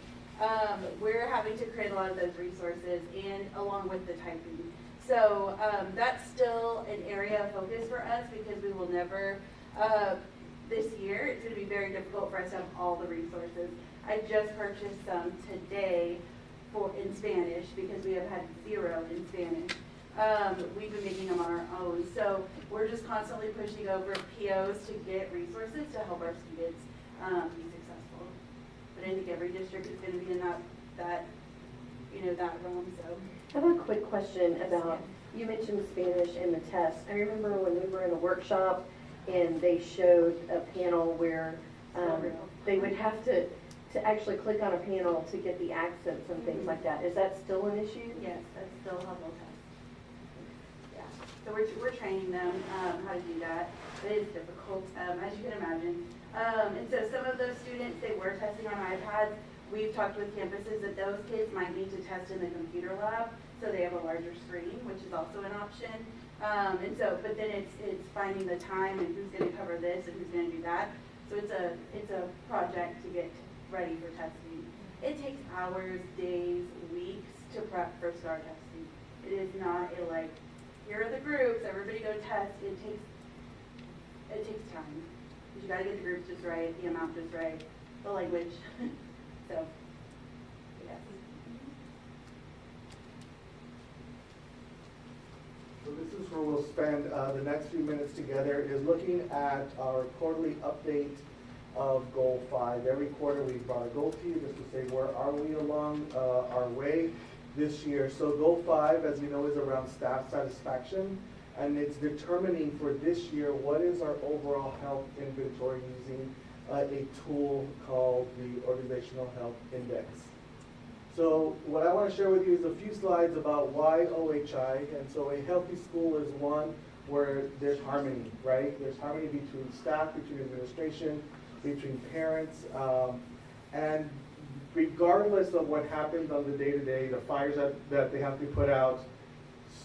We're having to create a lot of those resources and along with the typing. So that's still an area of focus for us because we will never, this year, it's gonna be very difficult for us to have all the resources. I just purchased some today in Spanish because we have had 0 in Spanish. We've been making them on our own. So we're just constantly pushing over POs to get resources to help our students be successful. But I think every district is going to be in that realm. So I have a quick question about, you mentioned Spanish and the test. I remember when we were in a workshop and they showed a panel where they would have to actually click on a panel to get the accents and things like that. Is that still an issue? yes, that's still a level test. Yeah. So we're training them how to do that. It is difficult, as you can imagine. And so some of those students, they were testing on iPads. We've talked with campuses that those kids might need to test in the computer lab, so they have a larger screen, which is also an option. But then it's finding the time and who's going to cover this and who's going to do that. So it's a project to get ready for testing. It takes hours, days, weeks to prep for STAR testing. It is not here are the groups, everybody go test. It takes time. You got to get the groups just right, the amount just right, the language. So, yes. So this is where we'll spend the next few minutes together, is looking at our quarterly update of Goal 5. Every quarter we brought a goal to you just to say where are we along our way this year. So Goal 5, as you know, is around staff satisfaction, and it's determining for this year what is our overall health inventory using a tool called the Organizational Health Index. So what I want to share with you is a few slides about why OHI. And so a healthy school is one where there's harmony, right? There's harmony between staff, between administration, between parents, and regardless of what happens on the day-to-day, the fires that they have to put out,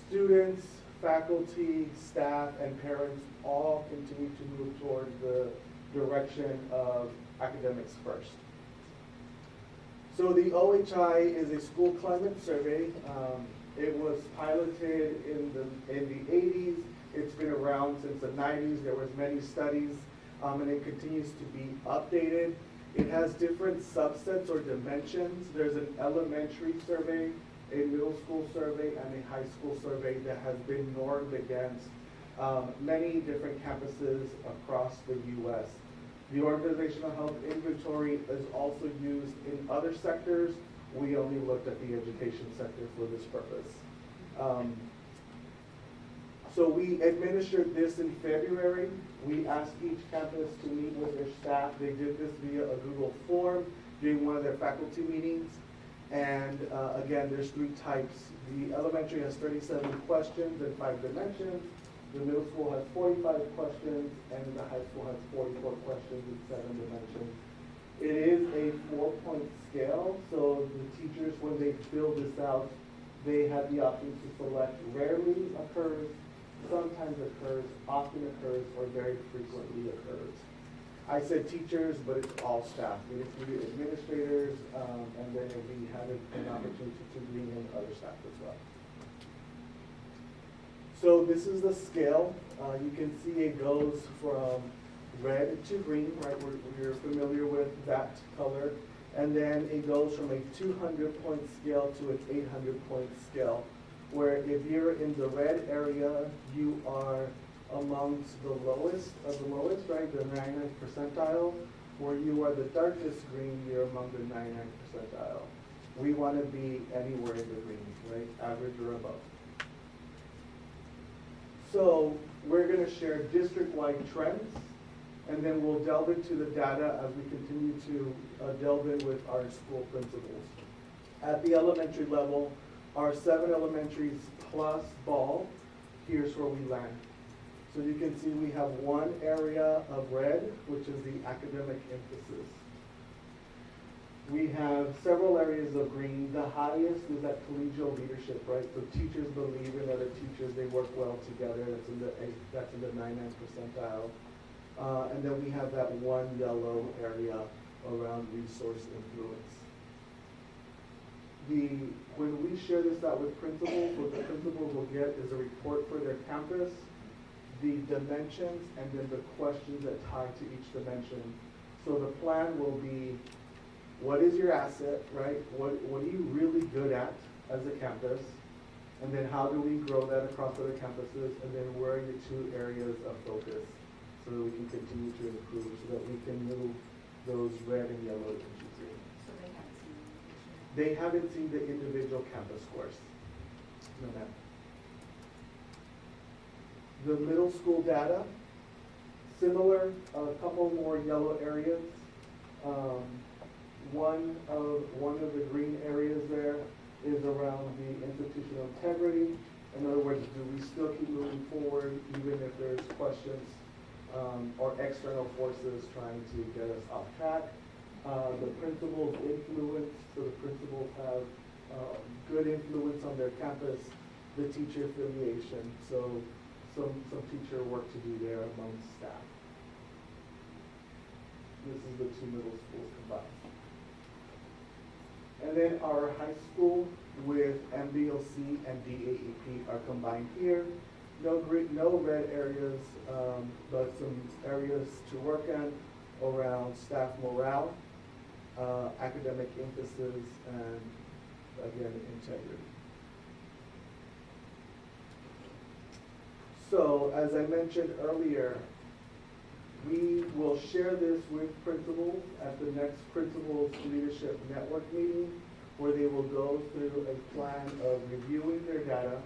students, faculty, staff, and parents all continue to move towards the direction of academics first. So the OHI is a school climate survey. It was piloted in the 80s. It's been around since the 90s. There was many studies, and it continues to be updated. It has different subsets or dimensions. There's an elementary survey, a middle school survey, and a high school survey that has been normed against many different campuses across the U.S. The Organizational Health Inventory is also used in other sectors. We only looked at the education sector for this purpose. So we administered this in February. We asked each campus to meet with their staff. They did this via a Google form during one of their faculty meetings. And again, there's 3 types. The elementary has 37 questions in 5 dimensions. The middle school has 45 questions, and the high school has 44 questions in 7 dimensions. It is a 4-point scale, so the teachers, when they fill this out, they have the option to select rarely occurs, sometimes occurs, often occurs, or very frequently occurs. I said teachers, but it's all staff. It includes administrators, and then we have an opportunity to bring in other staff as well. So this is the scale. You can see it goes from red to green, right? We're familiar with that color. And then it goes from a 200-point scale to an 800-point scale, where if you're in the red area, you are amongst the lowest of the lowest, right? The 99th percentile. Where you are the darkest green, you're among the 99th percentile. We want to be anywhere in the green, right? Average or above. So we're going to share district-wide trends, and then we'll delve into the data as we continue to delve in with our school principals. At the elementary level, our 7 elementaries plus ball, here's where we land. So you can see we have one area of red, which is the academic emphasis. We have several areas of green. The highest is that collegial leadership, right? So teachers believe in other teachers. They work well together. That's in the 99th percentile. And then we have that one yellow area around resource influence. When we share this out with principals, what the principals will get is a report for their campus, the dimensions, and then the questions that tie to each dimension. So the plan will be, what is your asset, right? What are you really good at as a campus? And then how do we grow that across other campuses? And then where are your 2 areas of focus so that we can continue to improve, so that we can move those red and yellow into green. So They haven't seen the individual campus scores. No, ma'am. The middle school data, similar, a couple more yellow areas. One of the green areas there is around the institutional integrity. In other words, do we still keep moving forward even if there's questions or external forces trying to get us off track? The principal's influence, so the principals have good influence on their campus. The teacher affiliation, so some teacher work to do there among staff. This is the 2 middle schools combined. And then our high school with MBOC and DAEP are combined here. No red areas, but some areas to work on around staff morale, academic emphasis, and again, integrity. So, as I mentioned earlier, we will share this with principals at the next Principals Leadership Network meeting, where they will go through a plan of reviewing their data,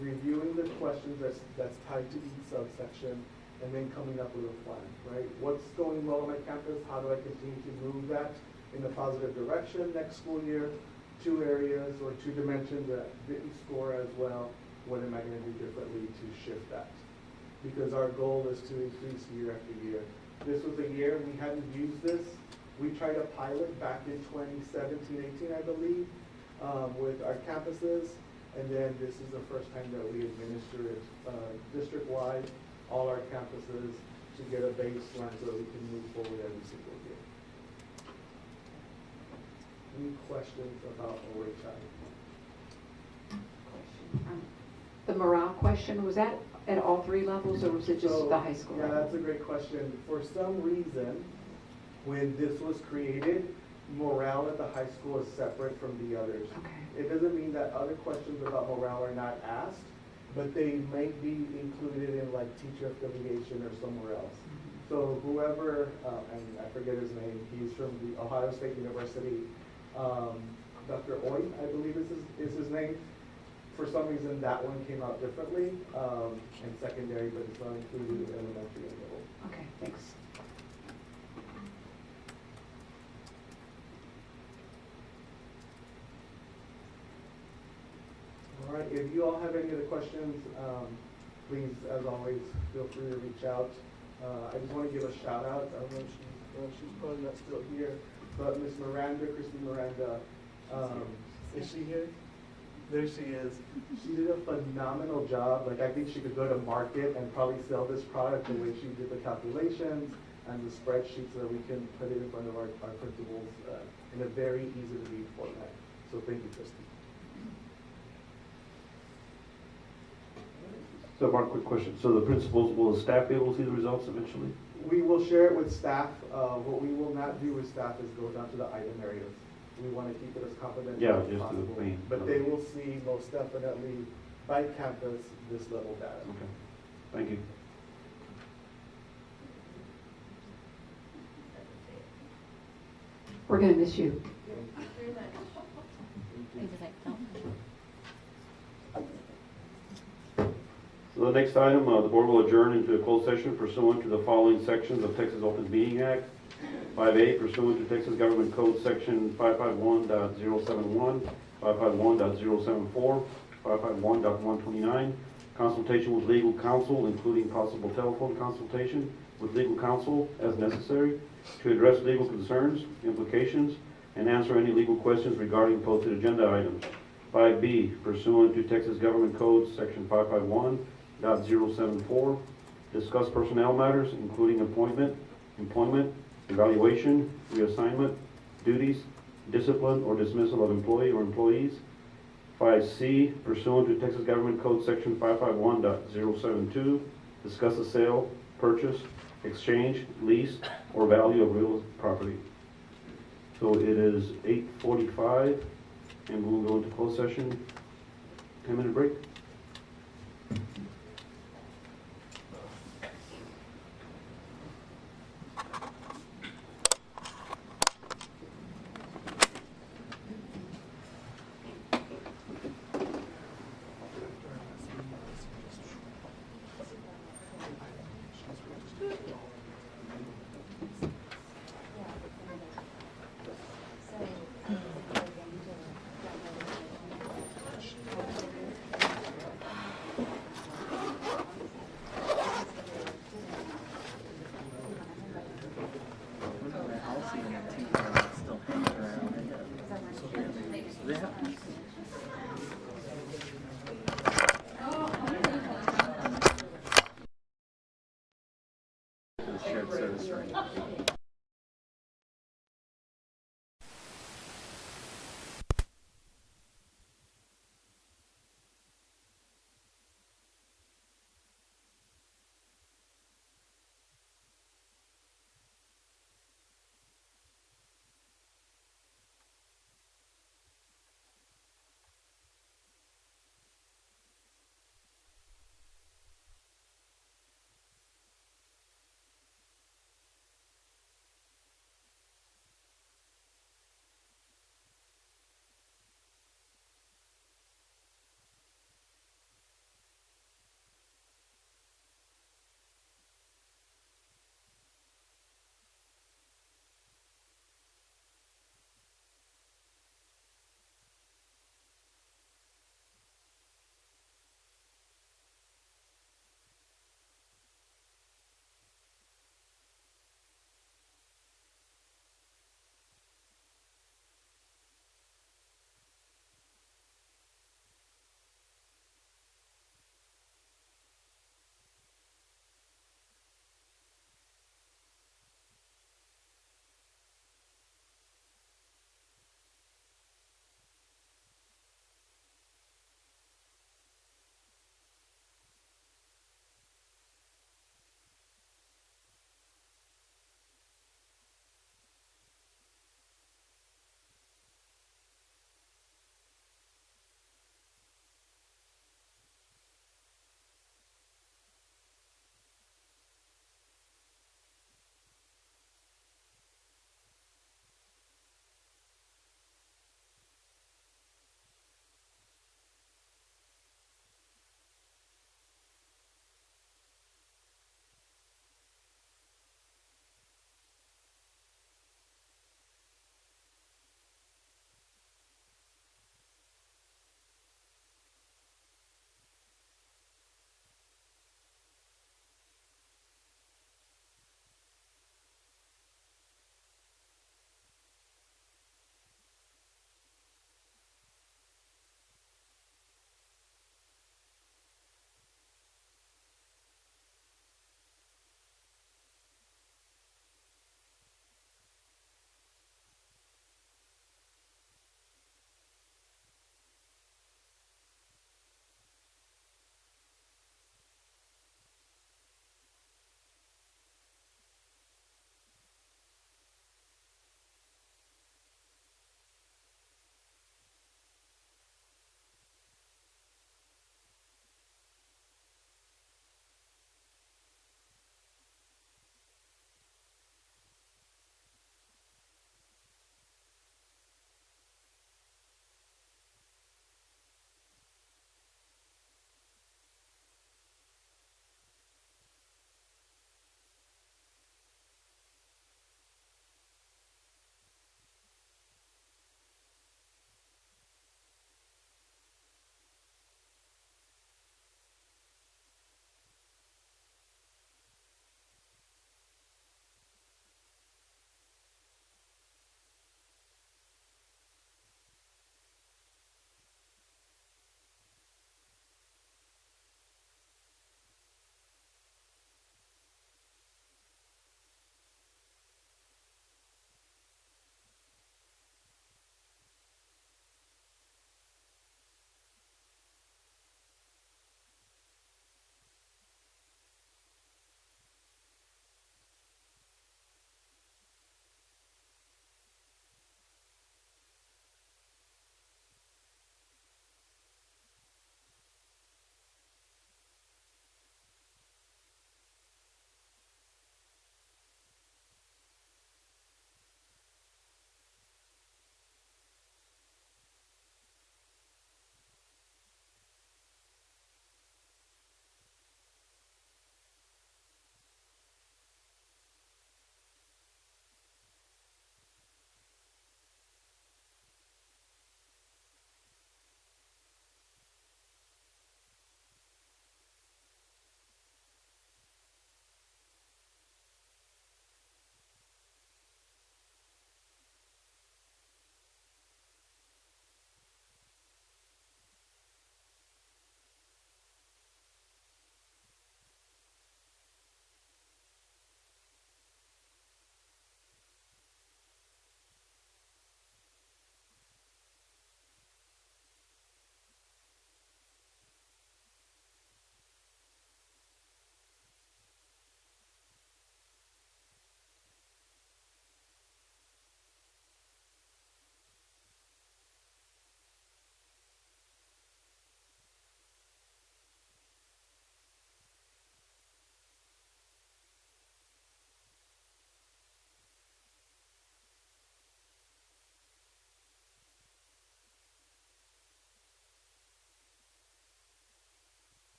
reviewing the questions that's tied to each subsection, and then coming up with a plan, right? What's going well on my campus? How do I continue to move that in a positive direction next school year? 2 areas or 2 dimensions that didn't score as well. What am I going to do differently to shift that? Because our goal is to increase year after year. This was a year we hadn't used this. We tried a pilot back in 2017-18, I believe, with our campuses. And then this is the first time that we administer it district-wide, all our campuses, to get a baseline so that we can move forward every single year. Any questions about OHI? The morale question, was that at all 3 levels, or was it just the high school Yeah, level? that's a great question. For some reason, when this was created, morale at the high school is separate from the others. Okay. It doesn't mean that other questions about morale are not asked, but they may be included in like teacher affiliation or somewhere else. So whoever, and I forget his name, he's from the Ohio State University, Dr. Oy, I believe is his name. For some reason, that one came out differently in secondary, but it's not included in elementary and middle. Okay, thanks. All right, if you all have any other questions, please, as always, feel free to reach out. I just want to give a shout out. I don't know if she's probably not still here, but Miss Miranda, Christine Miranda, is she here? There she is. She did a phenomenal job. Like, I think she could go to market and probably sell this product the way she did the calculations and the spreadsheets so that we can put it in front of our principals in a very easy to read format. So thank you, Christine. So Mark, quick question. So the principals, will the staff be able to see the results eventually? We will share it with staff. What we will not do with staff is go down to the item areas. We want to keep it as confidential as just possible. to clean. But they will see most definitely by campus this level data. Okay. Thank you. We're going to miss you. So the next item, the board will adjourn into a closed session pursuant to the following sections of Texas Open Meeting Act. 5A, pursuant to Texas Government Code Section 551.071, 551.074, 551.129, consultation with legal counsel, including possible telephone consultation with legal counsel as necessary to address legal concerns, implications, and answer any legal questions regarding posted agenda items. 5B, pursuant to Texas Government Code Section 551.074, discuss personnel matters, including appointment, employment, evaluation, reassignment, duties, discipline, or dismissal of employee or employees. 5C, pursuant to Texas Government Code Section 551.072, discuss the sale, purchase, exchange, lease, or value of real property. So it is 8:45, and we'll go into closed session. 10-minute break. Shared service right.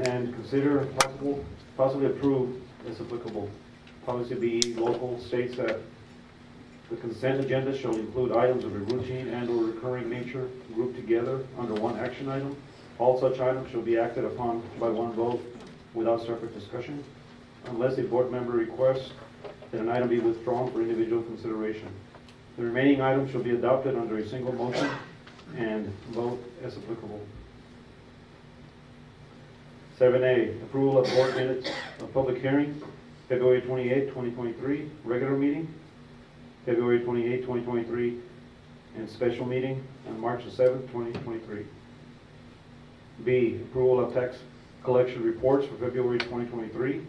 and consider possibly approve, as applicable, policy B, local states that the consent agenda shall include items of a routine and/or recurring nature grouped together under one action item. All such items shall be acted upon by one vote without separate discussion, unless a board member requests that an item be withdrawn for individual consideration. The remaining items shall be adopted under a single motion and vote as applicable. 7A, approval of board minutes of public hearing, February 28, 2023, regular meeting, February 28, 2023, and special meeting on March 7, 2023. B, approval of tax collection reports for February 2023.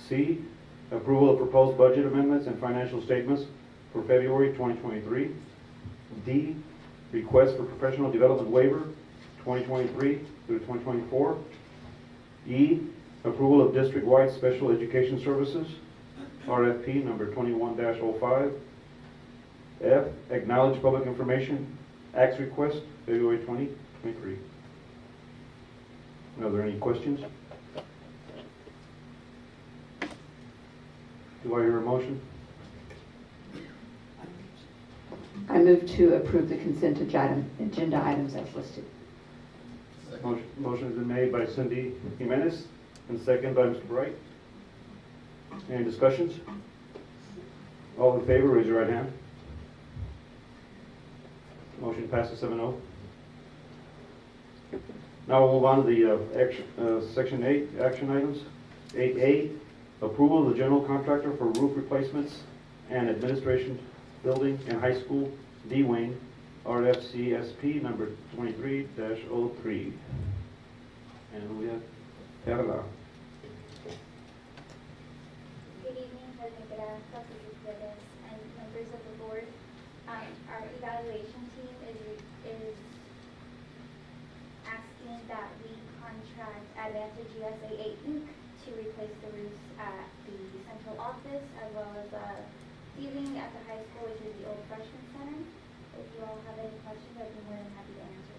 C, approval of proposed budget amendments and financial statements for February 2023. D, request for professional development waiver 2023 through 2024. E, approval of district-wide special education services, RFP number 21-05. F, acknowledge public information acts request, February 2023. Are there any questions? Do I hear a motion? I move to approve the consent agenda items as listed. Motion has been made by Cindy Jimenez and second by Mr. Bright. Any discussions? All in favor, raise your right hand. Motion passes 7-0. Now we'll move on to the Section 8 action items. 8A, approval of the general contractor for roof replacements and administration building and high school D-wing, RFCSP number 23-03. And we have Carla. Good evening, President and members of the board. Our evaluation team is asking that we contract Advantage USA 8 Inc. to replace the roofs at the central office as well as ceiling at the high school, which is the old freshman center. If you all have any questions, I'd be more than happy to answer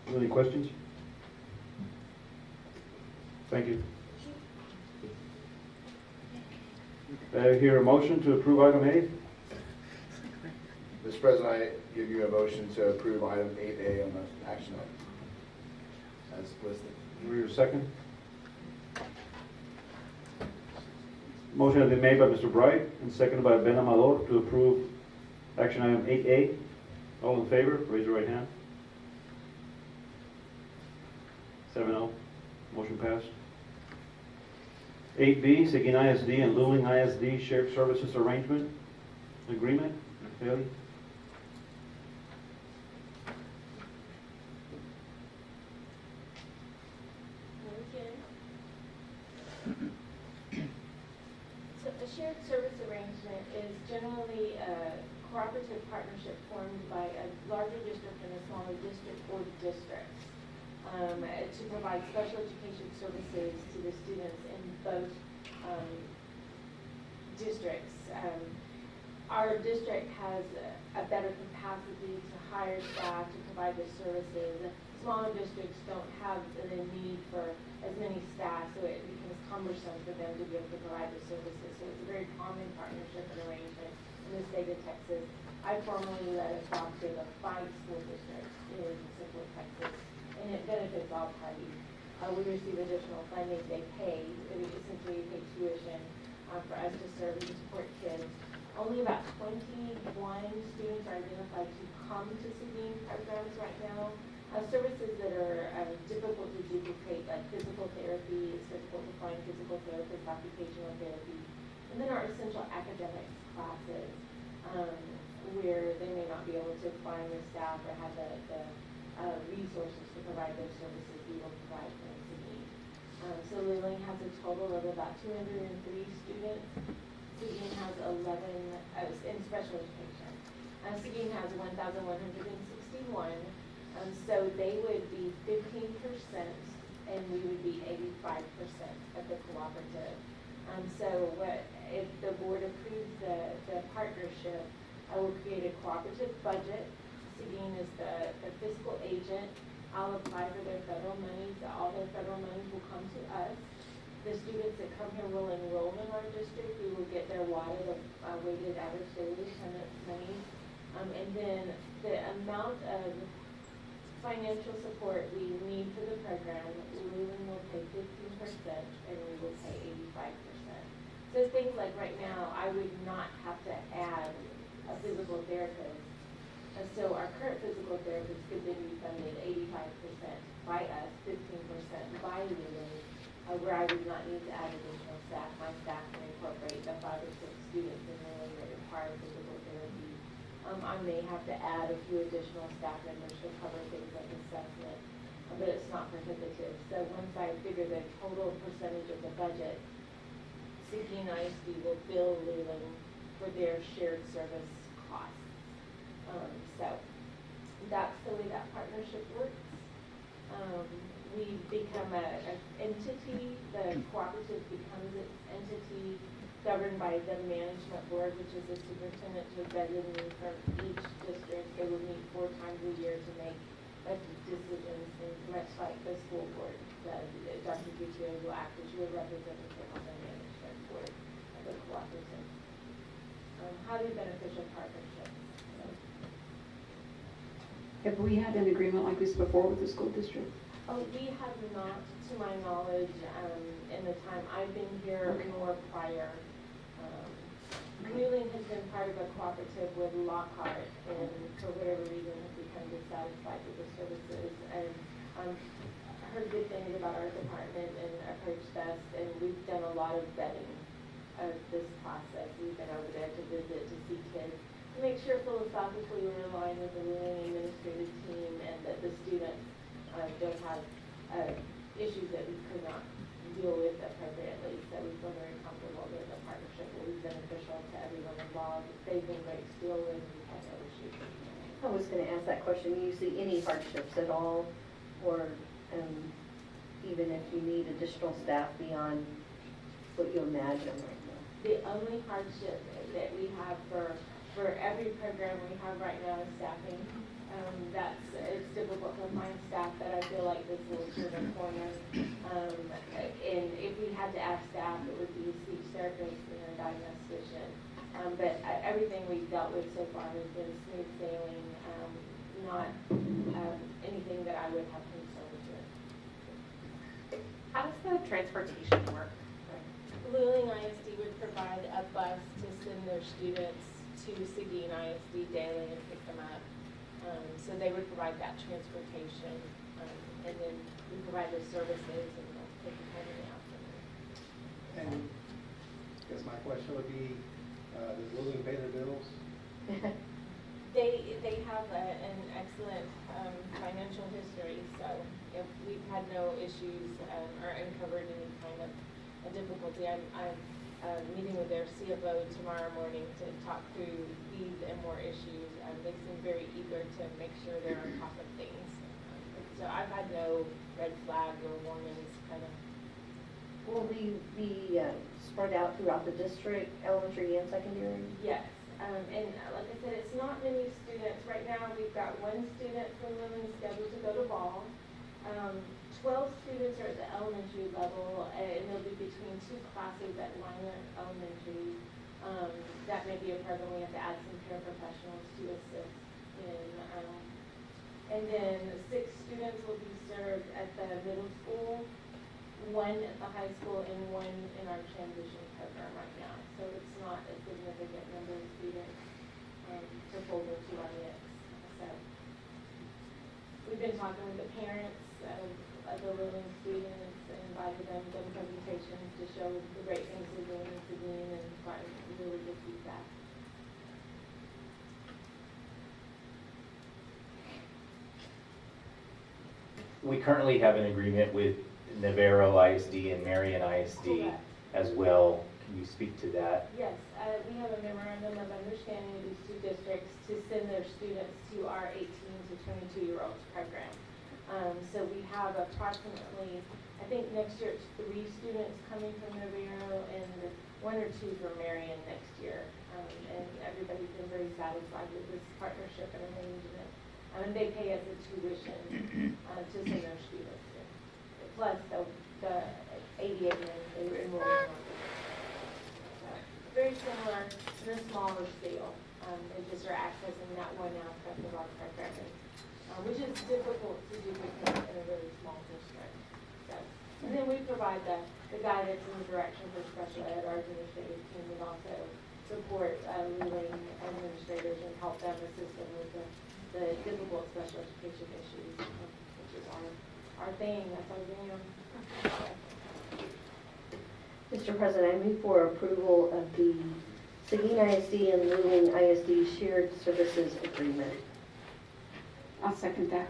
them. Any questions? Thank you. I hear a motion to approve item A. Mr. President, I give you a motion to approve item 8A on the action item as listed. Do your second? Motion has been made by Mr. Bright and seconded by Ben Amador to approve action item 8A. All in favor, raise your right hand. 7-0. Motion passed. 8B, Seguin ISD and Luling ISD Shared Services Arrangement Agreement. Haley? So a shared service arrangement is generally a cooperative partnership formed by a larger district and a smaller district or districts to provide special education services to the students in both districts. Our district has a better capacity to hire staff to provide the services. Smaller districts don't have the need for as many staff, so it becomes cumbersome for them to be able to provide the services. So it's a very common partnership and arrangement in the state of Texas. I formerly led a staff to the 5 school districts in Central Texas, and it benefits all parties. We receive additional funding. They pay, essentially pay tuition for us to serve and support kids. Only about 21 students are identified to come to Seguin programs right now. Services that are difficult to duplicate, like physical therapy, it's difficult to find physical therapists, occupational therapy, and then our essential academics classes, where they may not be able to find the staff or have the resources to provide those services we will provide from Seguin. So Luling has a total of about 203 students. Seguin has 11 in special education. Seguin has 1,161. So they would be 15%, and we would be 85% of the cooperative. So if the board approves the partnership, I will create a cooperative budget. Seguin is the fiscal agent. I'll apply for their federal monies. All their federal monies will come to us. The students that come here will enroll in our district. We will get their weighted average daily attendance monies. And then the amount of financial support we need for the program, Lumen will pay 15% and we will pay 85%. So things like right now, I would not have to add a physical therapist. And so our current physical therapist could then be funded 85% by us, 15% by Lumen, where I would not need to add additional staff. My staff can incorporate the 5 or 6 students in Lumen that require physical therapy. I may have to add a few additional staff members to cover things like assessment, but it's not prohibitive. So once I figure the total percentage of the budget, Seguin ISD will bill Lumen for their shared service costs. So that's the way that partnership works. We become an entity, the cooperative becomes an entity governed by the management board, which is a superintendent to designate from each district. They will meet 4 times a year to make decisions, and much like the school board does. Dr. Gutierrez will act as your representative on the management board of the cooperative. Highly beneficial partnership. Have we had an agreement like this before with the school district? We have not, to my knowledge, in the time I've been here, nor prior. Wheeling has been part of a cooperative with Lockhart, and for whatever reason has become dissatisfied with the services. And heard good things about our department and approached us, and we've done a lot of vetting of this process. We've been over there to visit, to see kids, to make sure philosophically we're aligned with the Wheeling administrative team, and that the students don't have issues that we could not deal with appropriately. So we feel very comfortable that the partnership will be beneficial to everyone involved. They've been great to deal with, and we've had no issues. I was going to ask that question. Do you see any hardships at all, or even if you need additional staff beyond what you imagine right now? The only hardship that we have for every program we have right now is staffing. It's difficult to find staff, but I feel like this will turn a corner. And if we had to add staff, it would be a speech therapist and a diagnostician. But everything we've dealt with so far has been smooth sailing, not anything that I would have concerns with. How does the transportation work? Wheeling ISD would provide a bus to send their students to Seguin ISD daily and pick them up. So they would provide that transportation, and then we provide the services and they'll take it home in the afternoon. And I guess my question would be, does Wheeling pay their bills? They have an excellent financial history, so if we've had no issues or uncovered any kind of a difficulty. I'm meeting with their CFO tomorrow morning to talk through these and more issues. They seem very eager to make sure they're on top of things. So I've had no red flags or warnings kind of. Will we be spread out throughout the district, elementary and secondary? Yes. And like I said, it's not many students. Right now we've got 1 student from Lumen scheduled to go to Ball. 12 students are at the elementary level, and they'll be between 2 classes at Minor Elementary. That may be a program we have to add some paraprofessionals to assist in. And then 6 students will be served at the middle school, 1 at the high school, and 1 in our transition program right now. So it's not a significant number of students to fold into our mix. So we've been talking with the parents of the Wheeling students and invited them to presentations to show the great things they're doing in Seguin, and gotten really good feedback. We currently have an agreement with Navarro ISD and Marion ISD Correct. as well. Can you speak to that? Yes, we have a memorandum of understanding with these 2 districts to send their students to our 18 to 22-year-olds program. So we have approximately, I think next year it's 3 students coming from Navarro, and one or two for Marion next year. And everybody's been very satisfied with this partnership and arrangement. And they pay us a tuition to send their students in. Plus the 88 men they were enrolling on. Very similar in a smaller scale. They just are accessing that one aspect of our programming, which is difficult to do in a really small district. So, and then we provide the guidance and the direction for special ed. Our administrative team would also support leading administrators and help them, assist them with the difficult special education issues, which is our thing. That's our jam. Mr. President, I move for approval of the Seguin ISD and Luling ISD shared services agreement. I'll second that.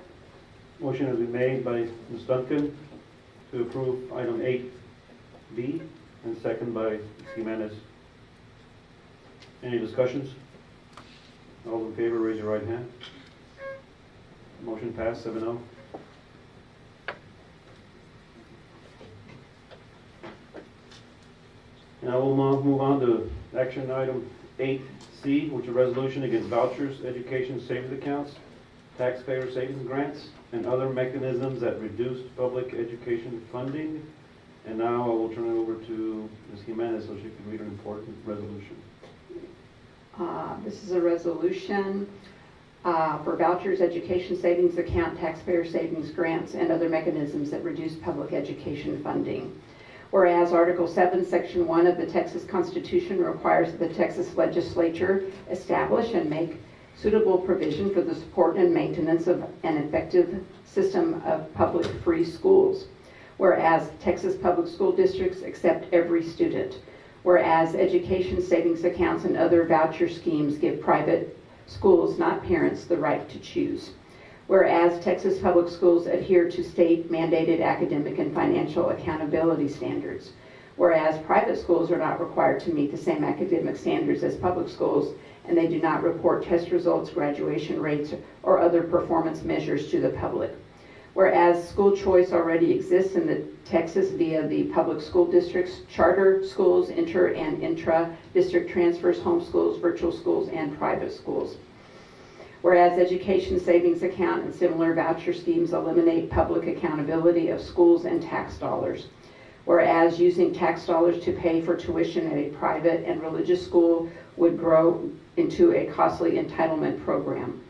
Motion has been made by Ms. Duncan to approve item 8B and second by Ms. Jimenez. Any discussions? All in favor, raise your right hand. Motion passed 7-0. Now we'll move on to action item 8C, which is a resolution against vouchers, education savings accounts, taxpayer savings grants, and other mechanisms that reduce public education funding. And now I will turn it over to Ms. Jimenez so she can read an important resolution. This is a resolution for vouchers, education savings account, taxpayer savings grants, and other mechanisms that reduce public education funding. Whereas Article 7, Section 1 of the Texas Constitution requires that the Texas Legislature establish and make suitable provision for the support and maintenance of an effective system of public free schools. Whereas Texas public school districts accept every student. Whereas education savings accounts and other voucher schemes give private schools, not parents, the right to choose. Whereas Texas public schools adhere to state mandated academic and financial accountability standards. Whereas private schools are not required to meet the same academic standards as public schools, and they do not report test results, graduation rates, or other performance measures to the public. Whereas school choice already exists in the Texas via the public school districts, charter schools, inter and intra-district transfers, homeschools, virtual schools, and private schools. Whereas education savings account and similar voucher schemes eliminate public accountability of schools and tax dollars. Whereas using tax dollars to pay for tuition at a private and religious school would grow into a costly entitlement program.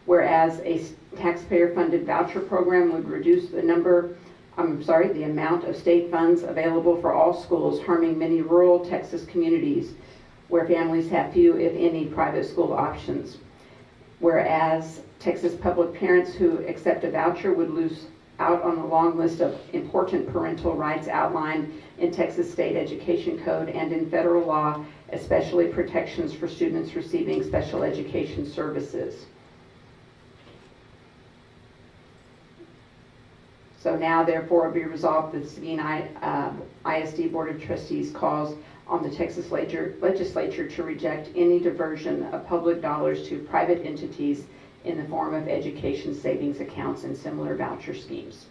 Whereas a taxpayer-funded voucher program would reduce the amount of state funds available for all schools, harming many rural Texas communities where families have few, if any, private school options. Whereas Texas public parents who accept a voucher would lose out on a long list of important parental rights outlined in Texas State Education Code and in federal law, especially protections for students receiving special education services. So now, therefore, be resolved that the Seguin ISD Board of Trustees calls on the Texas Legislature to reject any diversion of public dollars to private entities in the form of education savings accounts and similar voucher schemes.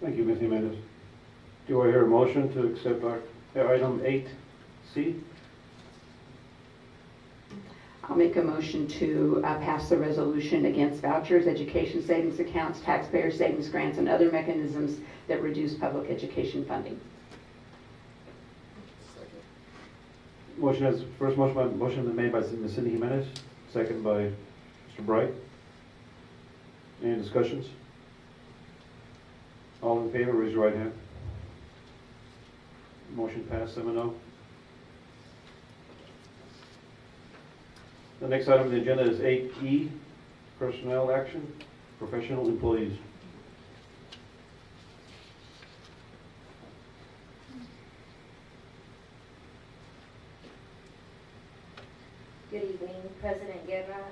Thank you, Ms. Jimenez. Do I hear a motion to accept our item 8C? I'll make a motion to pass the resolution against vouchers, education savings accounts, taxpayer savings grants, and other mechanisms that reduce public education funding. First motion been made by Ms. Cindy Jimenez, second by Mr. Bright. Any discussions? All in favor, raise your right hand. Motion passed 7-0. The next item on the agenda is 8E, personnel action, professional employees. Good evening, President Guerra,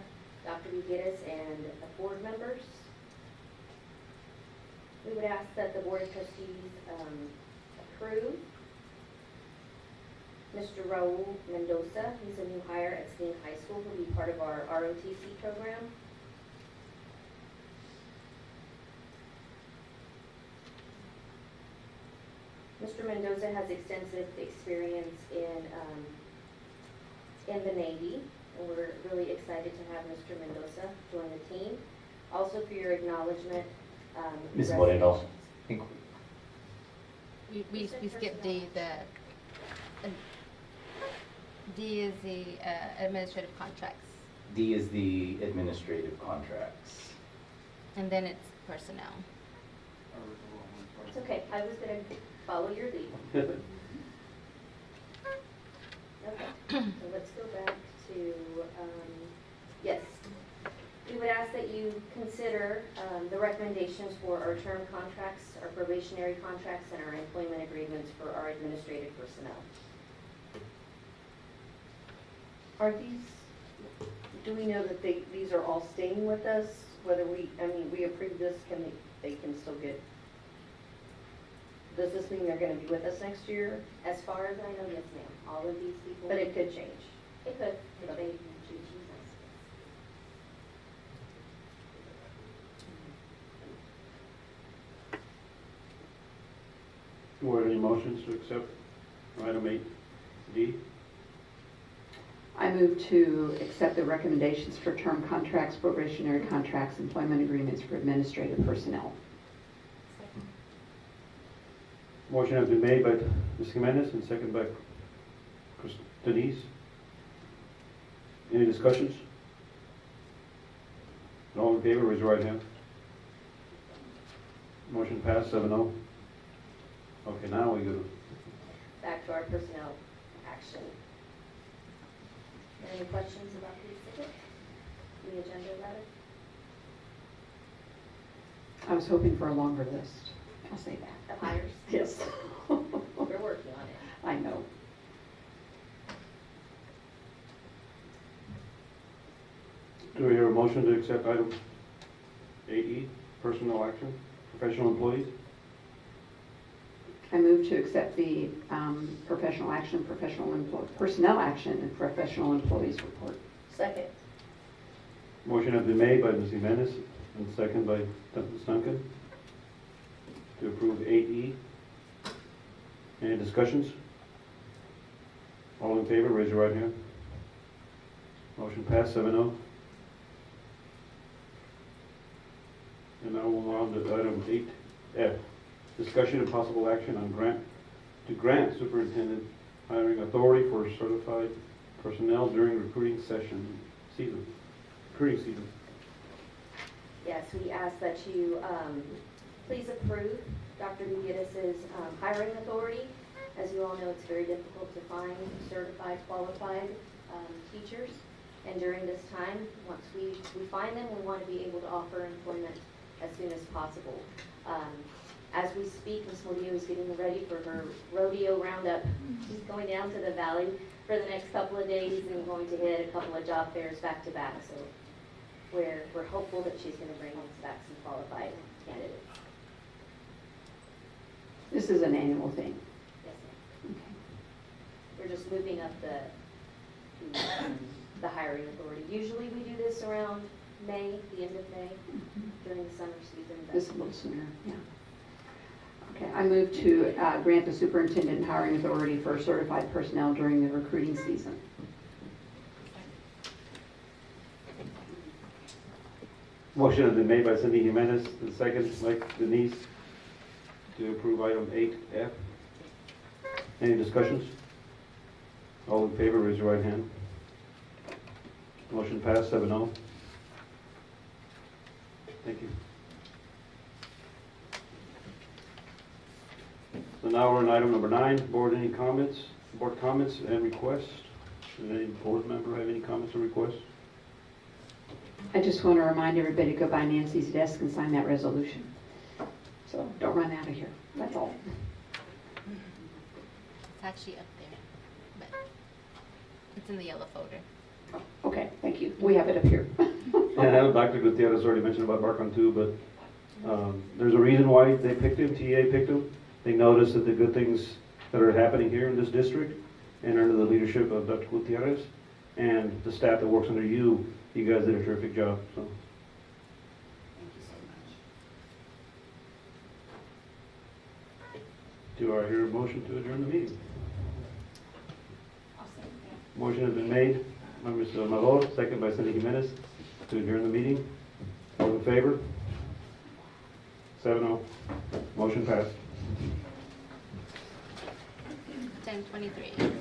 Dr. Villegas, and board members. We would ask that the Board of Trustees approve Mr. Raul Mendoza. He's a new hire at Seguin High School. He'll be part of our ROTC program. Mr. Mendoza has extensive experience in the Navy, and we're really excited to have Mr. Mendoza join the team. Also for your acknowledgement, Ms. Moreno. resignations. I think We skipped D, D is the administrative contracts, D is the administrative contracts. and then it's personnel. It's okay, I was gonna follow your lead. Okay, so let's go back to, yes. We would ask that you consider the recommendations for our term contracts, our probationary contracts, and our employment agreements for our administrative personnel. Are these, do we know that these are all staying with us? Whether we approve this, they can still get, does this mean they're gonna be with us next year? As far as I know, yes, ma'am. All of these people. But it could change. It could, if they choose us. Were any motions to accept item 8D? I move to accept the recommendations for term contracts, probationary contracts, employment agreements for administrative personnel. Motion has been made by Ms. Jimenez and second by Denise. Any discussions? All in favor, raise your right hand. Motion passed 7-0. Okay, now we go. Back to our personnel action. Any questions about the exhibit? The agenda rather? I was hoping for a longer list. I'll say that. Of hires? Yes. We're working on it. I know. Do we hear a motion to accept item 8E, personnel action, professional employees? I move to accept the professional action, personnel action, and professional employees report. Second. Motion has been made by Ms. Jimenez and second by Ms. Duncan to approve 8E. Any discussions? All in favor, raise your right hand. Motion passed 7-0. And now we'll move on to item 8F. Discussion and possible action on grant superintendent hiring authority for certified personnel during recruiting season. Yes, we ask that you please approve Dr. Gutierrez's hiring authority. As you all know, it's very difficult to find certified, qualified teachers. And during this time, once we find them, we want to be able to offer employment as soon as possible. As we speak, Ms. Murillo is getting ready for her rodeo roundup. She's going down to the valley for the next couple of days and going to hit a couple of job fairs back to back. So we're hopeful that she's going to bring us back some qualified candidates. This is an annual thing. Yes, ma'am. Okay. We're just moving up the hiring authority. Usually we do this around May, the end of May, during the summer season. This a little sooner, yeah. Okay, I move to grant the superintendent hiring authority for certified personnel during the recruiting season. Motion has been made by Cindy Jimenez and second by Denise to approve item 8F. Any discussions? All in favor, raise your right hand. Motion passed 7-0. Thank you. So now we're on item number 9. Board, any comments? Board comments and requests? Does any board member have any comments or requests? I just want to remind everybody to go by Nancy's desk and sign that resolution. So don't run out of here. That's all. It's actually up there, but it's in the yellow folder. Okay, thank you. We have it up here. And I know Dr. Gutierrez already mentioned about Barcon too, but there's a reason why they picked him, TA picked him. They noticed that the good things that are happening here in this district and under the leadership of Dr. Gutierrez and the staff that works under you, you guys did a terrific job. So. Thank you so Do I hear a motion to adjourn the meeting? I'll say, Motion has been made by Mr. Amador, second by Cindy Jimenez, to adjourn the meeting. All in favor? 7-0. Motion passed. 10:23.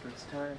First time.